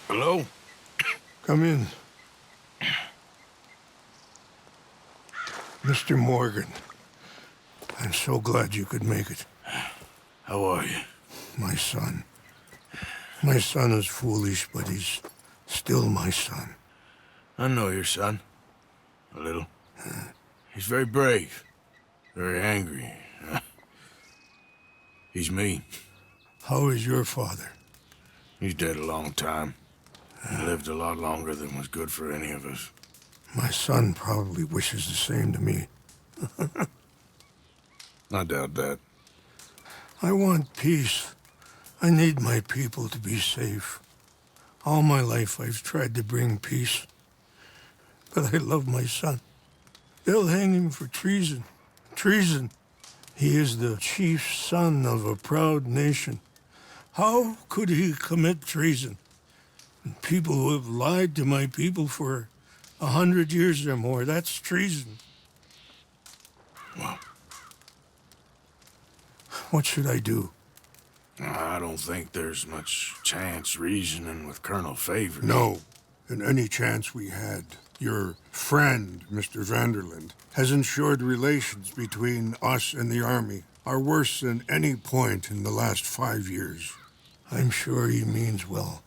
Hello? Come in. Mr. Morgan, I'm so glad you could make it. How are you? My son. My son is foolish, but he's still my son. I know your son. A little. He's very brave. Very angry. He's mean. How is your father? He's dead a long time. He lived a lot longer than was good for any of us. My son probably wishes the same to me. I doubt that. I want peace. I need my people to be safe. All my life I've tried to bring peace. But I love my son. They'll hang him for treason. Treason. He is the chief son of a proud nation. How could he commit treason? People who have lied to my people for 100 years or more, that's treason. Well, what should I do? I don't think there's much chance reasoning with Colonel Favor. No. And any chance we had, your friend, Mr. Vanderland, has ensured relations between us and the Army are worse than any point in the last 5 years. I'm sure he means well.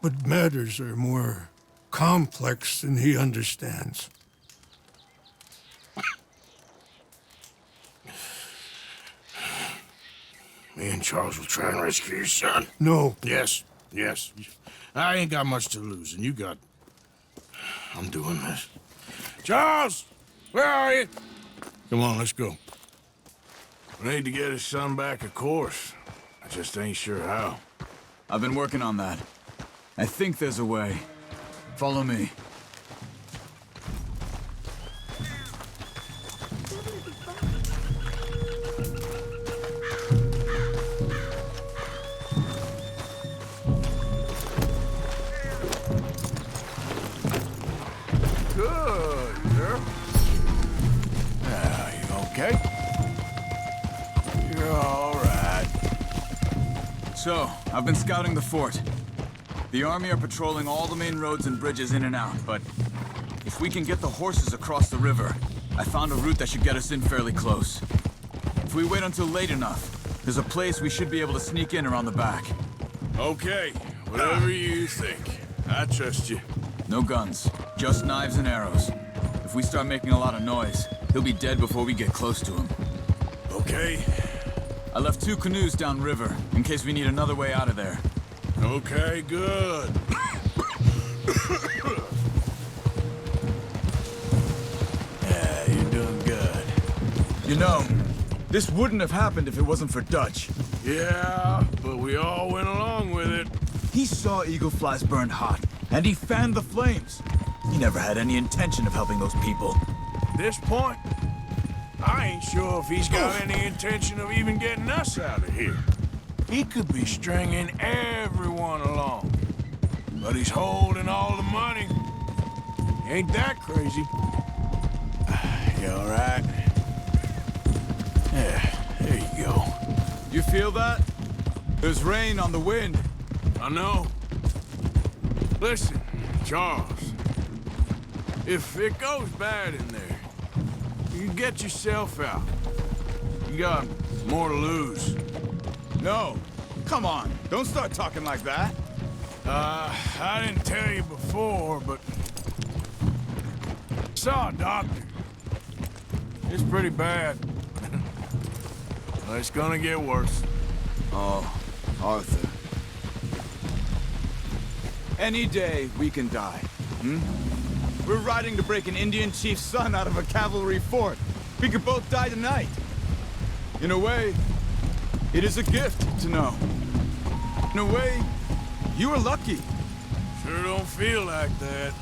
But matters are more complex than he understands. Me and Charles will try and rescue your son. No. Yes. Yes. I ain't got much to lose, and you got... I'm doing this. Charles! Where are you? Come on, let's go. We need to get his son back, of course. I just ain't sure how. I've been working on that. I think there's a way. Follow me. Good, girl. You okay? You're all right. So, I've been scouting the fort. The army are patrolling all the main roads and bridges in and out, but if we can get the horses across the river, I found a route that should get us in fairly close. If we wait until late enough, there's a place we should be able to sneak in around the back. Okay, whatever you think. I trust you. No guns, just knives and arrows. If we start making a lot of noise, he'll be dead before we get close to him. Okay. I left 2 canoes downriver, in case we need another way out of there. Okay, good. Yeah, you're doing good. You know, this wouldn't have happened if it wasn't for Dutch. Yeah, but we all went along with it. He saw eagle flies burned hot, and he fanned the flames. He never had any intention of helping those people. At this point, I ain't sure if he's got any intention of even getting us out of here. He could be stringing everyone along. But he's holding all the money. Ain't that crazy? You all right? Yeah, there you go. You feel that? There's rain on the wind. I know. Listen, Charles. If it goes bad in there, you get yourself out. You got more to lose. No. Come on. Don't start talking like that. I didn't tell you before, but... saw a doctor. It's pretty bad. Well, it's gonna get worse. Oh, Arthur. Any day we can die, We're riding to break an Indian chief's son out of a cavalry fort. We could both die tonight. In a way, it is a gift to know. In a way, you were lucky. Sure don't feel like that.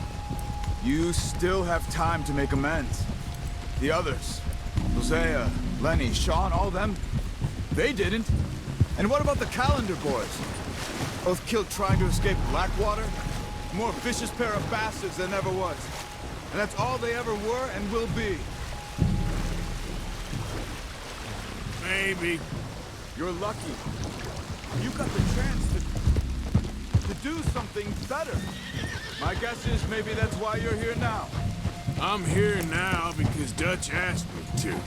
You still have time to make amends. The others, Hosea, Lenny, Sean, all them, they didn't. And what about the Calendar boys? Both killed trying to escape Blackwater? More vicious pair of bastards than ever was. And that's all they ever were and will be. Maybe. You're lucky. You got the chance to do something better. My guess is maybe that's why you're here now. I'm here now because Dutch asked me to. And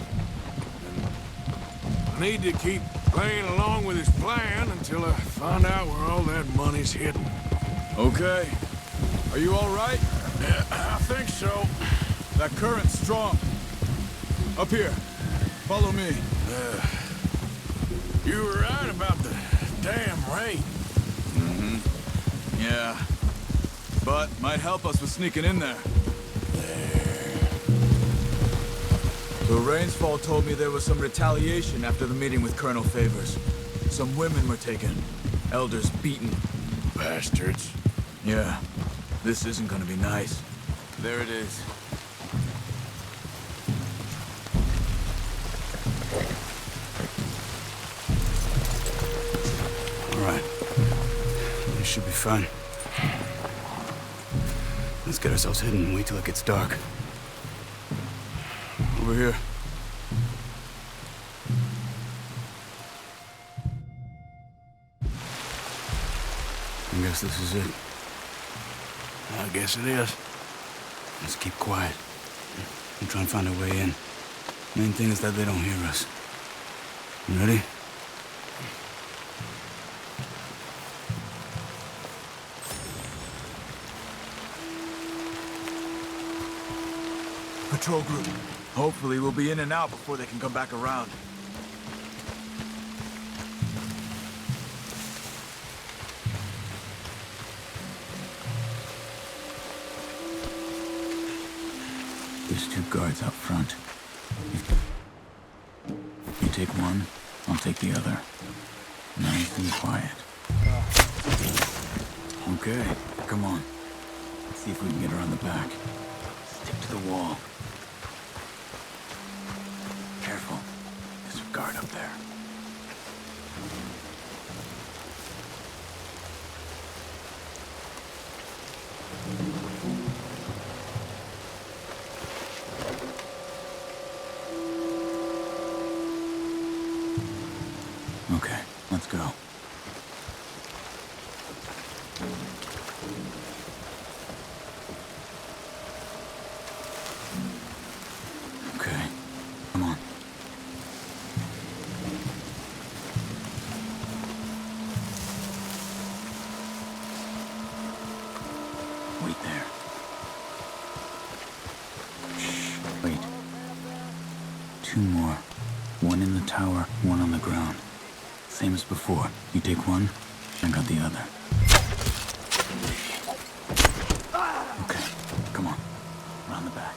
I need to keep playing along with his plan until I find out where all that money's hidden. Okay. Are you all right? Yeah, I think so. That current's strong. Up here. Follow me. You were right about the damn rain. Yeah. But might help us with sneaking in there. The Rainsfall told me there was some retaliation after the meeting with Colonel Favors. Some women were taken. Elders beaten. Bastards. Yeah. This isn't gonna be nice. There it is. All right. This should be fun. Let's get ourselves hidden and wait till it gets dark. Over here. I guess this is it. I guess it is. Let's keep quiet and try and find a way in. Main thing is that they don't hear us. You ready? Patrol group. Hopefully we'll be in and out before they can come back around. There's 2 guards out front. You take one, I'll take the other. Nice and quiet. Okay, come on. Let's see if we can get around the back. Stick to the wall. Careful. There's a guard up there. Okay, let's go. Okay, come on. Wait there. Shh, wait. 2 more. One in the tower, one on the ground. Same as before. You take one, I got the other. Okay, come on. Around the back.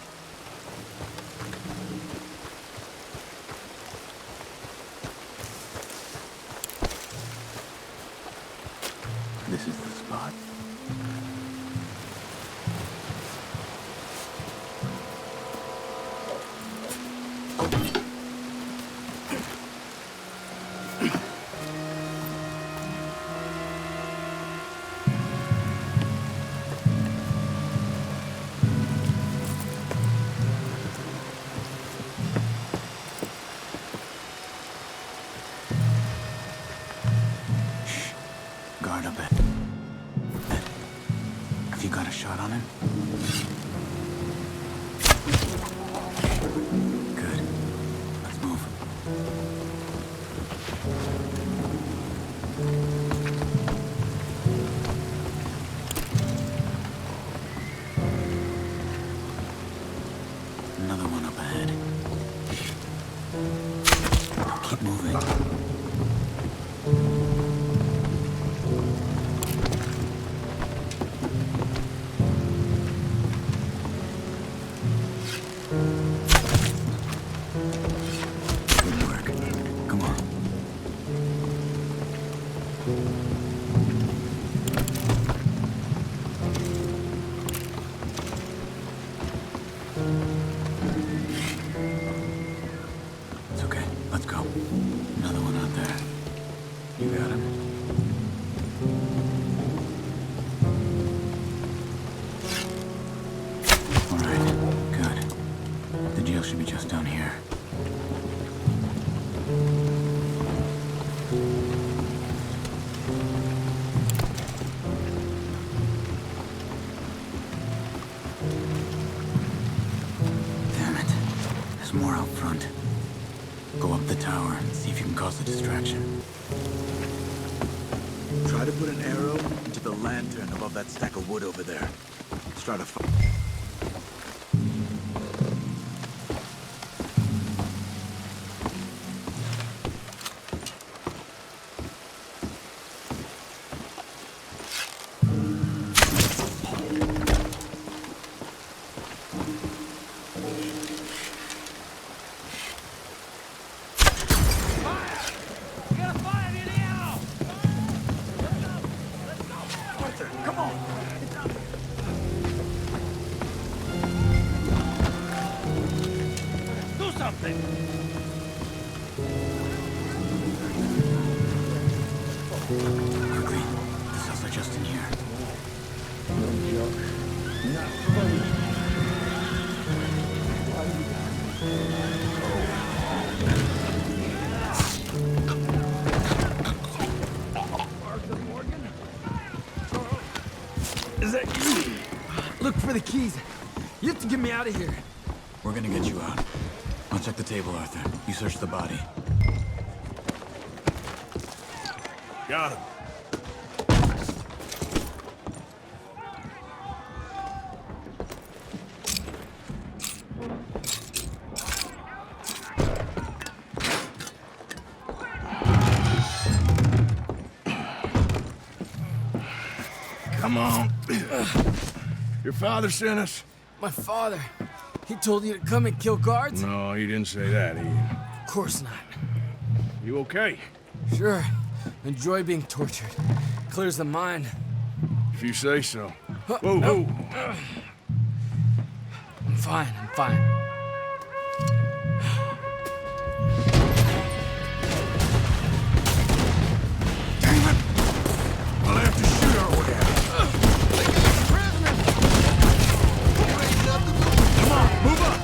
This is the spot. Guard up it. Have you got a shot on him? Good. Let's move. Another one up ahead. Keep moving. Good work. Come on. It's okay. Let's go. Another one out there. You got him. All right. Good. The jail should be just down here. Damn it. There's more out front. Go up the tower and see if you can cause a distraction. Try to put an arrow into the lantern above that stack of wood over there. Let's try to find... Come on! Do something! Quickly. The cells are just in here. No joke. Not funny. Is that you? Look for the keys. You have to get me out of here. We're gonna get you out. I'll check the table, Arthur. You search the body. Got him. Come on. Your father sent us? My father. He told you to come and kill guards? No, he didn't say that, Of course not. You okay? Sure. Enjoy being tortured. Clears the mind. If you say so. Whoa, whoa. I'm fine. I'll have to shoot our way out. Come on, move up!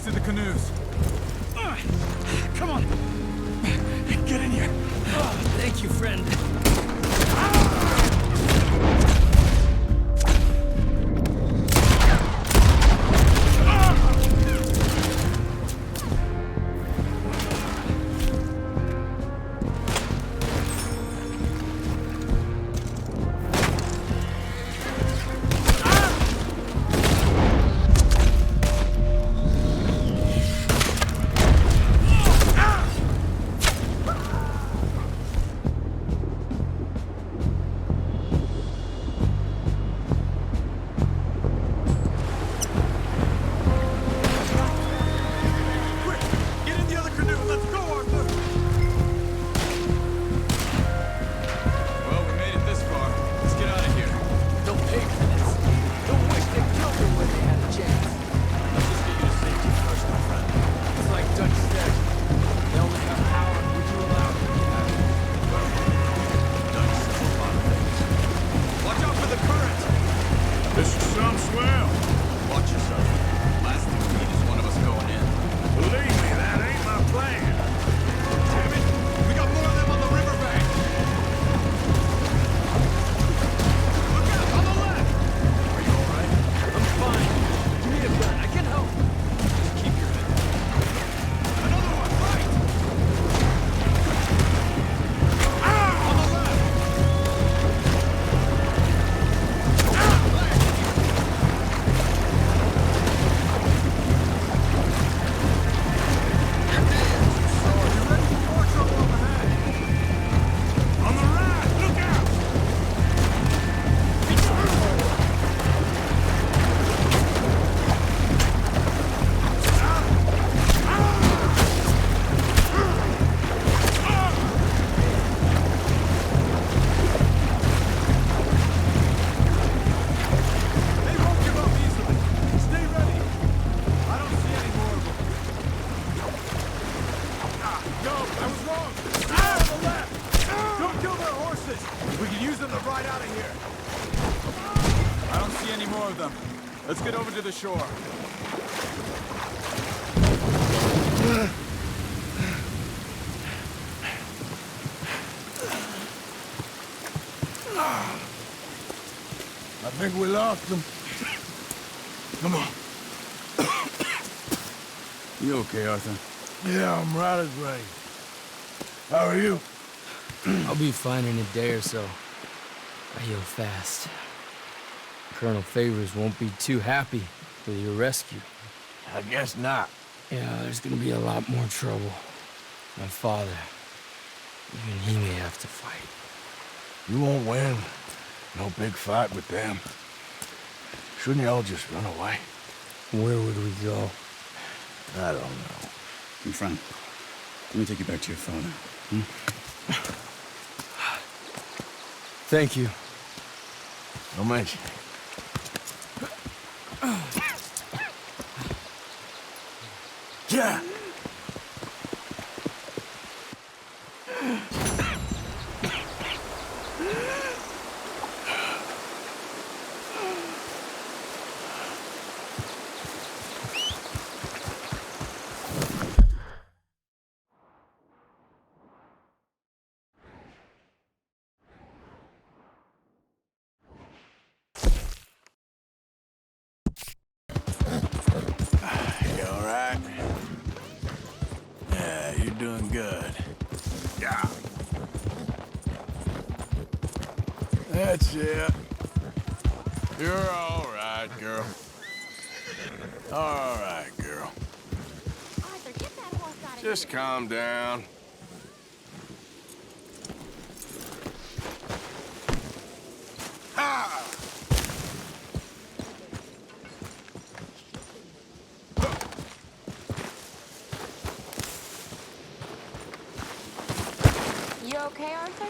To the canoes. Come on. Get in here. Thank you, friend. ride out of here. I don't see any more of them. Let's get over to the shore. I think we lost them. Come on. You okay, Arthur? Yeah, I'm right as rain. How are you? I'll be fine in a day or so. I heal fast. Colonel Favors won't be too happy with your rescue. I guess not. Yeah, there's gonna be a lot more trouble. My father, even he may have to fight. You won't win. No big fight with them. Shouldn't y'all just run away? Where would we go? I don't know. My friend, let me take you back to your father. Hmm? Thank you. No mention. Yeah. You all right? Yeah, you're doing good. Yeah. That's it. You're all right, girl. All right, girl. Arthur, get that horse out of Just calm down. Ah! You okay, Arthur?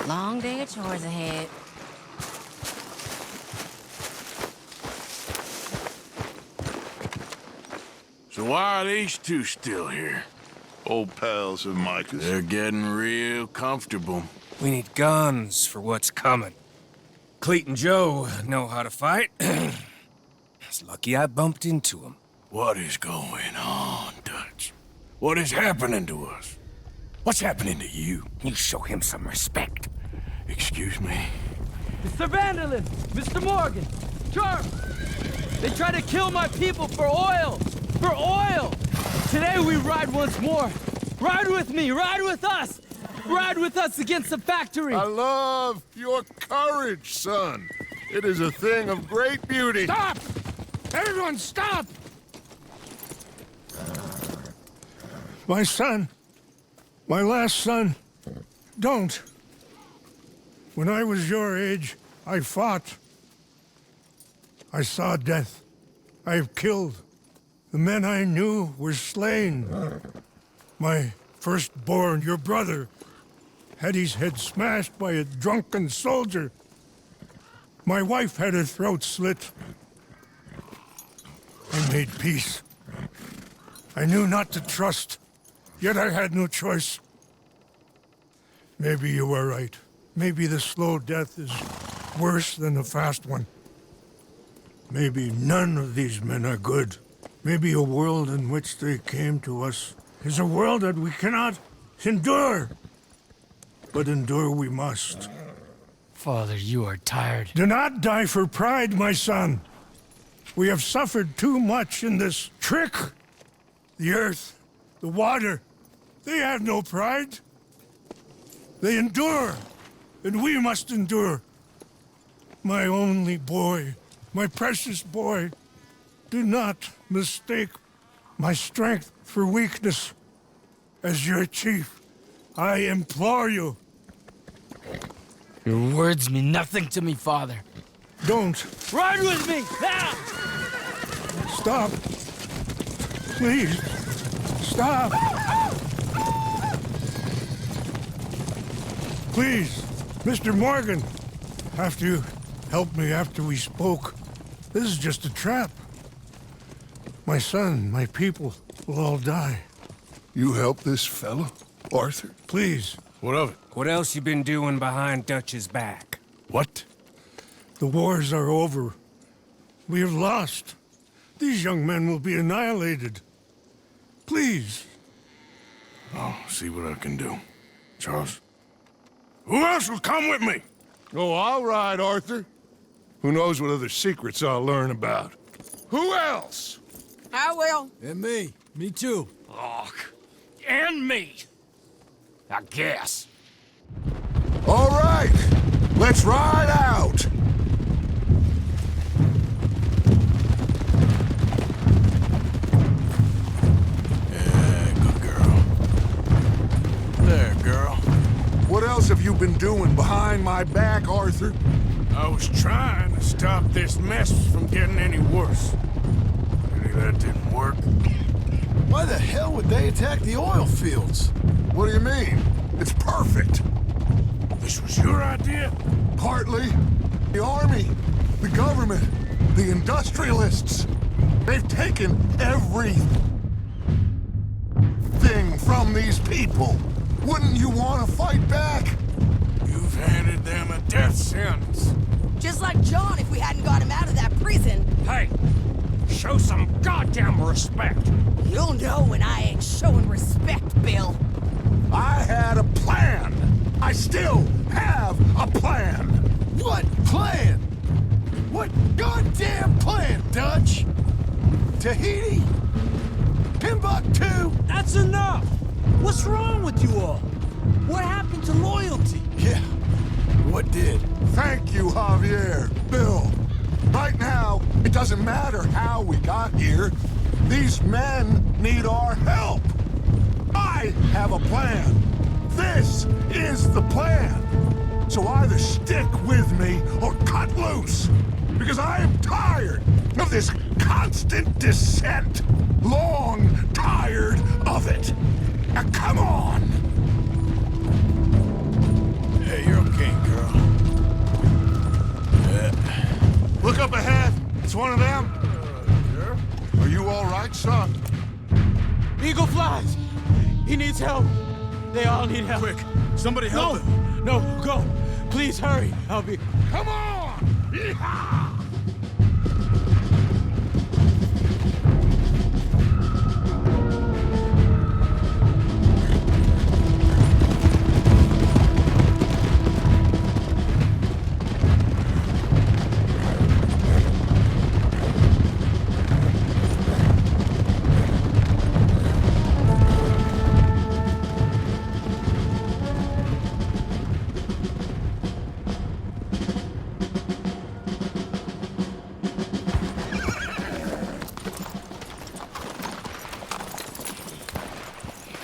Long day of chores ahead. So why are these two still here? Old pals of Micah's. They're getting real comfortable. We need guns for what's coming. Cleet and Joe know how to fight. It's lucky I bumped into them. What is going on, Dutch? What is happening to us? What's happening to you? You show him some respect. Excuse me? Mr. Vanderlyn! Mr. Morgan! Charm! They try to kill my people for oil! For oil! Today we ride once more! Ride with me! Ride with us! Ride with us against the factory! I love your courage, son. It is a thing of great beauty. Stop! Everyone stop! My son. My last son. Don't. When I was your age, I fought. I saw death. I have killed. The men I knew were slain. My firstborn, your brother, had his head smashed by a drunken soldier. My wife had her throat slit. I made peace. I knew not to trust, yet I had no choice. Maybe you were right. Maybe the slow death is worse than the fast one. Maybe none of these men are good. Maybe a world in which they came to us is a world that we cannot endure. But endure we must. Father, you are tired. Do not die for pride, my son. We have suffered too much in this trick. The earth, the water, they have no pride. They endure, and we must endure. My only boy, my precious boy, do not mistake my strength for weakness. As your chief, I implore you. Your words mean nothing to me, Father. Don't. Ride with me! Now! Stop. Please, stop. Please, Mr. Morgan, have to help me after we spoke. This is just a trap. My son, my people will all die. You help this fellow, Arthur? Please. What of it? What else you been doing behind Dutch's back? What? The wars are over. We have lost. These young men will be annihilated. Please. I'll see what I can do. Charles? Who else will come with me? Oh, I'll ride, Arthur. Who knows what other secrets I'll learn about? Who else? I will. And me. Me too. Oh, and me. I guess. All right, let's ride out. Yeah, good girl. There, girl. What else have you been doing behind my back, Arthur? I was trying to stop this mess from getting any worse. Maybe that didn't work. Why the hell would they attack the oil fields? What do you mean? It's perfect. This was your idea? Partly. The army, the government, the industrialists. They've taken everything from these people. Wouldn't you want to fight back? You've handed them a death sentence. Just like John if we hadn't got him out of that prison. Hey, show some goddamn respect. You'll know when I ain't showing respect, Bill. I had a plan. I still have a plan. What plan? What goddamn plan, Dutch? Tahiti? Timbuktu? That's enough! What's wrong with you all? What happened to loyalty? Yeah, what did? Thank you, Javier. Bill. Right now, it doesn't matter how we got here. These men need our help. I have a plan. This is the plan. So either stick with me or cut loose. Because I am tired of this constant descent. Long tired of it. Now come on. Hey, you're okay, girl. Look up ahead. It's one of them. Sure. Are you all right, son? Eagle flies! He needs help. They all need help. Quick, somebody help him. No, go. Please hurry. I'll be... Come on! Yeehaw!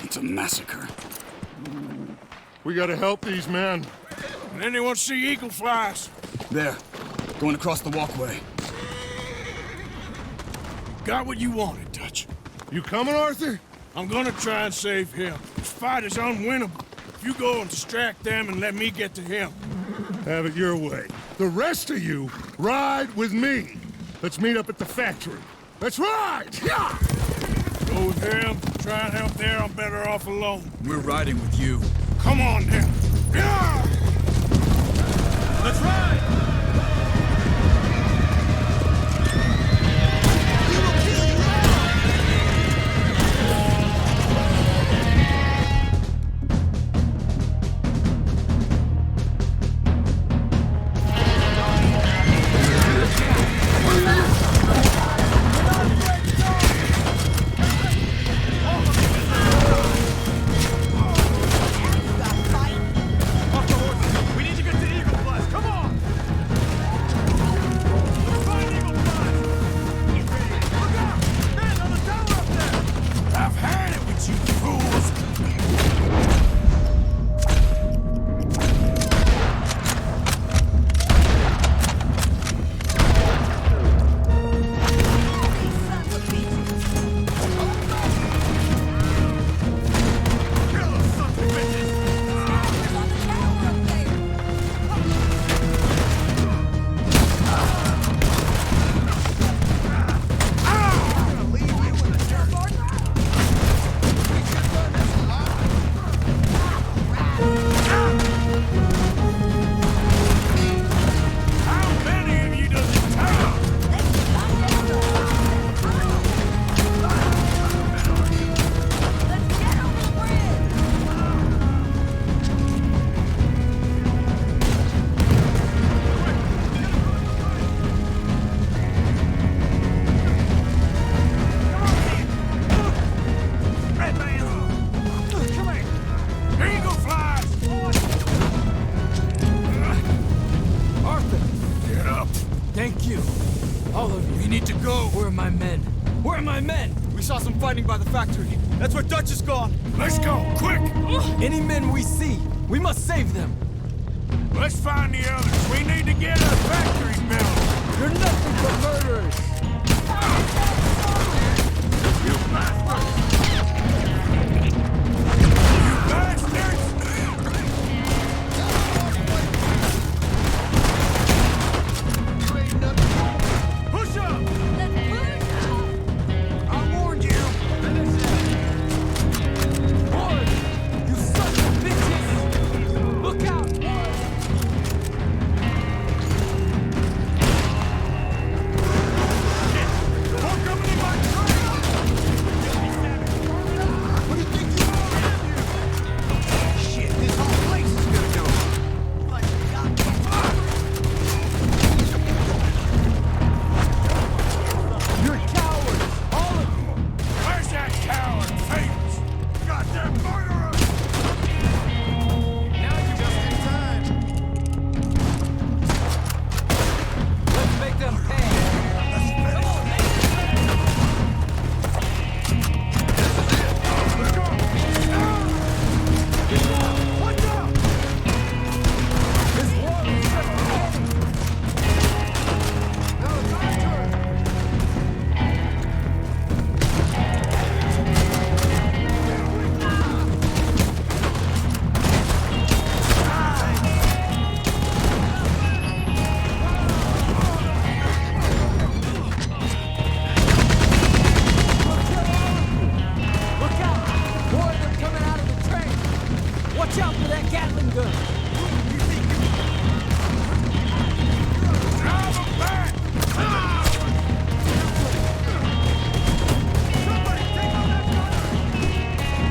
It's a massacre. We gotta help these men. Can anyone see eagle flies? There. Going across the walkway. Got what you wanted, Dutch. You coming, Arthur? I'm gonna try and save him. This fight is unwinnable. If you go and distract them and let me get to him. Have it your way. The rest of you, ride with me. Let's meet up at the factory. Let's ride! Yeah! Go with him. Try and help there. I'm better off alone. We're riding with you. Come on, then. Yeah! Let's ride! We need to get to Eagle Flies. Come on! Where are my men? We saw some fighting by the factory. That's where Dutch is gone. Let's go, quick! Any men we see, we must save them. Let's find the others. We need to get a factory built. You're nothing but murderers. You bastards! Push up! I warned you! Boy, you sons of bitches! Look out, What do you think you are? Shit, this whole place is gonna go. You're cowards! All of you! Where's that coward, Favors? Goddamn murderer! Now you're just in time. Let's make them pay! Come on, Let's go! Get down! Watch out! this war is just beginning! Now it's our turn! Look out! More of them coming out of the train! Watch out for that Gatling gun! Drive them back! Somebody take on that gunner!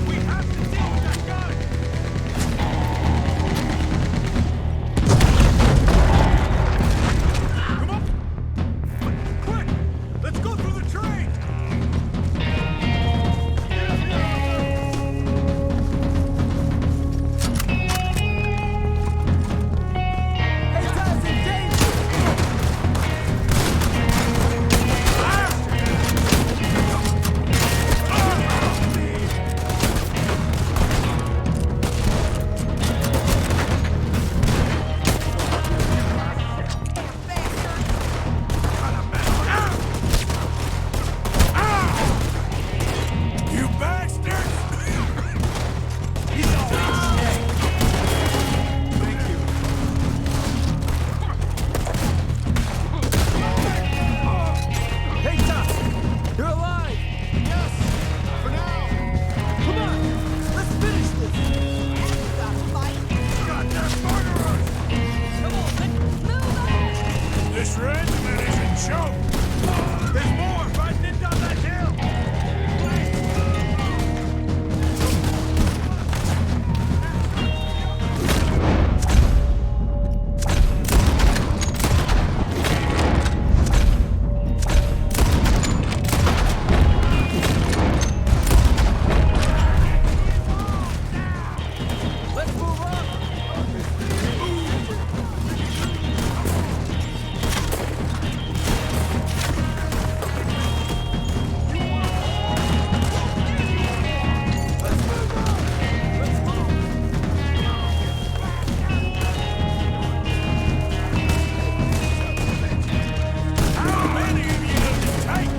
We have to deal with that gun! Come on! Quick! Let's go through the train! Hey, guys, in danger! You bastards! He's all right. Thank you. Hey, Tuck! You're alive! Yes, for now. Come on! Let's finish this! Goddamn murderers! This regiment is in choke. There's more fighting it down that hill. Let's move on! How many of you does it take?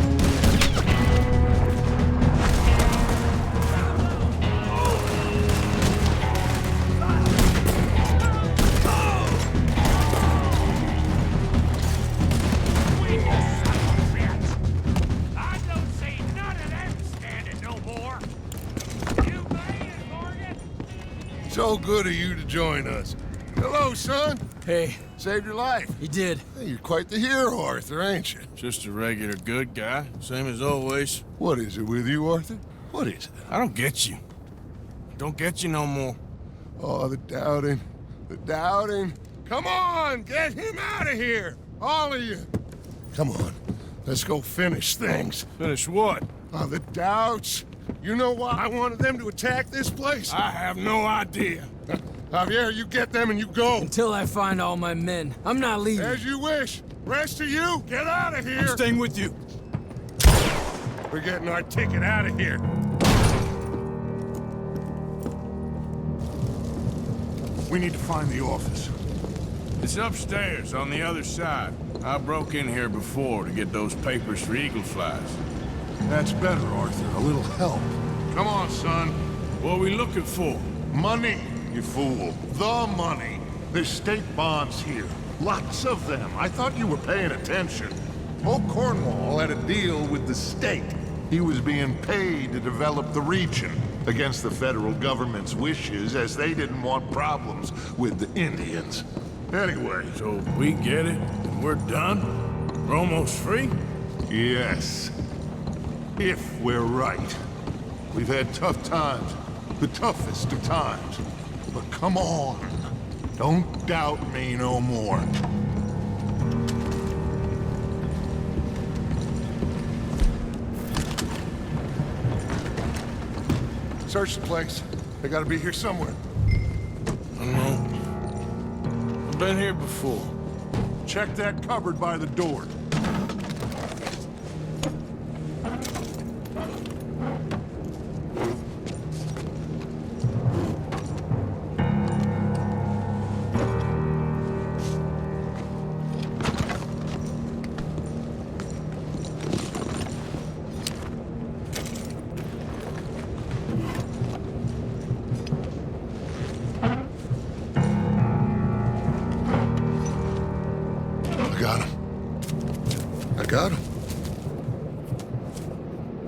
I don't see none of them standing no more. You made it, Morgan. So good of you to join us. Hello, son. Hey, Saved your life. he did. Hey, you're quite the hero, Arthur, ain't you? Just a regular good guy, same as always. What is it with you, Arthur? What is it? I don't get you. Don't get you no more. Oh, the doubting. The doubting. Come on, get him out of here. All of you. Come on. Let's go finish things. Finish what? The doubts. You know why I wanted them to attack this place? I have no idea. Javier, you get them and you go. Until I find all my men. I'm not leaving. As you wish. Rest of you, get out of here. I'm staying with you. We're getting our ticket out of here. We need to find the office. It's upstairs, on the other side. I broke in here before to get those papers for eagle flies. That's better, Arthur. A little help. Come on, son. What are we looking for? Money, you fool. The money. There's state bonds here. Lots of them. I thought you were paying attention. Old Cornwall had a deal with the state. He was being paid to develop the region against the federal government's wishes, as they didn't want problems with the Indians. Anyway. So we get it, and we're done? We're almost free? Yes. If we're right. We've had tough times. The toughest of times. But come on. Don't doubt me no more. Search the place. They gotta be here somewhere. I don't know. I've been here before. Check that cupboard by the door.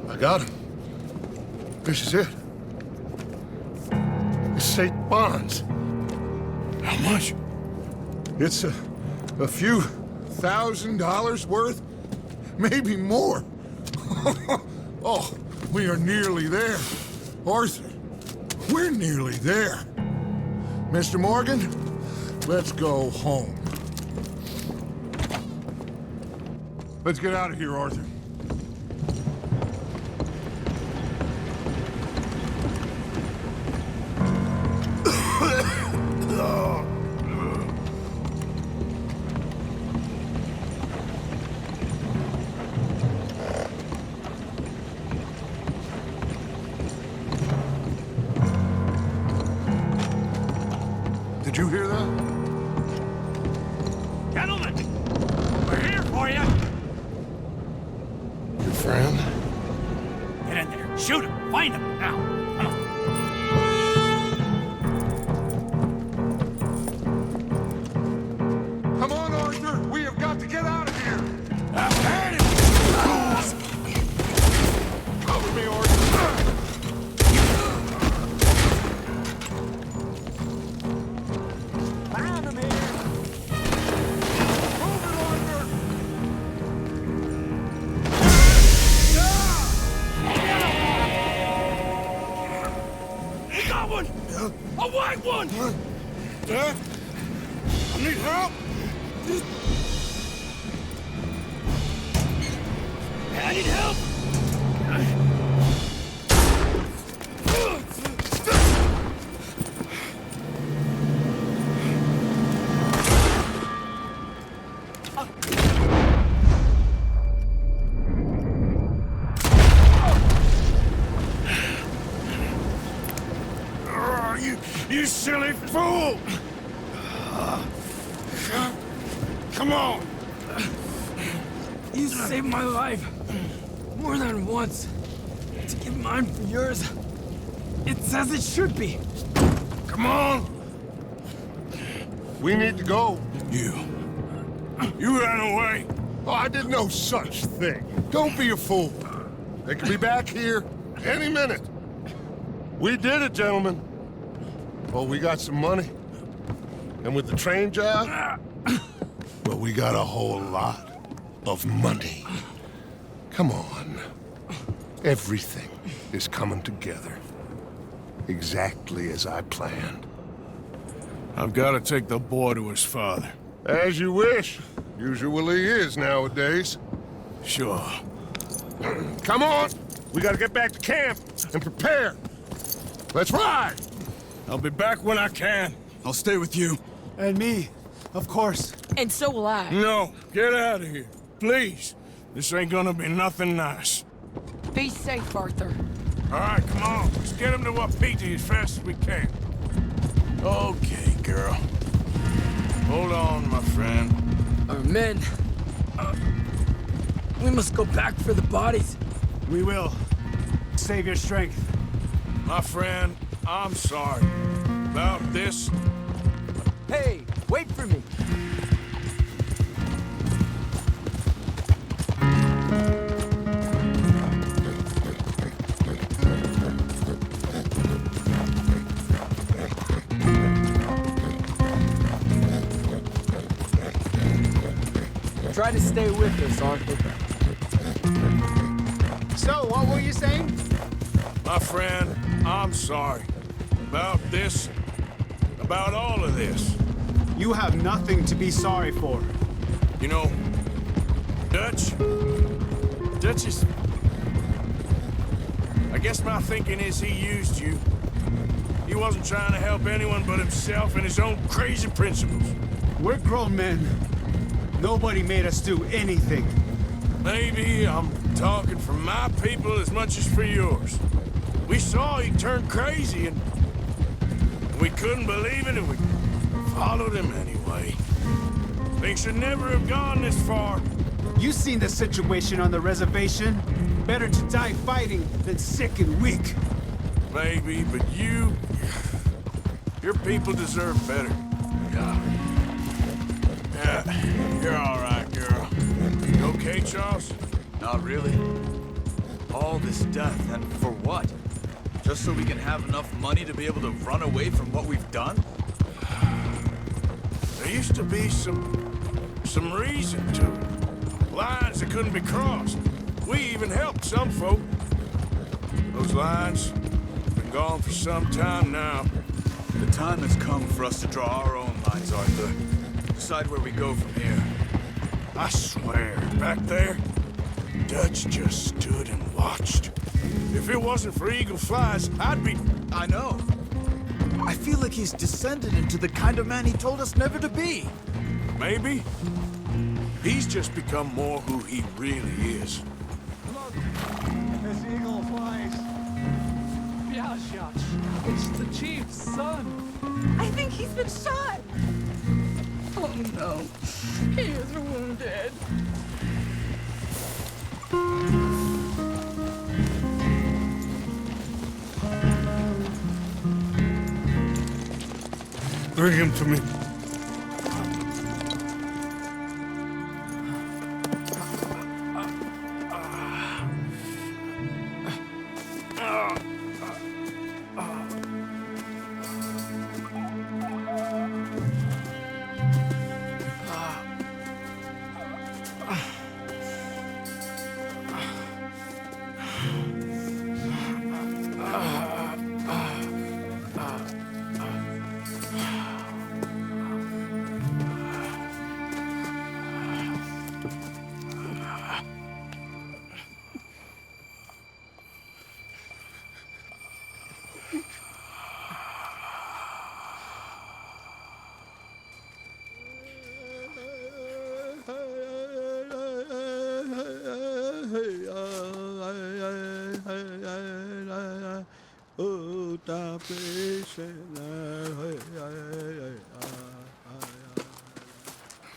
I got him. This is it. The state bonds. How much? It's a few $1,000s worth. Maybe more. Oh, we are nearly there. Arthur, we're nearly there. Mr. Morgan, let's go home. Let's get out of here, Arthur. Did you hear that? Gentlemen, we're here for you. Your friend? Get in there. Shoot him. Find him. Now. Come on. Come on, Arthur. We have got to get out of here. I've had it. Cover me, Arthur. Found him here. Move it, Arthur. He got one. A white one. Dad? I need help. I need help. You silly fool! Come on! You saved my life. More than once. To give mine for yours. It's as it should be. Come on! We need to go. You ran away. Oh, I did no such thing. Don't be a fool. They could be back here any minute. We did it, gentlemen. Well, we got some money. And with the train job, well, we got a whole lot of money. Come on. Everything is coming together. Exactly as I planned. I've got to take the boy to his father. As you wish. Usually is nowadays. Sure. Come on! We gotta get back to camp and prepare. Let's ride! I'll be back when I can. I'll stay with you. And me, of course. And so will I. No, get out of here. Please. This ain't gonna be nothing nice. Be safe, Arthur. All right, come on. Let's get him to Wapiti as fast as we can. Okay, girl. Hold on, my friend. Our men. We must go back for the bodies. We will. Save your strength. My friend, I'm sorry. About this. Hey, wait for me. Try to stay with us, Arthur. So, what were you saying? My friend, I'm sorry. About this. About all of this. You have nothing to be sorry for. You know, Dutch is... I guess my thinking is he used you. He wasn't trying to help anyone but himself and his own crazy principles. We're grown men. Nobody made us do anything. Maybe I'm talking for my people as much as for yours. We saw he turned crazy and we couldn't believe it and we followed him anyway. Things should never have gone this far. You seen the situation on the reservation? Better to die fighting than sick and weak. Maybe, but your people deserve better. Yeah, you're all right, girl. You okay, Charles? Not really. All this death, and for what? Just so we can have enough money to be able to run away from what we've done? There used to be some reason to it. Lines that couldn't be crossed. We even helped some folk. Those lines have been gone for some time now. The time has come for us to draw our own lines, Arthur. Decide where we go from here. I swear, back there, Dutch just stood and watched. If it wasn't for Eagle Flies, I'd be... I know. I feel like he's descended into the kind of man he told us never to be. Maybe. He's just become more who he really is. Look, there's Eagle Flies. Yeah, it's the chief's son. I think he's been shot. Oh no, he is wounded. Bring him to me.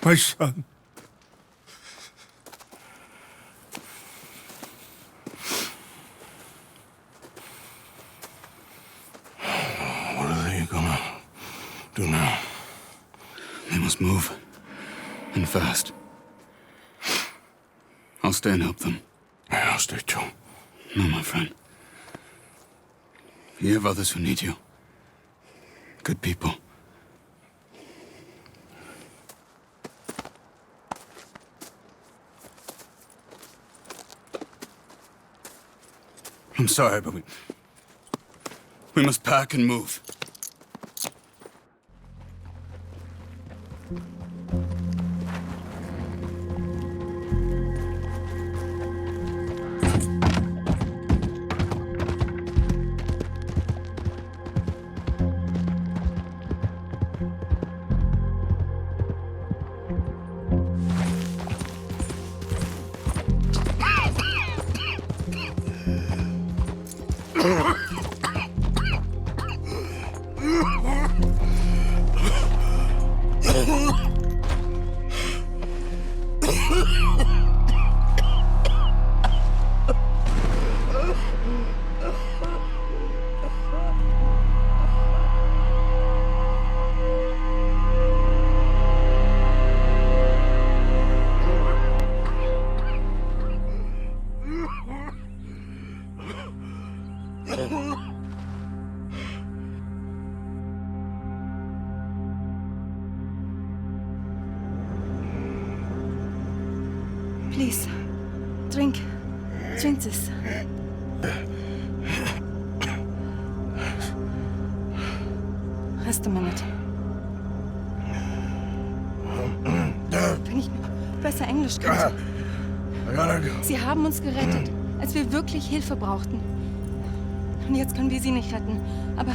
My son. What are they gonna do now? They must move. And fast. I'll stay and help them. Yeah, I'll stay too. No, my friend. You have others who need you. Good people. I'm sorry, but we must pack and move. Please, drink. Drink this. Just a minute. Wenn ich besser Englisch könnte. Sie haben uns gerettet, als wir wirklich Hilfe brauchten. Und jetzt können wir sie nicht retten. Aber...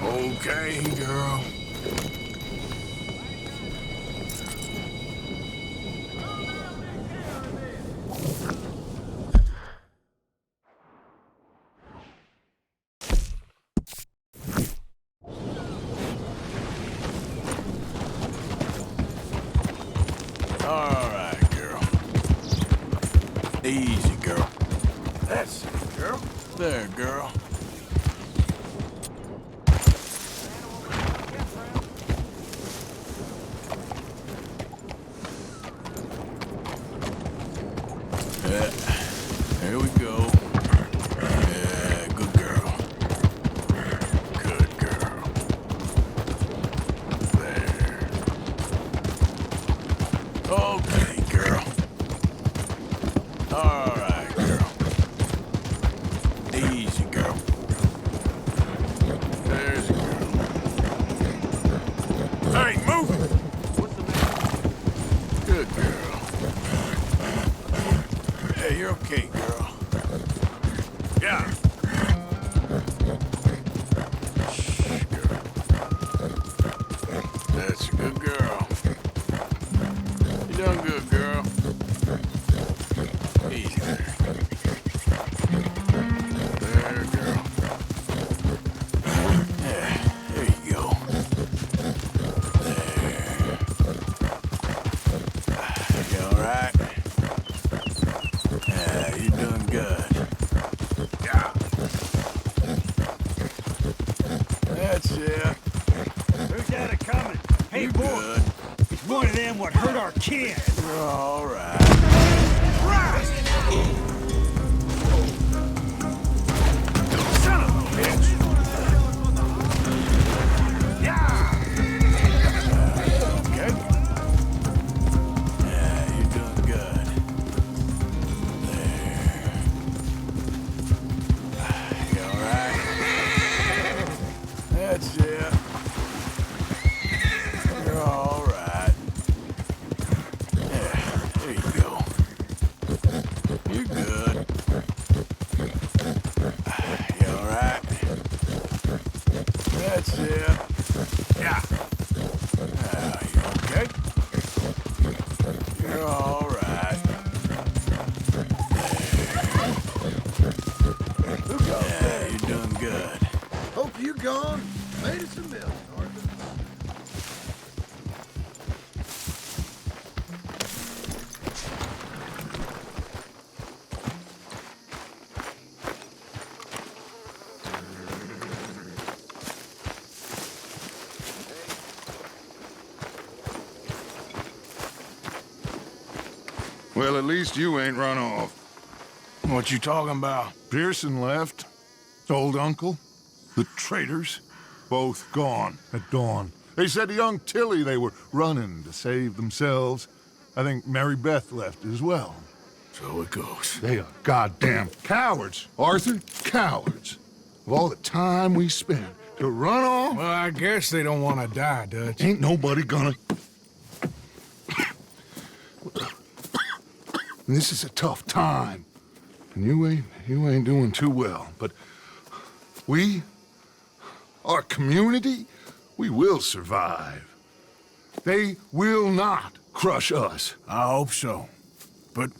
Okay, girl. All right, girl. Easy, girl. That's it, girl. There, girl. Here we go. Yeah, good girl. Good girl. There. Okay, girl. All right, girl. Easy, girl. There's a girl. Hey, move it! What's the matter? Good girl. Hey, you're okay, girl. Yeah. Shh, girl. That's a good girl. You done good, girl. Easy there. There, girl. Yeah, there you go. There. You all right? Yeah, you're doing good. Yeah. That's it. Who's that a-coming? Hey, You boy. good. It's one of them what hurt our kid. You're all right. Son of a bitch. Yeah. Okay. Yeah, you're doing good. There. You all right? That's it. You're all right. Yeah, there you go. You're good. You all right? That's it. Yeah. You okay? You're all right. Yeah, you're doing good. Hope you gone. Made us a meal, Arthur. Well, at least you ain't run off. What you talking about? Pearson left. Old uncle. The traitors. Both gone at dawn. They said the young Tilly they were running to save themselves. I think Mary Beth left as well. So it goes. They are goddamn cowards, Arthur. Cowards. Of all the time we spent to run off. Well, I guess they don't want to die, Dutch. Ain't nobody gonna... This is a tough time. And you ain't doing too well. But we, our community, we will survive. They will not crush us. I hope so. But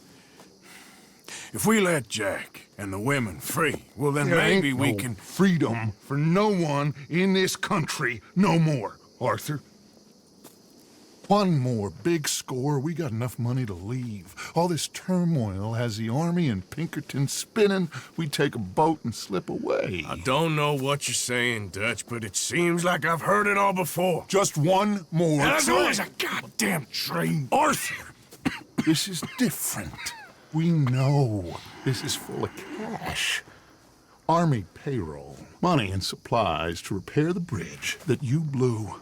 if we let Jack and the women free, well, then There maybe ain't we no can... freedom for no one in this country no more, Arthur. One more big score, we got enough money to leave. All this turmoil has the army and Pinkerton spinning. We take a boat and slip away. I don't know what you're saying, Dutch, but it seems like I've heard it all before. Just one more And there's train. always a goddamn train. Arthur, this is different. We know this is full of cash. Army payroll, money and supplies to repair the bridge that you blew.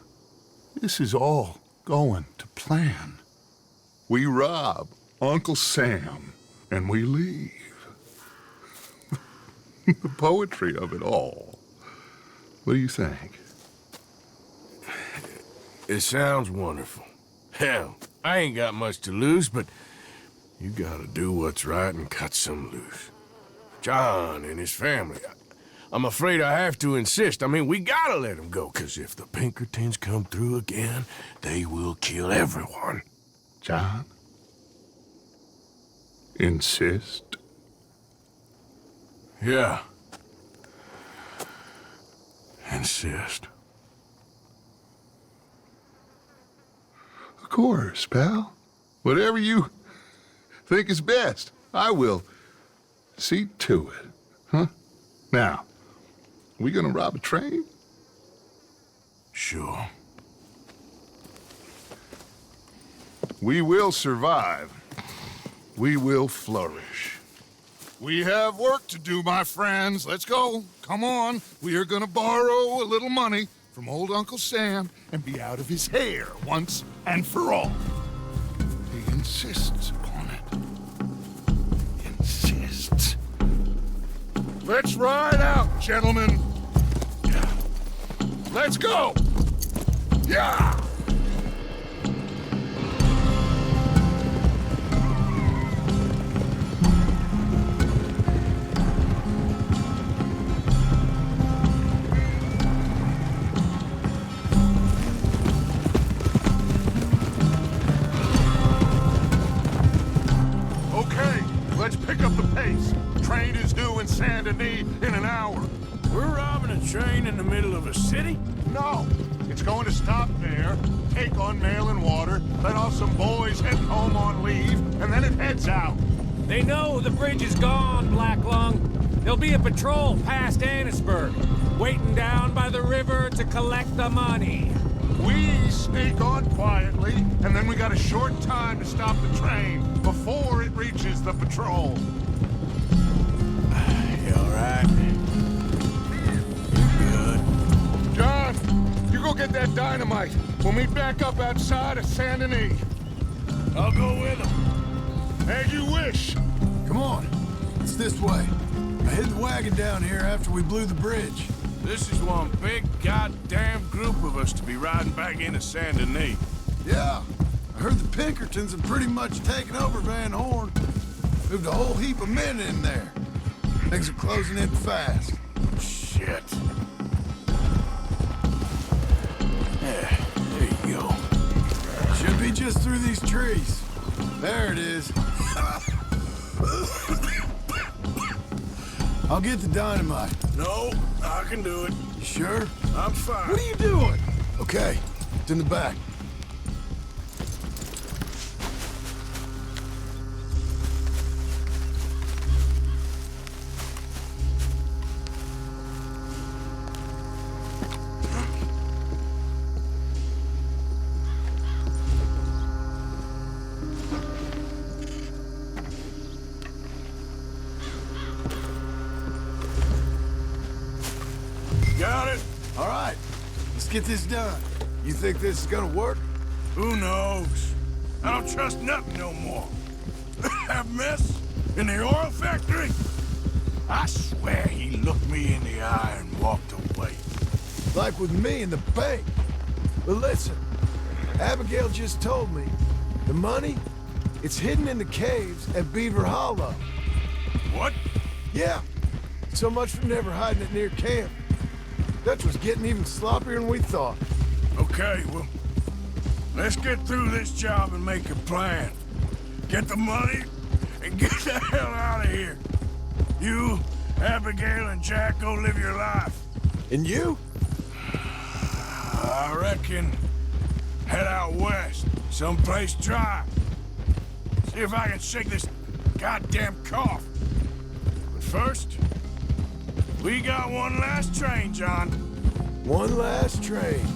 This is all going to plan. We rob Uncle Sam and we leave. The poetry of it all. What do you think? It sounds wonderful. Hell, I ain't got much to lose, but you gotta do what's right and cut some loose. John and his family, I'm afraid I have to insist. I mean, we gotta let him go, because if the Pinkertons come through again, they will kill everyone. John? Insist? Yeah. Insist. Of course, pal. Whatever you think is best, I will see to it. Huh? Now, we gonna rob a train? Sure. We will survive. We will flourish. We have work to do, my friends. Let's go. Come on. We are gonna borrow a little money from old Uncle Sam and be out of his hair once and for all. He insists upon it. Insists. Let's ride out, gentlemen. Let's go. Yeah! Okay, let's pick up the pace. Train is due in Saint Denis in an hour. We're robbing a train in the middle of a city? No, it's going to stop there, take on mail and water, let off some boys heading home on leave, and then it heads out. They know the bridge is gone, Black Lung. There'll be a patrol past Annisburg, waiting down by the river to collect the money. We sneak on quietly, and then we got a short time to stop the train before it reaches the patrol. You all right? You good? John, you go get that dynamite. We'll meet back up outside of Saint Denis. I'll go with them. As you wish. Come on. It's this way. I hid the wagon down here after we blew the bridge. This is one big goddamn group of us to be riding back into Saint Denis. Yeah. I heard the Pinkertons have pretty much taken over Van Horn. Moved a whole heap of men in there. Things are closing in fast. Shit. Yeah, there you go. Should be just through these trees. There it is. I'll get the dynamite. No, I can do it. You sure? I'm fine. What are you doing? Okay, it's in the back. Got it? All right, let's get this done. You think this is gonna work? Who knows? I don't trust nothing no more. That mess in the oil factory? I swear he looked me in the eye and walked away. Like with me in the bank. But listen, Abigail just told me the money, it's hidden in the caves at Beaver Hollow. What? Yeah. So much for never hiding it near camp. Dutch was getting even sloppier than we thought. Okay, well, let's get through this job and make a plan. Get the money and get the hell out of here. You, Abigail, and Jack go live your life. And you? I reckon head out west, someplace dry. See if I can shake this goddamn cough. But first, we got one last train, John. One last train.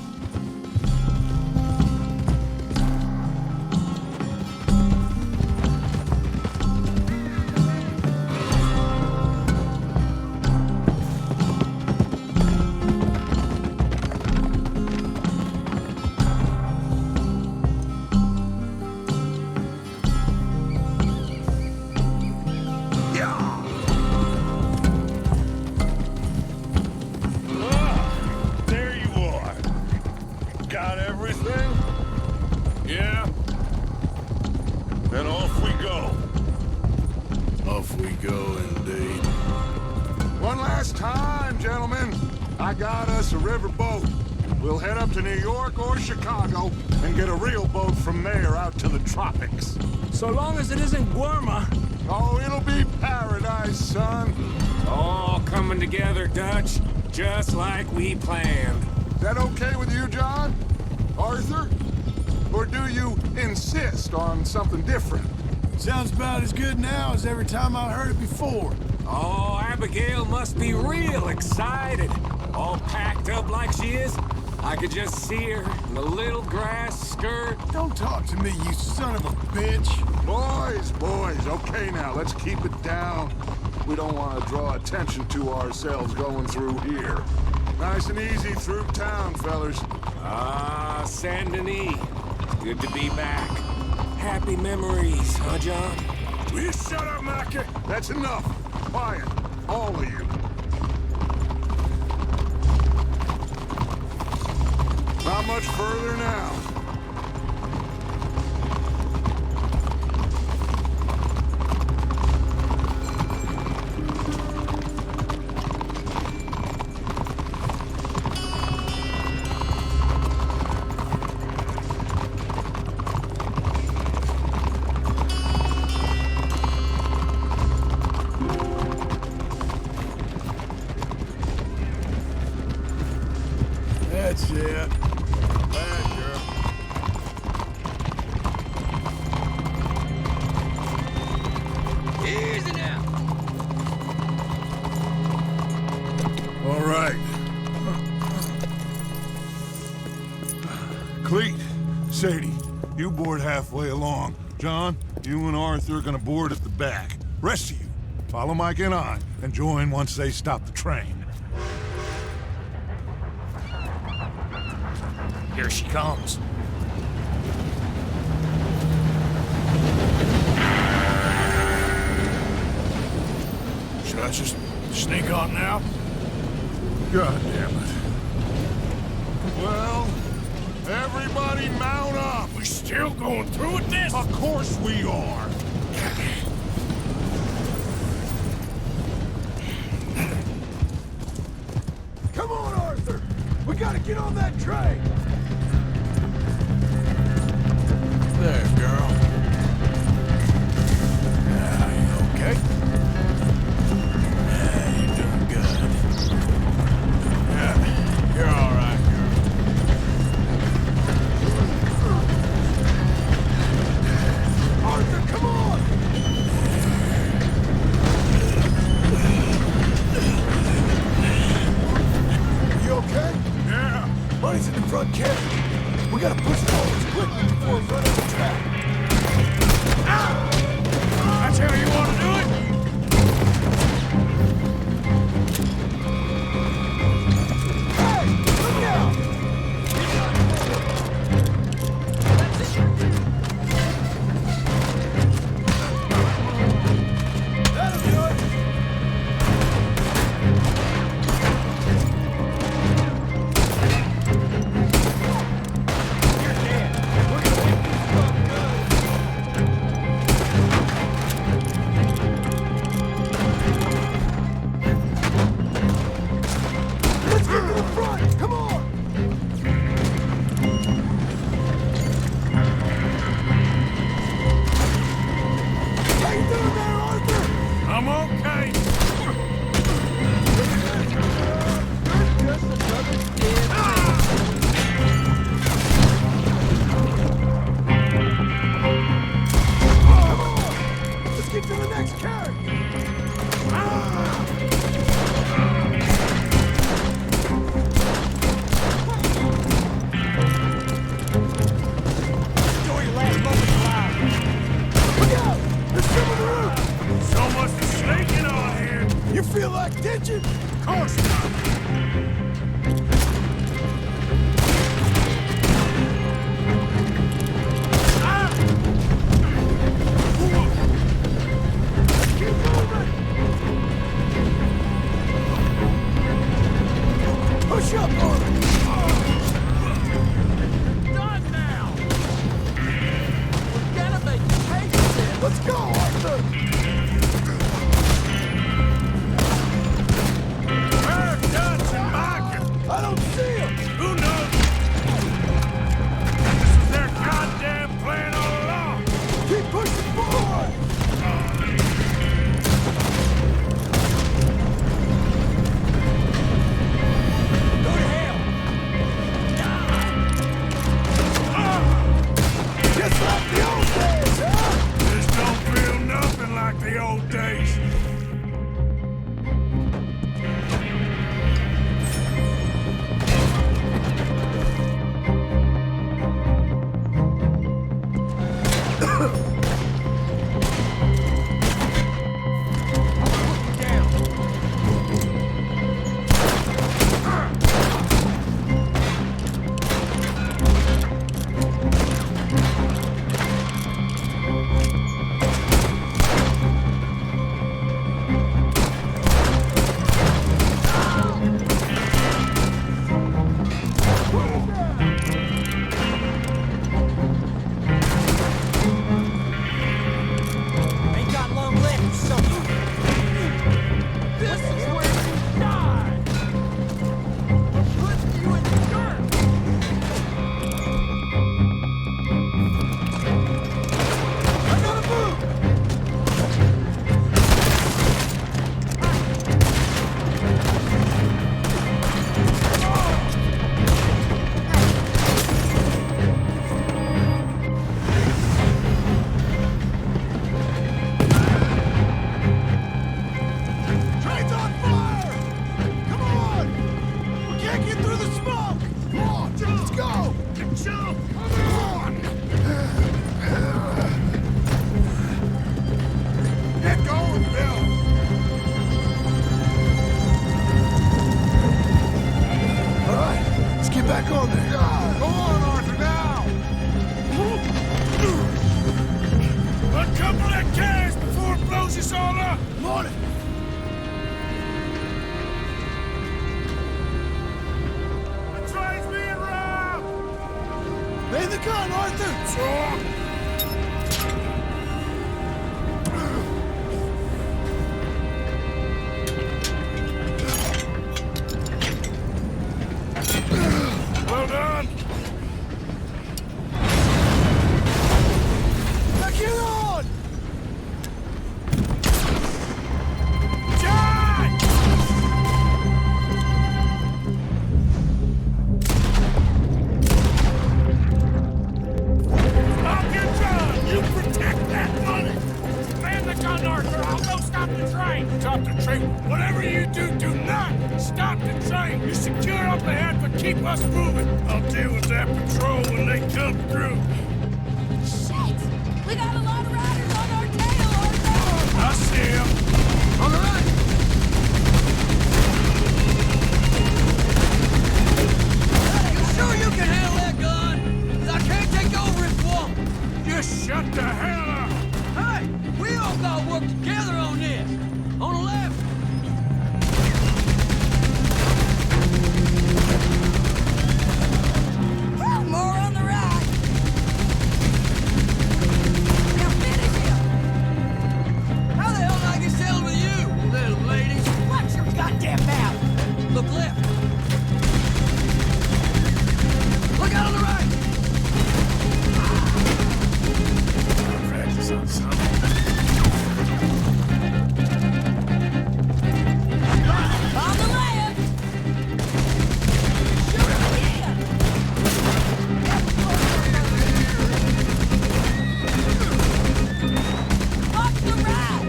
A river boat. We'll head up to New York or Chicago and get a real boat from there out to the tropics. So long as it isn't Guarma. Oh, it'll be paradise, son. All coming together, Dutch. Just like we planned. Is that okay with you, John? Arthur? Or do you insist on something different? Sounds about as good now as every time I heard it before. Oh, Abigail must be real excited. All packed up like she is. I could just see her in the little grass skirt. Don't talk to me, you son of a bitch. Boys, okay now, let's keep it down. We don't want to draw attention to ourselves going through here. Nice and easy through town, fellers. Ah, Saint Denis. Good to be back. Happy memories, huh, John? Will you shut up, Micah? That's enough. Quiet, all of you. Not much further now. That's it. Bad girl. Easy now. All right. Cleet, Sadie, you board halfway along. John, you and Arthur are gonna board at the back. Rest of you, follow Mike and I, and join once they stop the train. Here she comes. Should I just sneak on now? God damn it. Well, everybody mount up. We still going through with this? Of course we are. Come on, Arthur. We gotta get on that train. There, girl. You okay? Yeah, you're doing good. Yeah, you're all right, Arthur, come on! You okay? Yeah. Money's in the front cabin. We gotta push forward quickly before we run out of track. That's how you want to do it? Hey, look out! back on there. Go on, Arthur, now! Uncouple that cash before it blows us all up! Morning. The train's being robbed! Lay the gun, Arthur! Sure! Well done! Now get on! John! I'll get John! You protect that money! Man the gun, Arthur! I'll go stop the train! Stop the train? Whatever you do, do not stop the train! You secure up ahead, but keep us moving! I'll deal with that patrol when they come through! Shit! We got a lot of riders on our tail, Arthur! I see him! On the right! You sure you can handle that gun? 'Cause I can't take over if won't. Just shut the hell up! Hey, we all got to work together on this. On the left. More on the right. Now finish him. How the hell did I get settled with you, little ladies? Watch your goddamn mouth. Look left. Look out on the right. Practice on something. On the left! Shoot him again! Watch the right!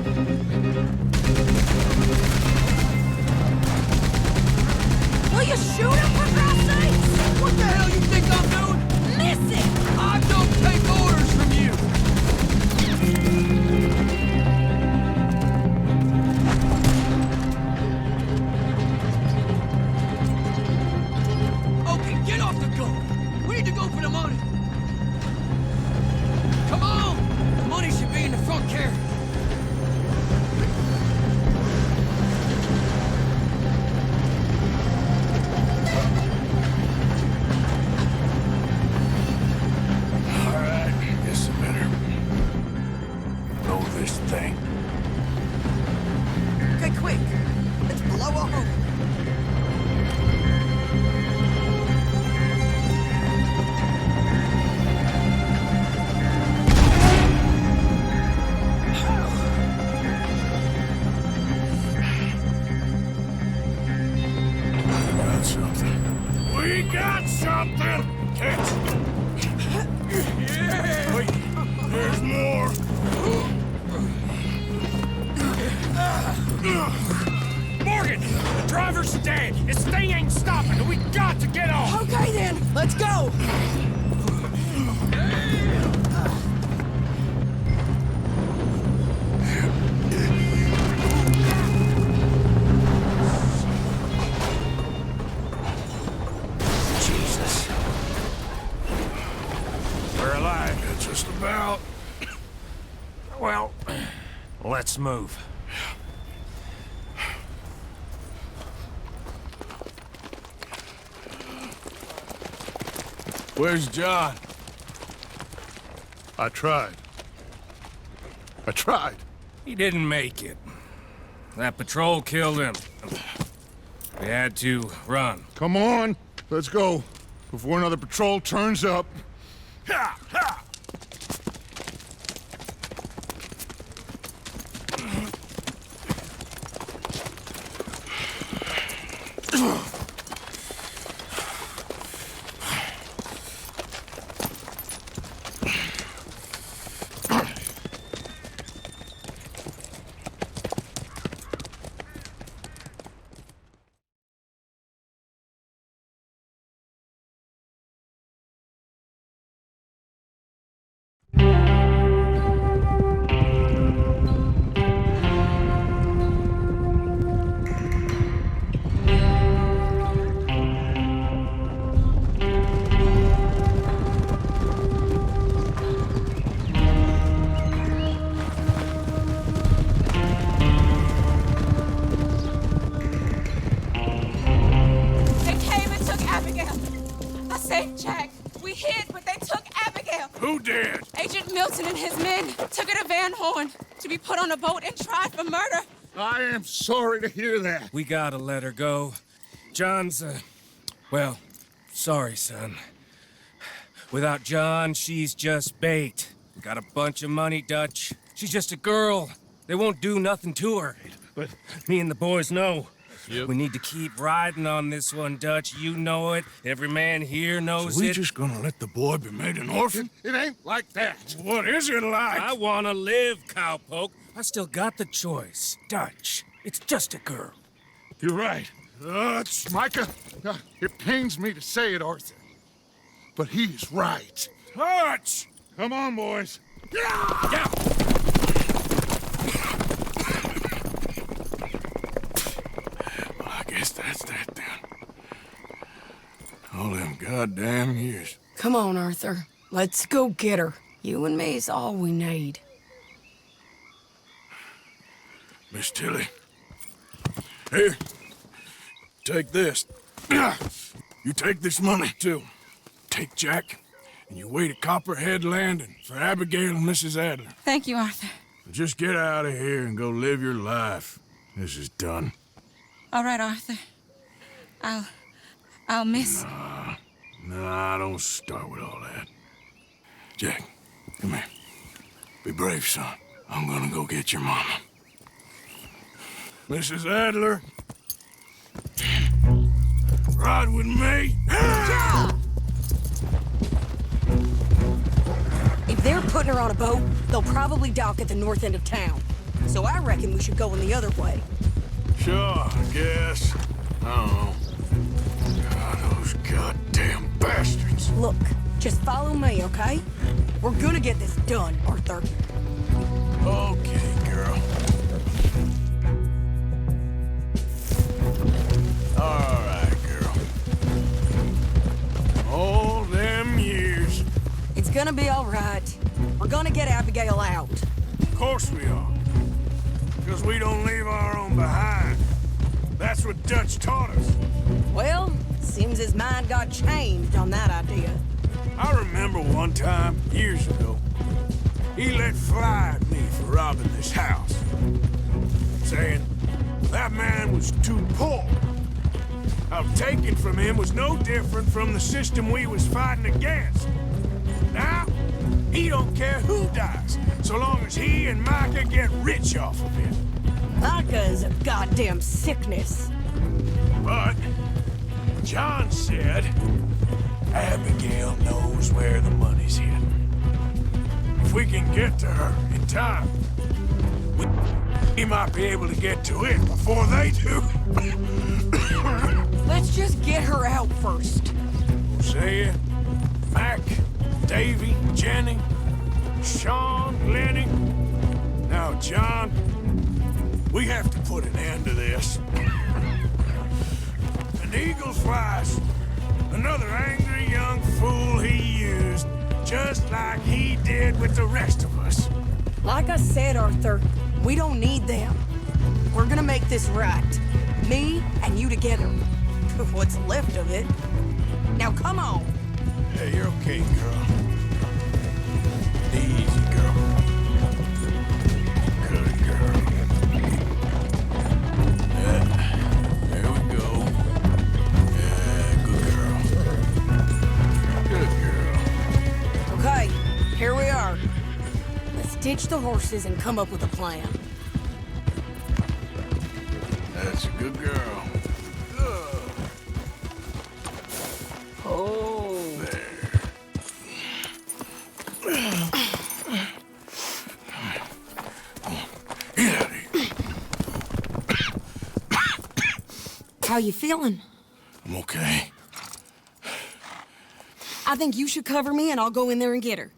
Will you shoot him for God's sakes? What the hell you think I'm doing? Miss it! I don't take orders from you. Okay, get off the gun. We need to go for the money. Come on. The money should be in the front carriage. All right, guess I better know this thing. Okay, quick. Let's blow a hole. Got something. We got something! Catch! Yeah! Wait, there's more! Morgan! The driver's dead! This thing ain't stopping! We got to get off! Okay then, let's go. Jesus. We're alive, just about. Well, let's move. Where's John? I tried. I tried. He didn't make it. That patrol killed him. We had to run. Come on, let's go. Before another patrol turns up. Ha! Ha! safe, Jack. We hid, but they took Abigail. Who did? Agent Milton and his men took her to Van Horn to be put on a boat and tried for murder. I am sorry to hear that. We gotta let her go. John's, well, sorry, son. Without John, she's just bait. We got a bunch of money, Dutch. She's just a girl. They won't do nothing to her. But me and the boys know. Yep. We need to keep riding on this one, Dutch. You know it. Every man here knows So we it. just gonna let the boy be made an orphan? It ain't like that. What is it like? I wanna live, cowpoke. I still got the choice. Dutch, it's just a girl. You're right. Micah, it pains me to say it, Arthur, but he's right. Hutch! Come on, boys. Yeah! Well, I guess that's that then. All them goddamn years. Come on, Arthur. Let's go get her. You and me is all we need. Miss Tilly. Here. Take this. You take this money, too. Take Jack, and you wait at Copperhead Landing for Abigail and Mrs. Adler. Thank you, Arthur. Just get out of here and go live your life. This is done. All right, Arthur. I'll miss... Nah, don't start with all that. Jack, come here. Be brave, son. I'm gonna go get your mama. Mrs. Adler. Ride with me. Yeah! If they're putting her on a boat, they'll probably dock at the north end of town. So I reckon we should go in the other way. Sure, I guess. I don't know. God, those goddamn bastards. Look, just follow me, okay? We're gonna get this done, Arthur. Okay, girl. All right, girl. All them years. It's gonna be all right. We're gonna get Abigail out. Of course we are. Because we don't leave our own behind. That's what Dutch taught us. Well, seems his mind got changed on that idea. I remember one time, years ago, he let fly at me for robbing this house. Saying that man was too poor. How taken from him was no different from the system we was fighting against. Now, he don't care who dies, so long as he and Micah get rich off of it. Micah's a goddamn sickness. But John said Abigail knows where the money's hidden. If we can get to her in time, we might be able to get to it before they do. Let's just get her out first. Hosea, Mac, Davy, Jenny, Sean, Lenny. Now, John, we have to put an end to this. An eagle flies. Another angry young fool he used, just like he did with the rest of us. Like I said, Arthur, we don't need them. We're gonna make this right. Me and you together. What's left of it. Now, come on. Yeah, you're okay, girl. Easy, girl. Good girl. Yeah, there we go. Yeah, good girl. Good girl. Okay, here we are. Let's ditch the horses and come up with a plan. That's a good girl. Oh. There. Get out of here. How you feeling? I'm okay. I think you should cover me and I'll go in there and get her.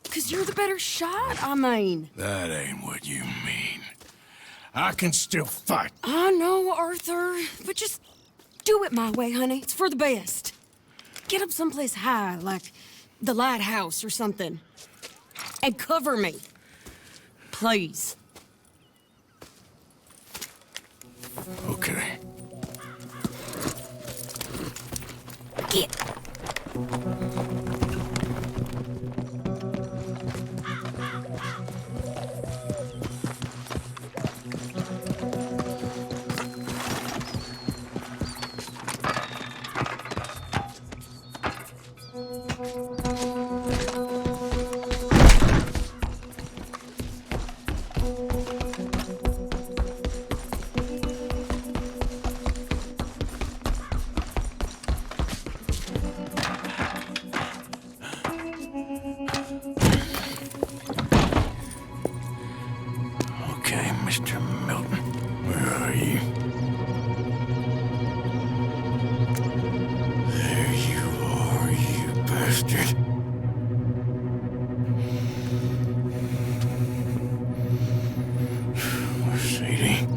'Cause you're the better shot, I mean. That ain't what you mean. I can still fight. I know, Arthur, but just do it my way, honey. It's for the best. Get up someplace high, like the lighthouse or something. And cover me. Please. Okay. Get. Okay, Mr. Milton, where are you? There you are, you bastard. Where's Sadie?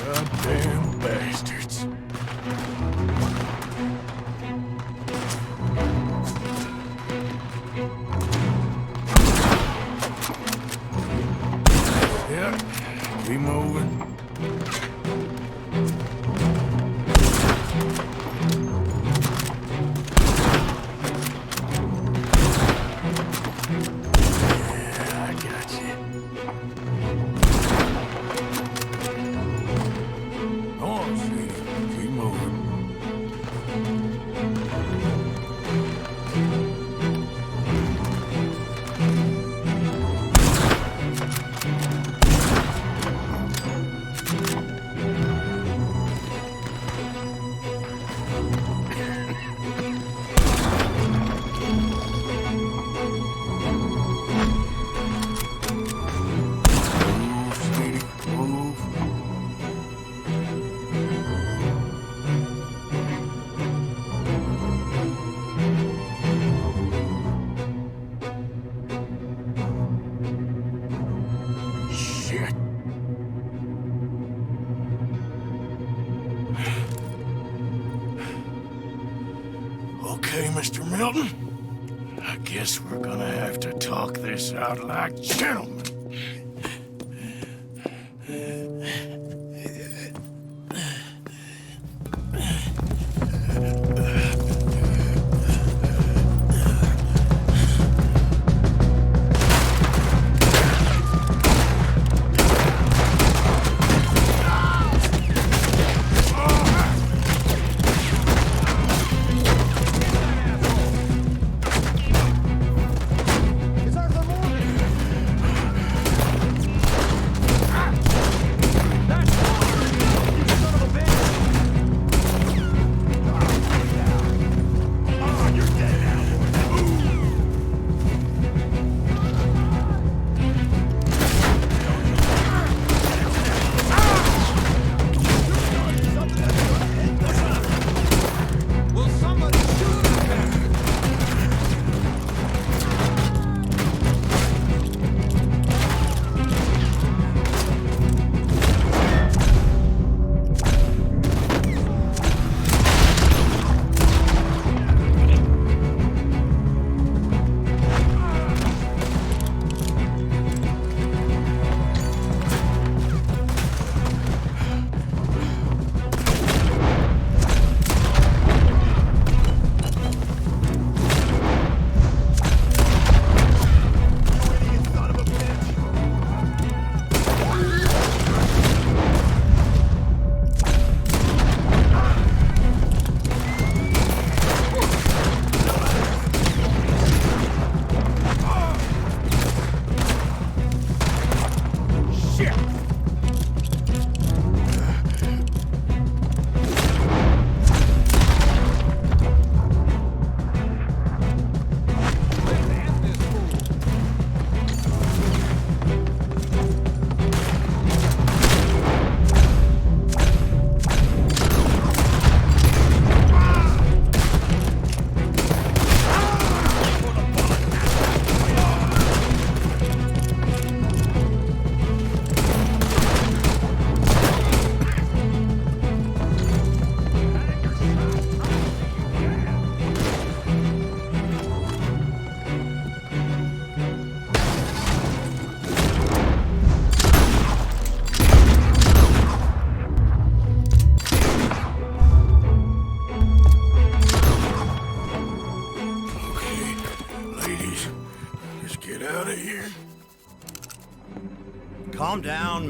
Goddamn bastards. Yeah, we moving. Yeah, I got you. Come on, Sadie. Keep moving. Move, Sadie, move. Shit. Okay, Mr. Milton. I guess we're gonna have to talk this out like gentlemen.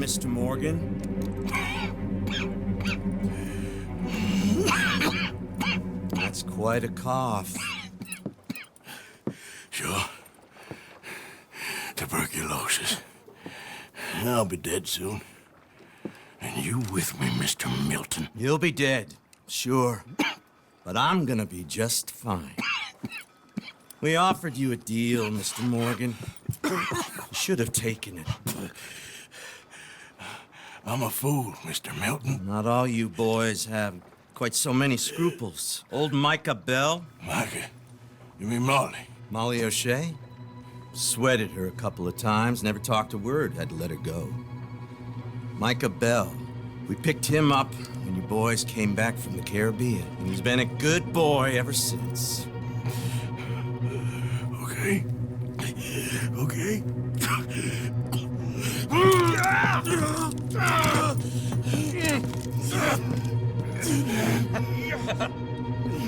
Mr. Morgan. That's quite a cough. Sure. Tuberculosis. I'll be dead soon. And you with me, Mr. Milton. You'll be dead, sure. But I'm gonna be just fine. We offered you a deal, Mr. Morgan. You should have taken it. I'm a fool, Mr. Milton. Not all you boys have quite so many scruples. Old Micah Bell? Micah? You mean Molly? Molly O'Shea? Sweated her a couple of times, never talked a word, had to let her go. Micah Bell. We picked him up when you boys came back from the Caribbean, and he's been a good boy ever since. Okay. Okay.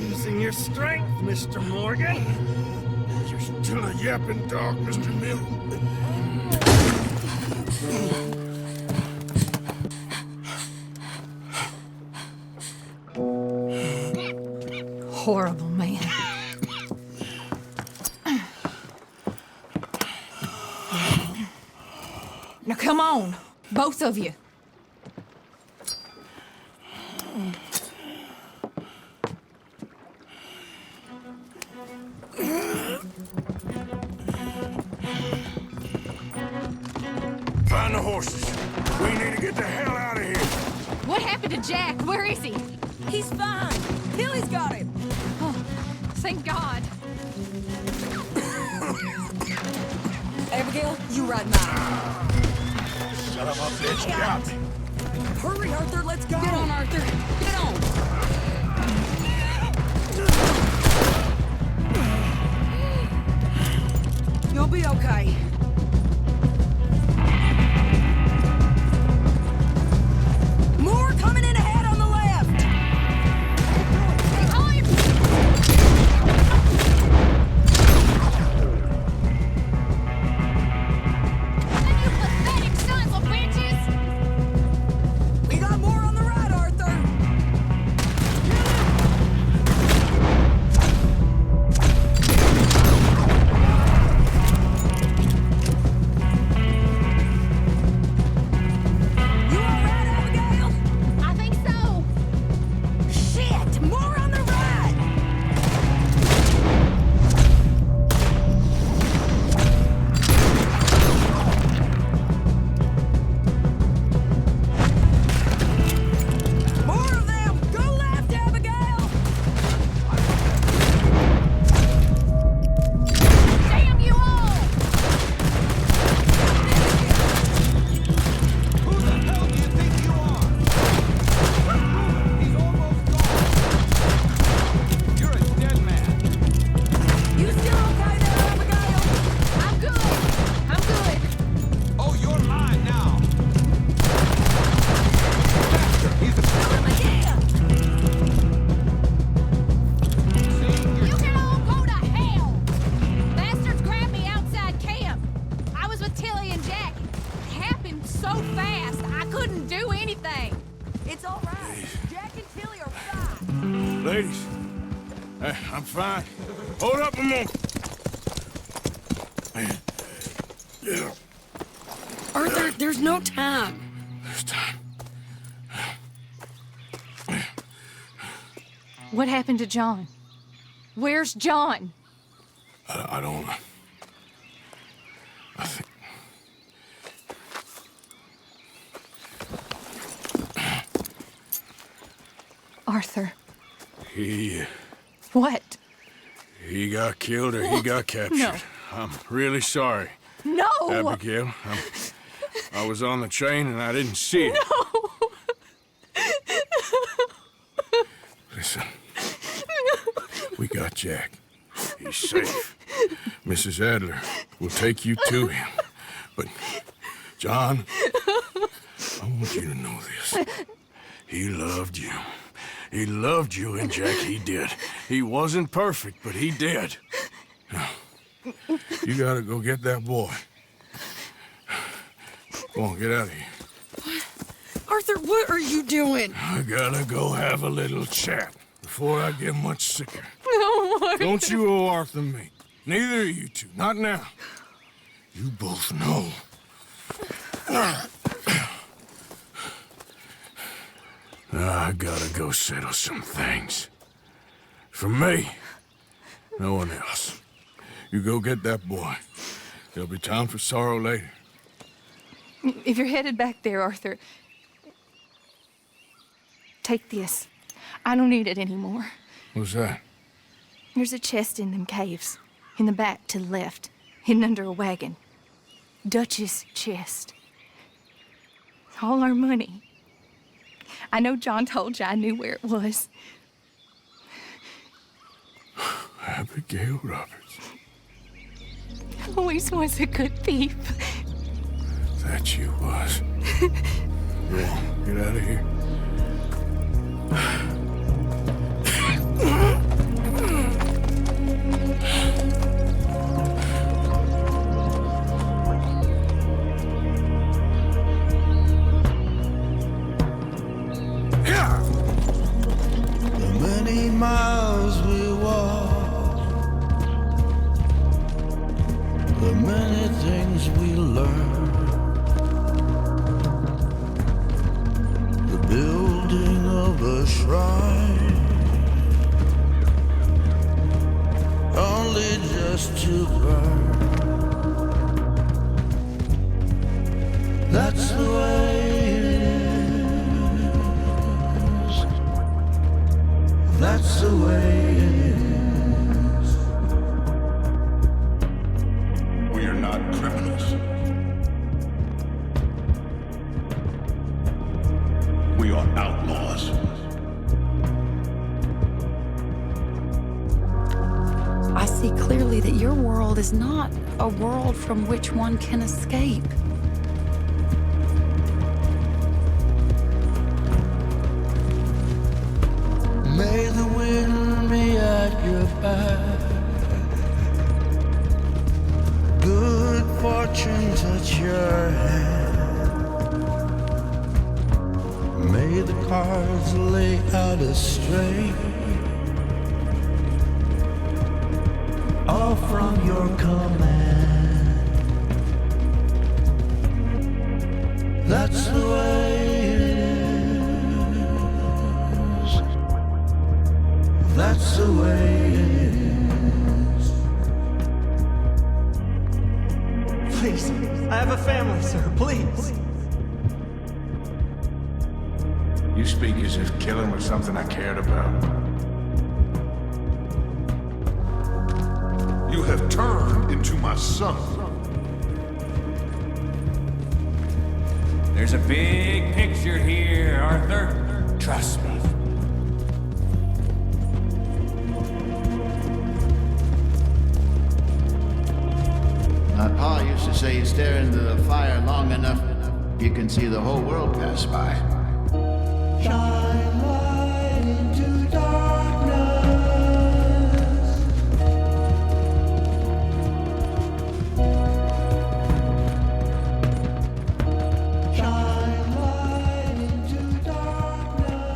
Using your strength, Mr. Morgan. You're still a yapping dog, Mr. Milton. Horrible man. Now come on, both of you. Find the horses. We need to get the hell out of here. What happened to Jack? Where is he? He's fine. Billy's got him. Oh, thank God. Abigail, you ride mine. Shut up, bitch. Got me. Hurry, Arthur, let's go. Get on, Arthur. Get on. You'll be okay. More coming in ahead on the left. Behind! You pathetic sons of bitches! We got more on the right, Arthur. You all right, Abigail? I think so. Shit! More on the right! More of them! Go left, Abigail! Damn you all! Who the hell do you think you are? He's almost gone. You're a dead man. You still okay there, Abigail? I'm good. I'm good. Oh, you're mine now. He's a Yeah! You can all go to hell! Bastards grabbed me outside camp. I was with Tilly and Jack. It happened so fast, I couldn't do anything. It's all right. Jack and Tilly are fine. Ladies, I'm fine. Hold up a moment. Arthur, there's no time. There's time. What happened to John? Where's John? I don't know. I think... Arthur. He What? got killed or he got captured. No. I'm really sorry, No! Abigail. I was on the train and I didn't see it. No! Listen, we got Jack. He's safe. Mrs. Adler will take you to him. But, John, I want you to know this. He loved you. He loved you, and Jack, he did. He wasn't perfect, but he did. Now, you gotta go get that boy. Come on, get out of here. Arthur, what are you doing? I gotta go have a little chat before I get much sicker. No, Arthur. Don't you owe Arthur me. Neither of you two. Not now. You both know. I gotta go settle some things. For me, no one else. You go get that boy. There'll be time for sorrow later. If you're headed back there, Arthur, take this. I don't need it anymore. What's that? There's a chest in them caves, in the back to the left, hidden under a wagon. Dutch's chest. All our money. I know John told you I knew where it was. Abigail Roberts. Always was a good thief. That you was. Go on, get out of here. The many miles we walk, the many things we learn, the building of a shrine, only just to burn. That's the way it is. That's the way it is. We are not criminals. We are outlaws. I see clearly that your world is not a world from which one can escape. May the wind be at your back. Good fortune touch your hand. May the cards lay out straight, all from your command. That's the way it is. That's the way it is. Please, I have a family, sir. Please. You speak as if killing was something I cared about. You have turned into my son. There's a big picture here, Arthur. Trust me. My pa used to say you stare into the fire long enough, you can see the whole world pass by. Shine light into darkness. Shine light into darkness.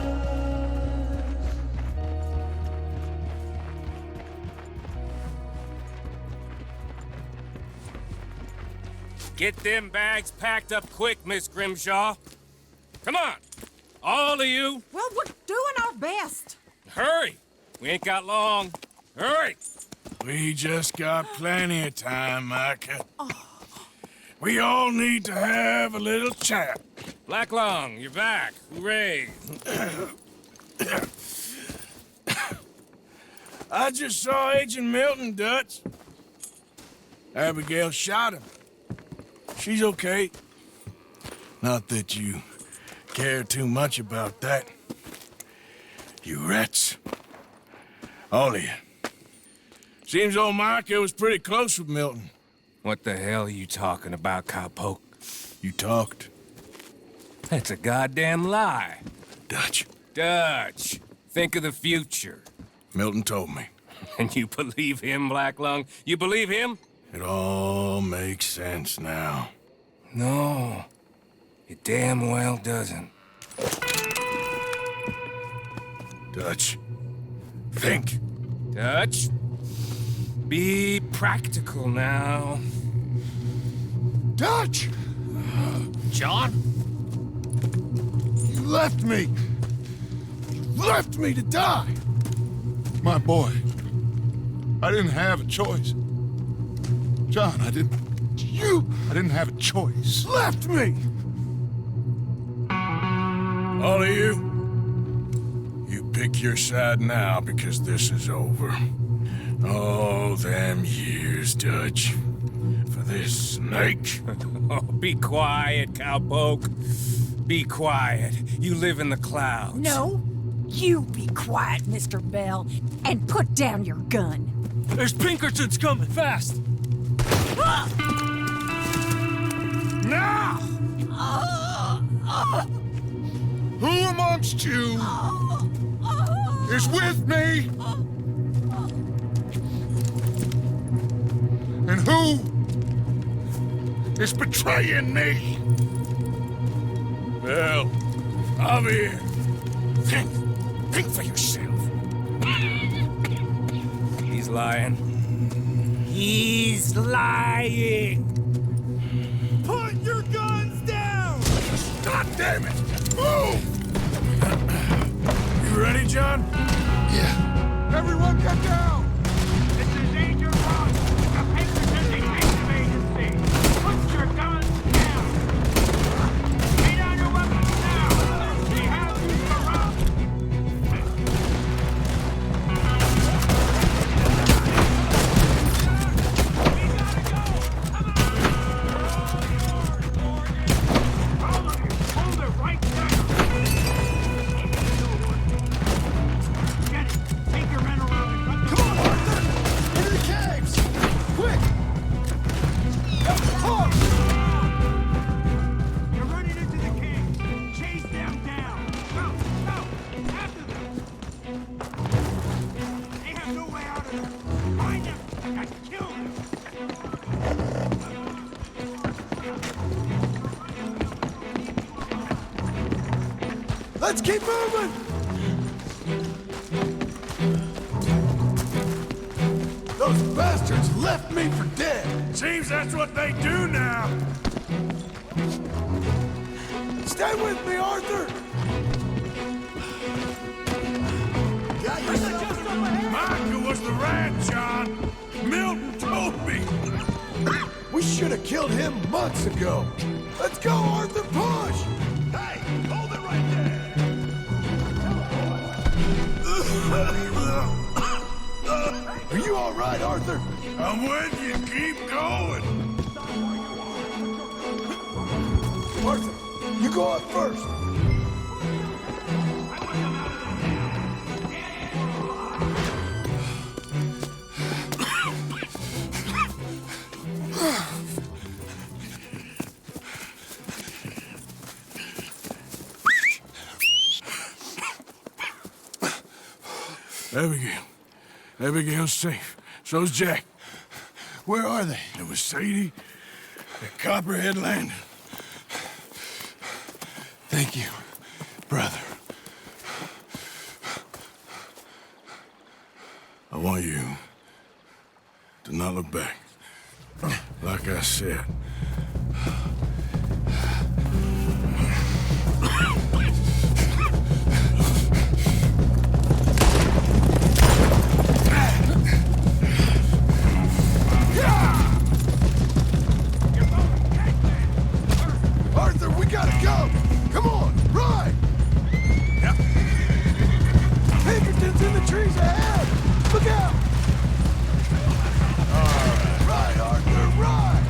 Get them bags packed up quick, Miss Grimshaw. Come on, all of you. Well, we're doing our best. Hurry. We ain't got long. Hurry. We just got plenty of time, Micah. We all need to have a little chat. Black Lung, you're back. Hooray. I just saw Agent Milton, Dutch. Abigail shot him. She's okay. Not that you care too much about that. You rats. All of you. Seems old Micah was pretty close with Milton. What the hell are you talking about, cowpoke? You talked. That's a goddamn lie. Dutch. Dutch, think of the future. Milton told me. And you believe him, Black Lung? You believe him? It all makes sense now. No, it damn well doesn't. Dutch, think. Dutch, be practical now. Dutch! John? You left me! You left me to die! My boy, I didn't have a choice. John, I didn't have a choice. Left me! All of you, you pick your side now because this is over. Oh, them years, Dutch. For this snake. Oh, be quiet, cowpoke. Be quiet. You live in the clouds. No, you be quiet, Mr. Bell, and put down your gun. There's Pinkertons coming, fast! Now! Who amongst you is with me? And who is betraying me? Well, Javier, think for yourself. He's lying. He's lying! Put your guns down! God damn it! Move! You ready, John? Yeah. Everyone get down! This is Agent Ross, the Pinkerton Detective Agency. Put your guns down! Lay down your weapons now! We have you surrounded! Let's keep moving! Those bastards left me for dead! Seems that's what they do now. Stay with me, Arthur! Got yourself... Micah was the rat, John. Milton told me. We should have killed him months ago. Let's go, Arthur, push! Hey, hold it right there. Are you all right, Arthur? I'm with you. Keep going. Arthur, you go up first. Abigail's safe. So's Jack. Where are they? It was Sadie at Copperhead Landing. Thank you, brother. I want you to not look back. Like I said. Arthur, we gotta go! Come on, ride! Yep. Pinkerton's in the trees ahead! Look out! All right, Arthur, ride!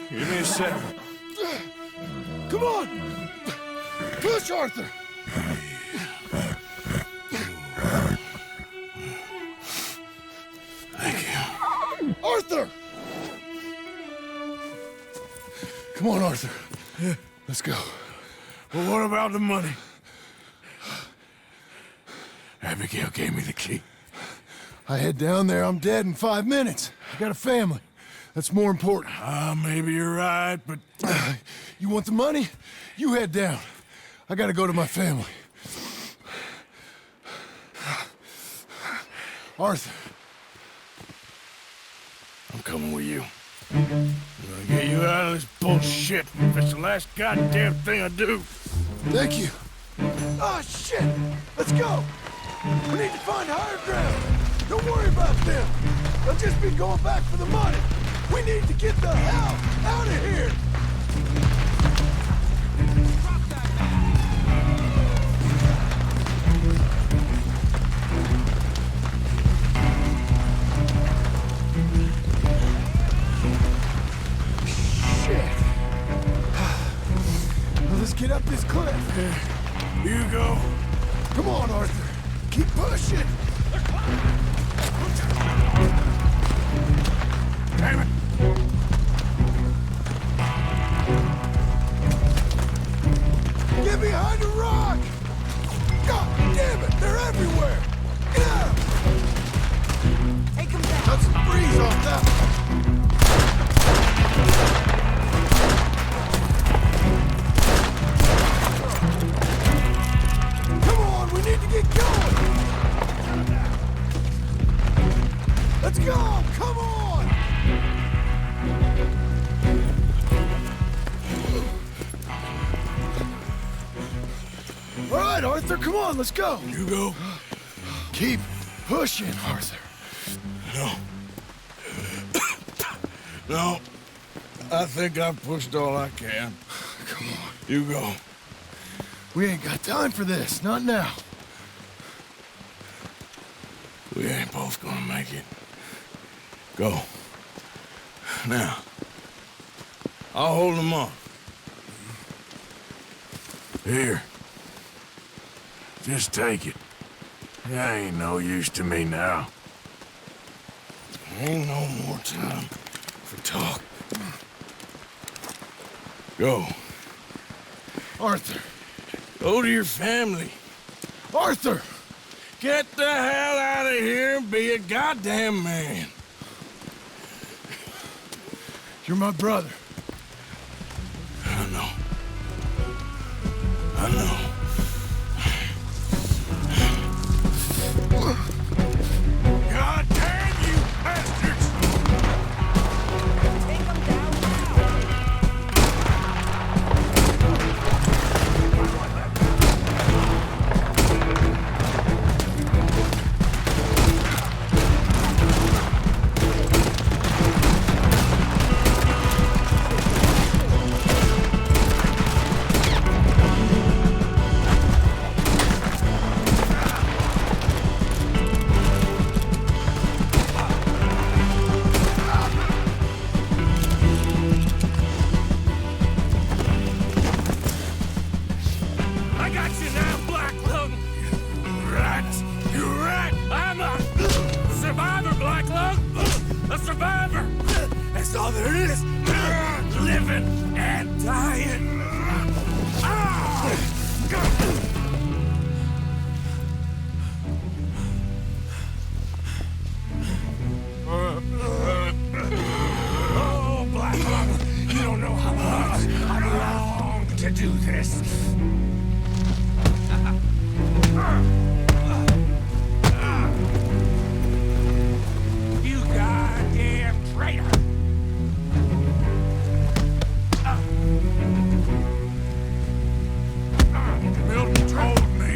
Give me a second. Come on! Push, Arthur! Thank you. Arthur! Come on, Arthur. Let's go. Well, what about the money? Abigail gave me the key. I head down there, I'm dead in 5 minutes. I got a family. That's more important. Maybe you're right, but... You want the money? You head down. I gotta go to my family. Arthur. I'm coming with you. I'm gonna get you out of this bullshit if it's the last goddamn thing I do. Thank you. Ah, shit! Let's go! We need to find higher ground. Don't worry about them. They'll just be going back for the money. We need to get the hell out of here! Shit! Well, let's get up this cliff. You go. Come on, Arthur. Keep pushing. Damn it. Get behind a rock! God damn it, they're everywhere! Get out! Take him down. Got some breeze off that. Come on, we need to get going! Let's go! Come on! All right, Arthur, come on, let's go. You go. Keep pushing, Arthur. No. No. I think I've pushed all I can. Come on. You go. We ain't got time for this, not now. We ain't both gonna make it. Go. Now. I'll hold them up. Here. Just take it. That ain't no use to me now. Ain't no more time for talk. Go. Arthur. Go to your family. Arthur! Get the hell out of here and be a goddamn man. You're my brother. I know. I know. God damn you bastards! Take him down now. I got you now, Black Lung! You're right! I'm a survivor, Black Lung! A survivor! That's all there is! Living and dying! Oh, Black Lung! You don't know how much I long to do this! You goddamn traitor! Milton told me.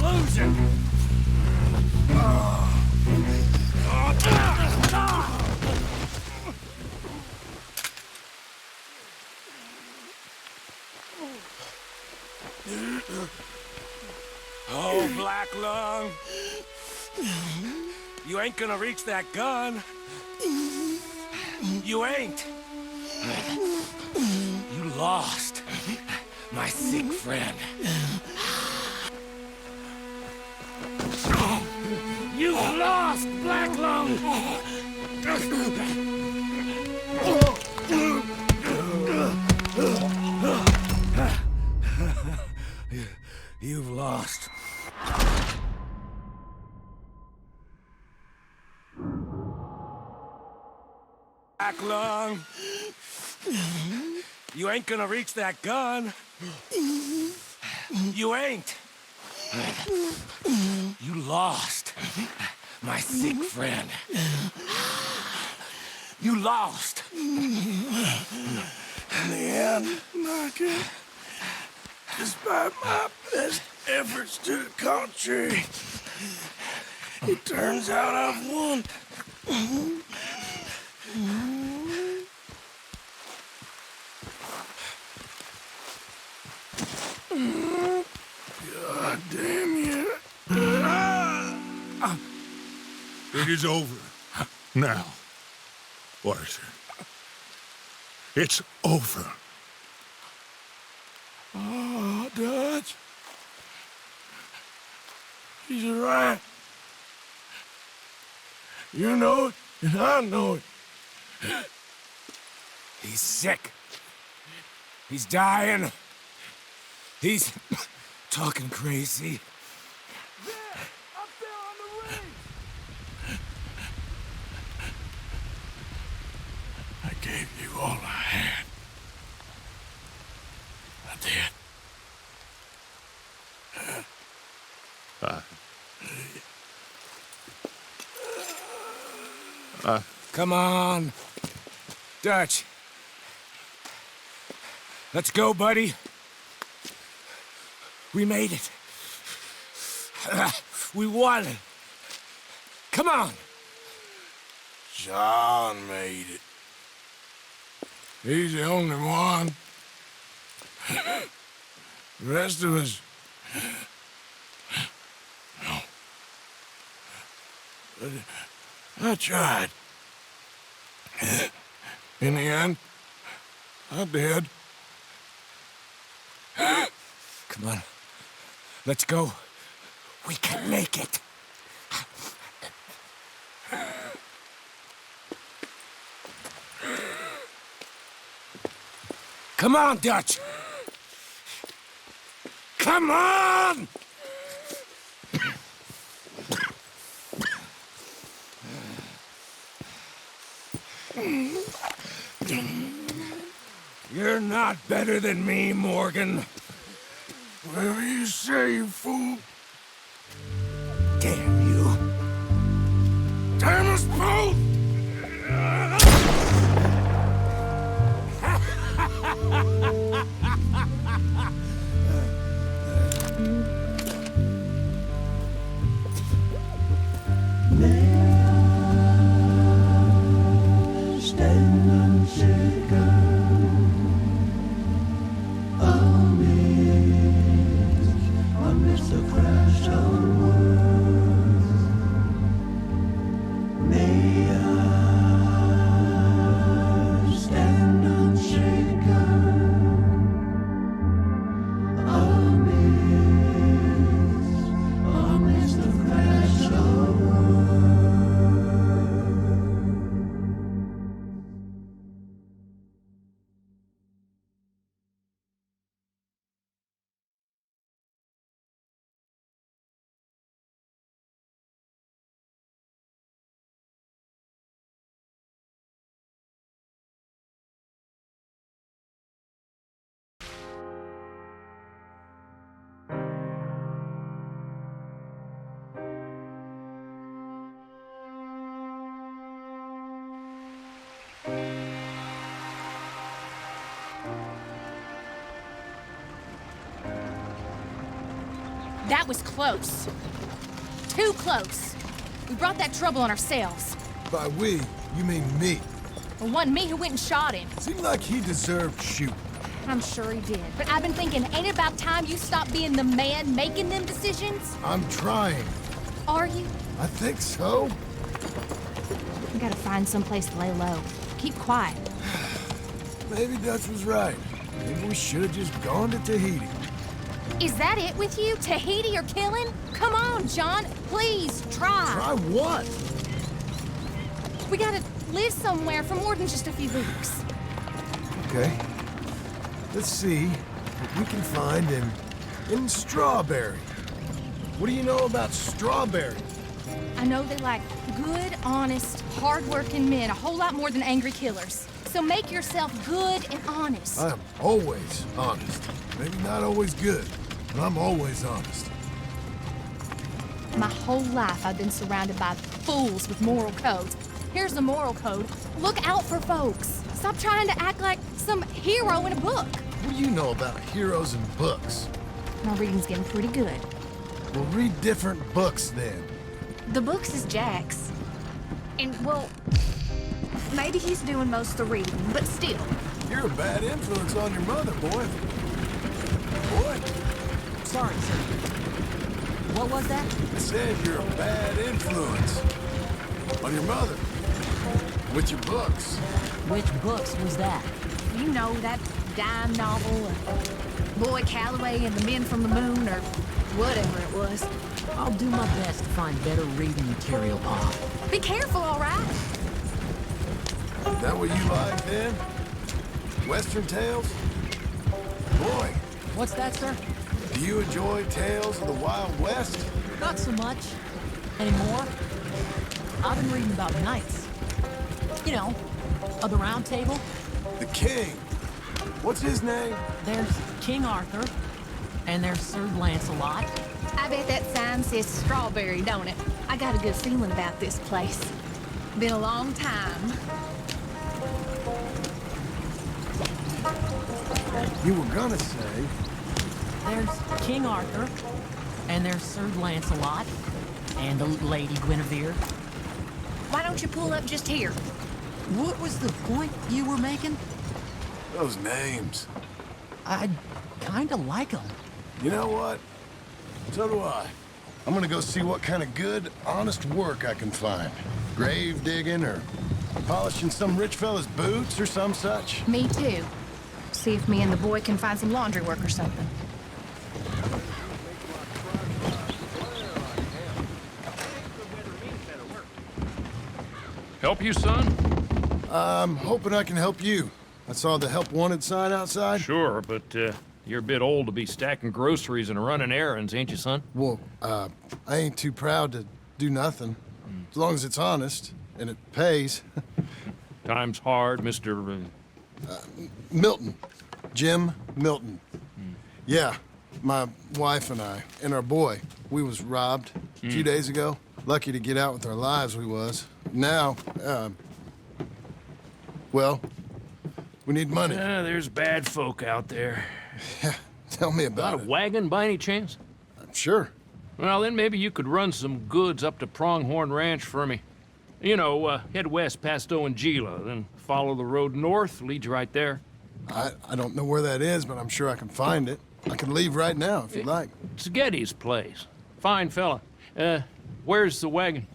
losing. Oh, Black Lung. You ain't gonna reach that gun. You ain't. You lost, my sick friend. You lost, Black Lung. You've lost. Black Lung. You ain't gonna reach that gun. You ain't. You lost, my sick friend. You lost. In the end, Margaret, despite my best efforts to the contrary, it turns out I've won. God damn you. It is over. Now, Arthur. It's over. Oh, Dutch. He's right. You know it, and I know it. He's sick. He's dying. He's talking crazy. I gave you all I had. I did. Come on. Dutch. Let's go, buddy. We made it. We won. Come on. John made it. He's the only one. The rest of us... No. But I tried. In the end, I did. Come on. Let's go. We can make it. Come on, Dutch. Come on! You're not better than me, Morgan. Whatever you say, you fool. Damn you. Damn us both! Stand unshaken, amidst the crash of words. May I stand unshaken, amidst the crash of words. That was close. Too close. We brought that trouble on ourselves. By we, you mean me. It wasn't me who went and shot him. Seemed like he deserved shooting. I'm sure he did. But I've been thinking, ain't it about time you stop being the man making them decisions? I'm trying. Are you? I think so. We gotta find someplace to lay low. Keep quiet. Maybe Dutch was right. Maybe we should have just gone to Tahiti. Is that it with you? Tahiti or killing? Come on, John. Please, try. Try what? We gotta live somewhere for more than just a few weeks. Okay. Let's see what we can find in Strawberry. What do you know about Strawberry? I know they like good, honest, hard-working men a whole lot more than angry killers. So make yourself good and honest. I am always honest. Maybe not always good, but I'm always honest. My whole life I've been surrounded by fools with moral codes. Here's the moral code. Look out for folks. Stop trying to act like some hero in a book. What do you know about heroes and books? My reading's getting pretty good. Well, read different books then. The books is Jack's. And, well, maybe he's doing most of the reading, but still. You're a bad influence on your mother, boy. Boy. Sorry, sir. What was that? I said you're a bad influence on your mother. With your books. Which books was that? You know, that dime novel, or Boy Calloway and the Men from the Moon, or whatever it was. I'll do my best to find better reading material, Pa. Be careful, all right? Is that what you like, then? Western tales? Boy. What's that, sir? Do you enjoy tales of the Wild West? Not so much. Anymore. I've been reading about knights. You know, of the Round Table. The king. What's his name? There's King Arthur. And there's Sir Lancelot. I bet that sign says Strawberry, don't it? I got a good feeling about this place. Been a long time. You were gonna say... There's King Arthur, and there's Sir Lancelot, and the Lady Guinevere. Why don't you pull up just here? What was the point you were making? Those names. I kinda like them. You know what? So do I. I'm gonna go see what kind of good, honest work I can find. Grave digging or polishing some rich fella's boots or some such. Me too. See if me and the boy can find some laundry work or something. Help you, son? I'm hoping I can help you. I saw the help wanted sign outside. Sure, but you're a bit old to be stacking groceries and running errands, ain't you, son? Well, I ain't too proud to do nothing. As long as it's honest and it pays. Time's hard, Mr. Milton. Jim Milton. Yeah, my wife and I, and our boy, we was robbed a few days ago. Lucky to get out with our lives, we was. Now, well, we need money. There's bad folk out there. Yeah, tell me about Got a wagon by any chance? Sure. Well, then maybe you could run some goods up to Pronghorn Ranch for me. You know, head west past Owanjila, then follow the road north, leads you right there. I don't know where that is, but I'm sure I can find it. I can leave right now if you'd like. It's Getty's place. Fine fella. Where's the wagon?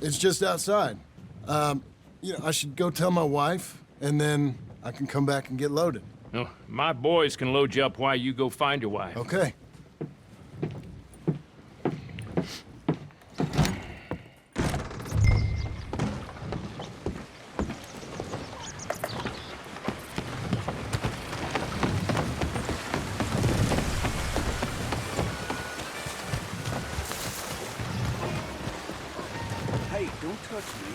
It's just outside. You know, I should go tell my wife, and then I can come back and get loaded. No, my boys can load you up while you go find your wife. Okay. Hey, don't touch me.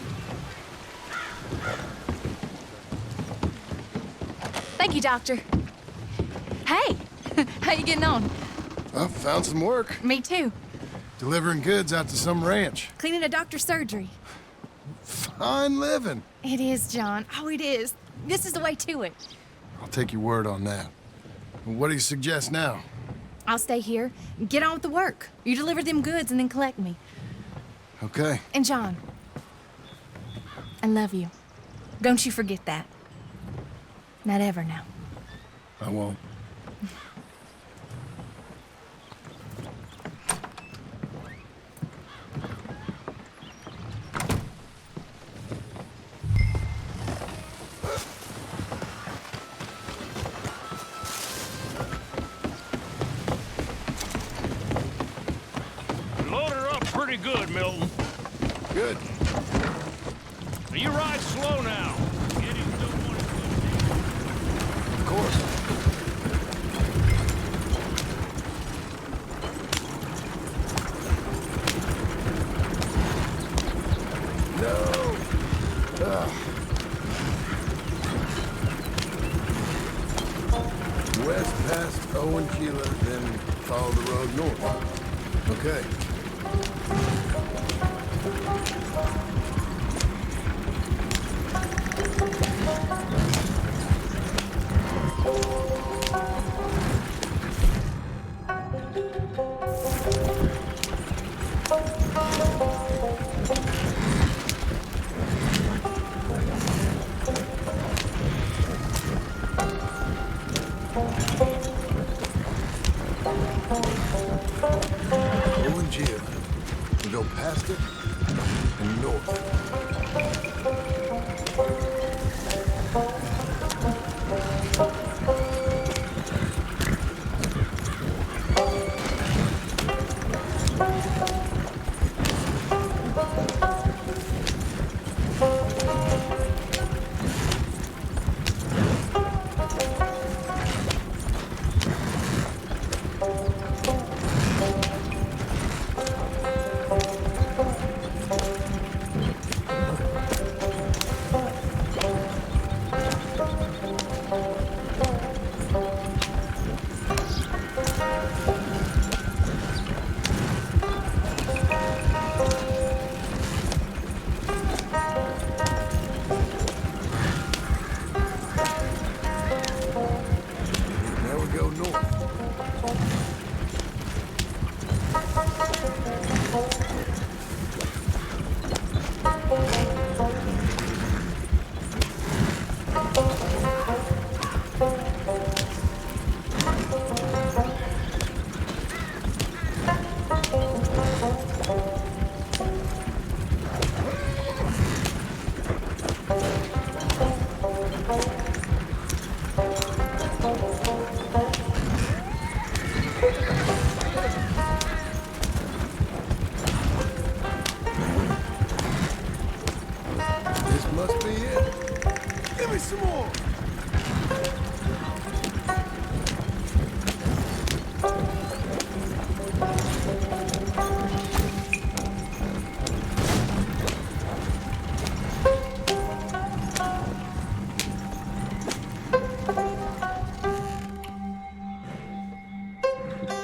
Thank you, Doctor. Hey, how you getting on? I found some work. Me too. Delivering goods out to some ranch. Cleaning a doctor's surgery. Fine living. It is, John. Oh, it is. This is the way to it. I'll take your word on that. What do you suggest now? I'll stay here. Get on with the work. You deliver them goods and then collect me. Okay. And John, I love you. Don't you forget that. Not ever now. I won't. Load her up pretty good, Milton. Good. You ride slow now. Of course. No! Ugh. West past Owen Keeler, then follow the road north. Okay. We go past it and north.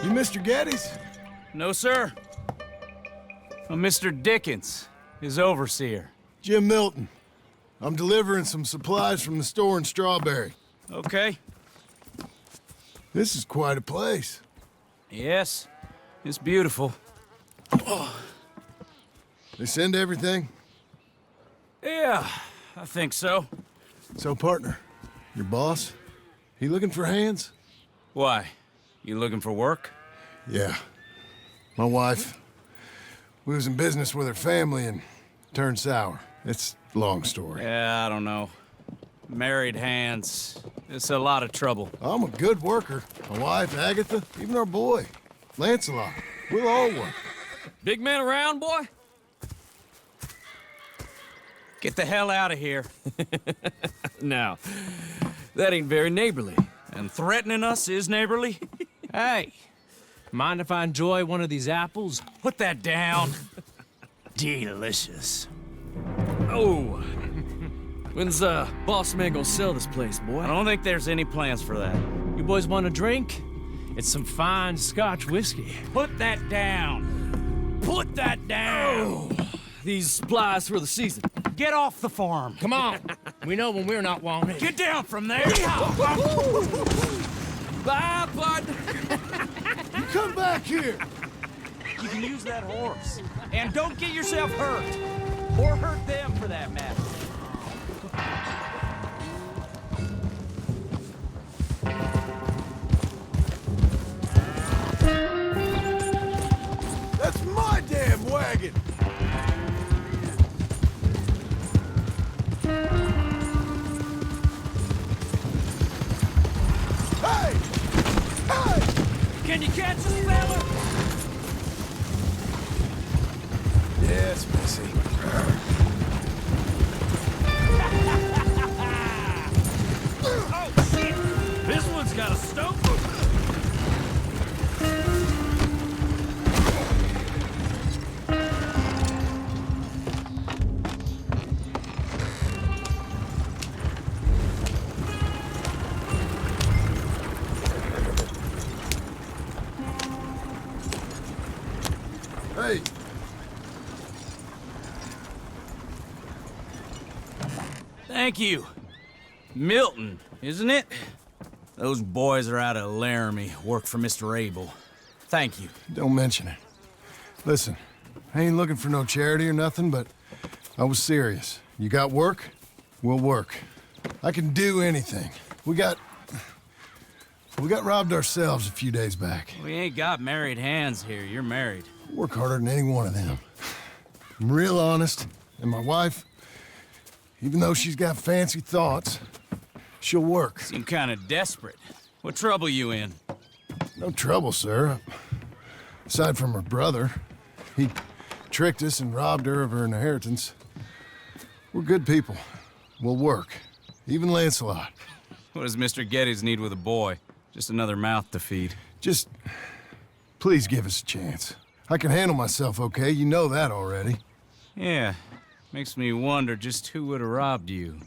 You Mr. Geddes? No, sir. I'm Mr. Dickens, his overseer. Jim Milton. I'm delivering some supplies from the store in Strawberry. Okay. This is quite a place. Yes, it's beautiful. They send everything? Yeah, I think so. So, partner, your boss, he looking for hands? Why? You looking for work? Yeah. My wife, we was in business with her family and turned sour. It's a long story. Yeah, I don't know. Married hands. It's a lot of trouble. I'm a good worker. My wife, Agatha, even our boy, Lancelot. We'll all work. Big man around, boy? Get the hell out of here. Now, that ain't very neighborly. And threatening us is neighborly? Hey, mind if I enjoy one of these apples? Put that down. Delicious. Oh, when's boss man gonna sell this place, boy? I don't think there's any plans for that. You boys want a drink? It's some fine Scotch whiskey. Put that down. Put that down. Oh, these supplies for the season. Get off the farm. Come on. We know when we're not wanted. Get down from there. Bye, bud. come back here! You can use that horse. And don't get yourself hurt. Or hurt them, for that matter. That's my damn wagon! Hey! Hey! Can you catch us, fella? Yeah, it's messy. Oh, shit! This one's got a stump. Hey! Thank you. Milton, isn't it? Those boys are out of Laramie, work for Mr. Abel. Thank you. Don't mention it. Listen, I ain't looking for no charity or nothing, but I was serious. You got work? We'll work. I can do anything. We got robbed ourselves a few days back. We ain't got married hands here. You're married. Work harder than any one of them. I'm real honest, and my wife, even though she's got fancy thoughts, she'll work. Seem kind of desperate. What trouble you in? No trouble, sir. Aside from her brother. He tricked us and robbed her of her inheritance. We're good people. We'll work. Even Lancelot. What does Mr. Geddes need with a boy? Just another mouth to feed. Just... please give us a chance. I can handle myself okay, you know that already. Yeah. Makes me wonder just who would have robbed you.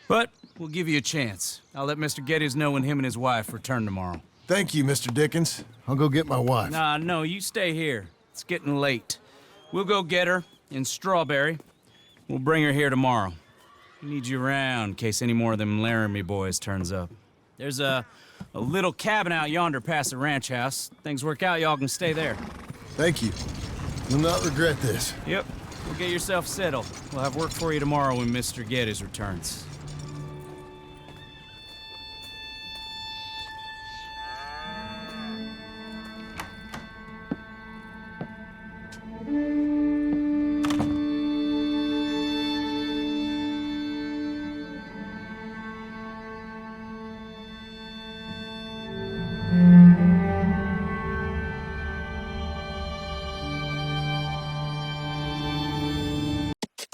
But we'll give you a chance. I'll let Mr. Geddes know when him and his wife return tomorrow. Thank you, Mr. Dickens. I'll go get my wife. Nah, no, you stay here. It's getting late. We'll go get her in Strawberry. We'll bring her here tomorrow. We need you around in case any more of them Laramie boys turns up. There's a little cabin out yonder past the ranch house. Things work out, y'all can stay there. Thank you. You'll not regret this. Yep. We'll get yourself settled. We'll have work for you tomorrow when Mr. Geddes returns.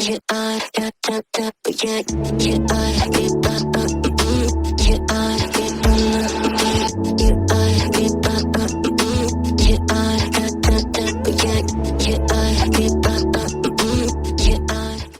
Yeah, I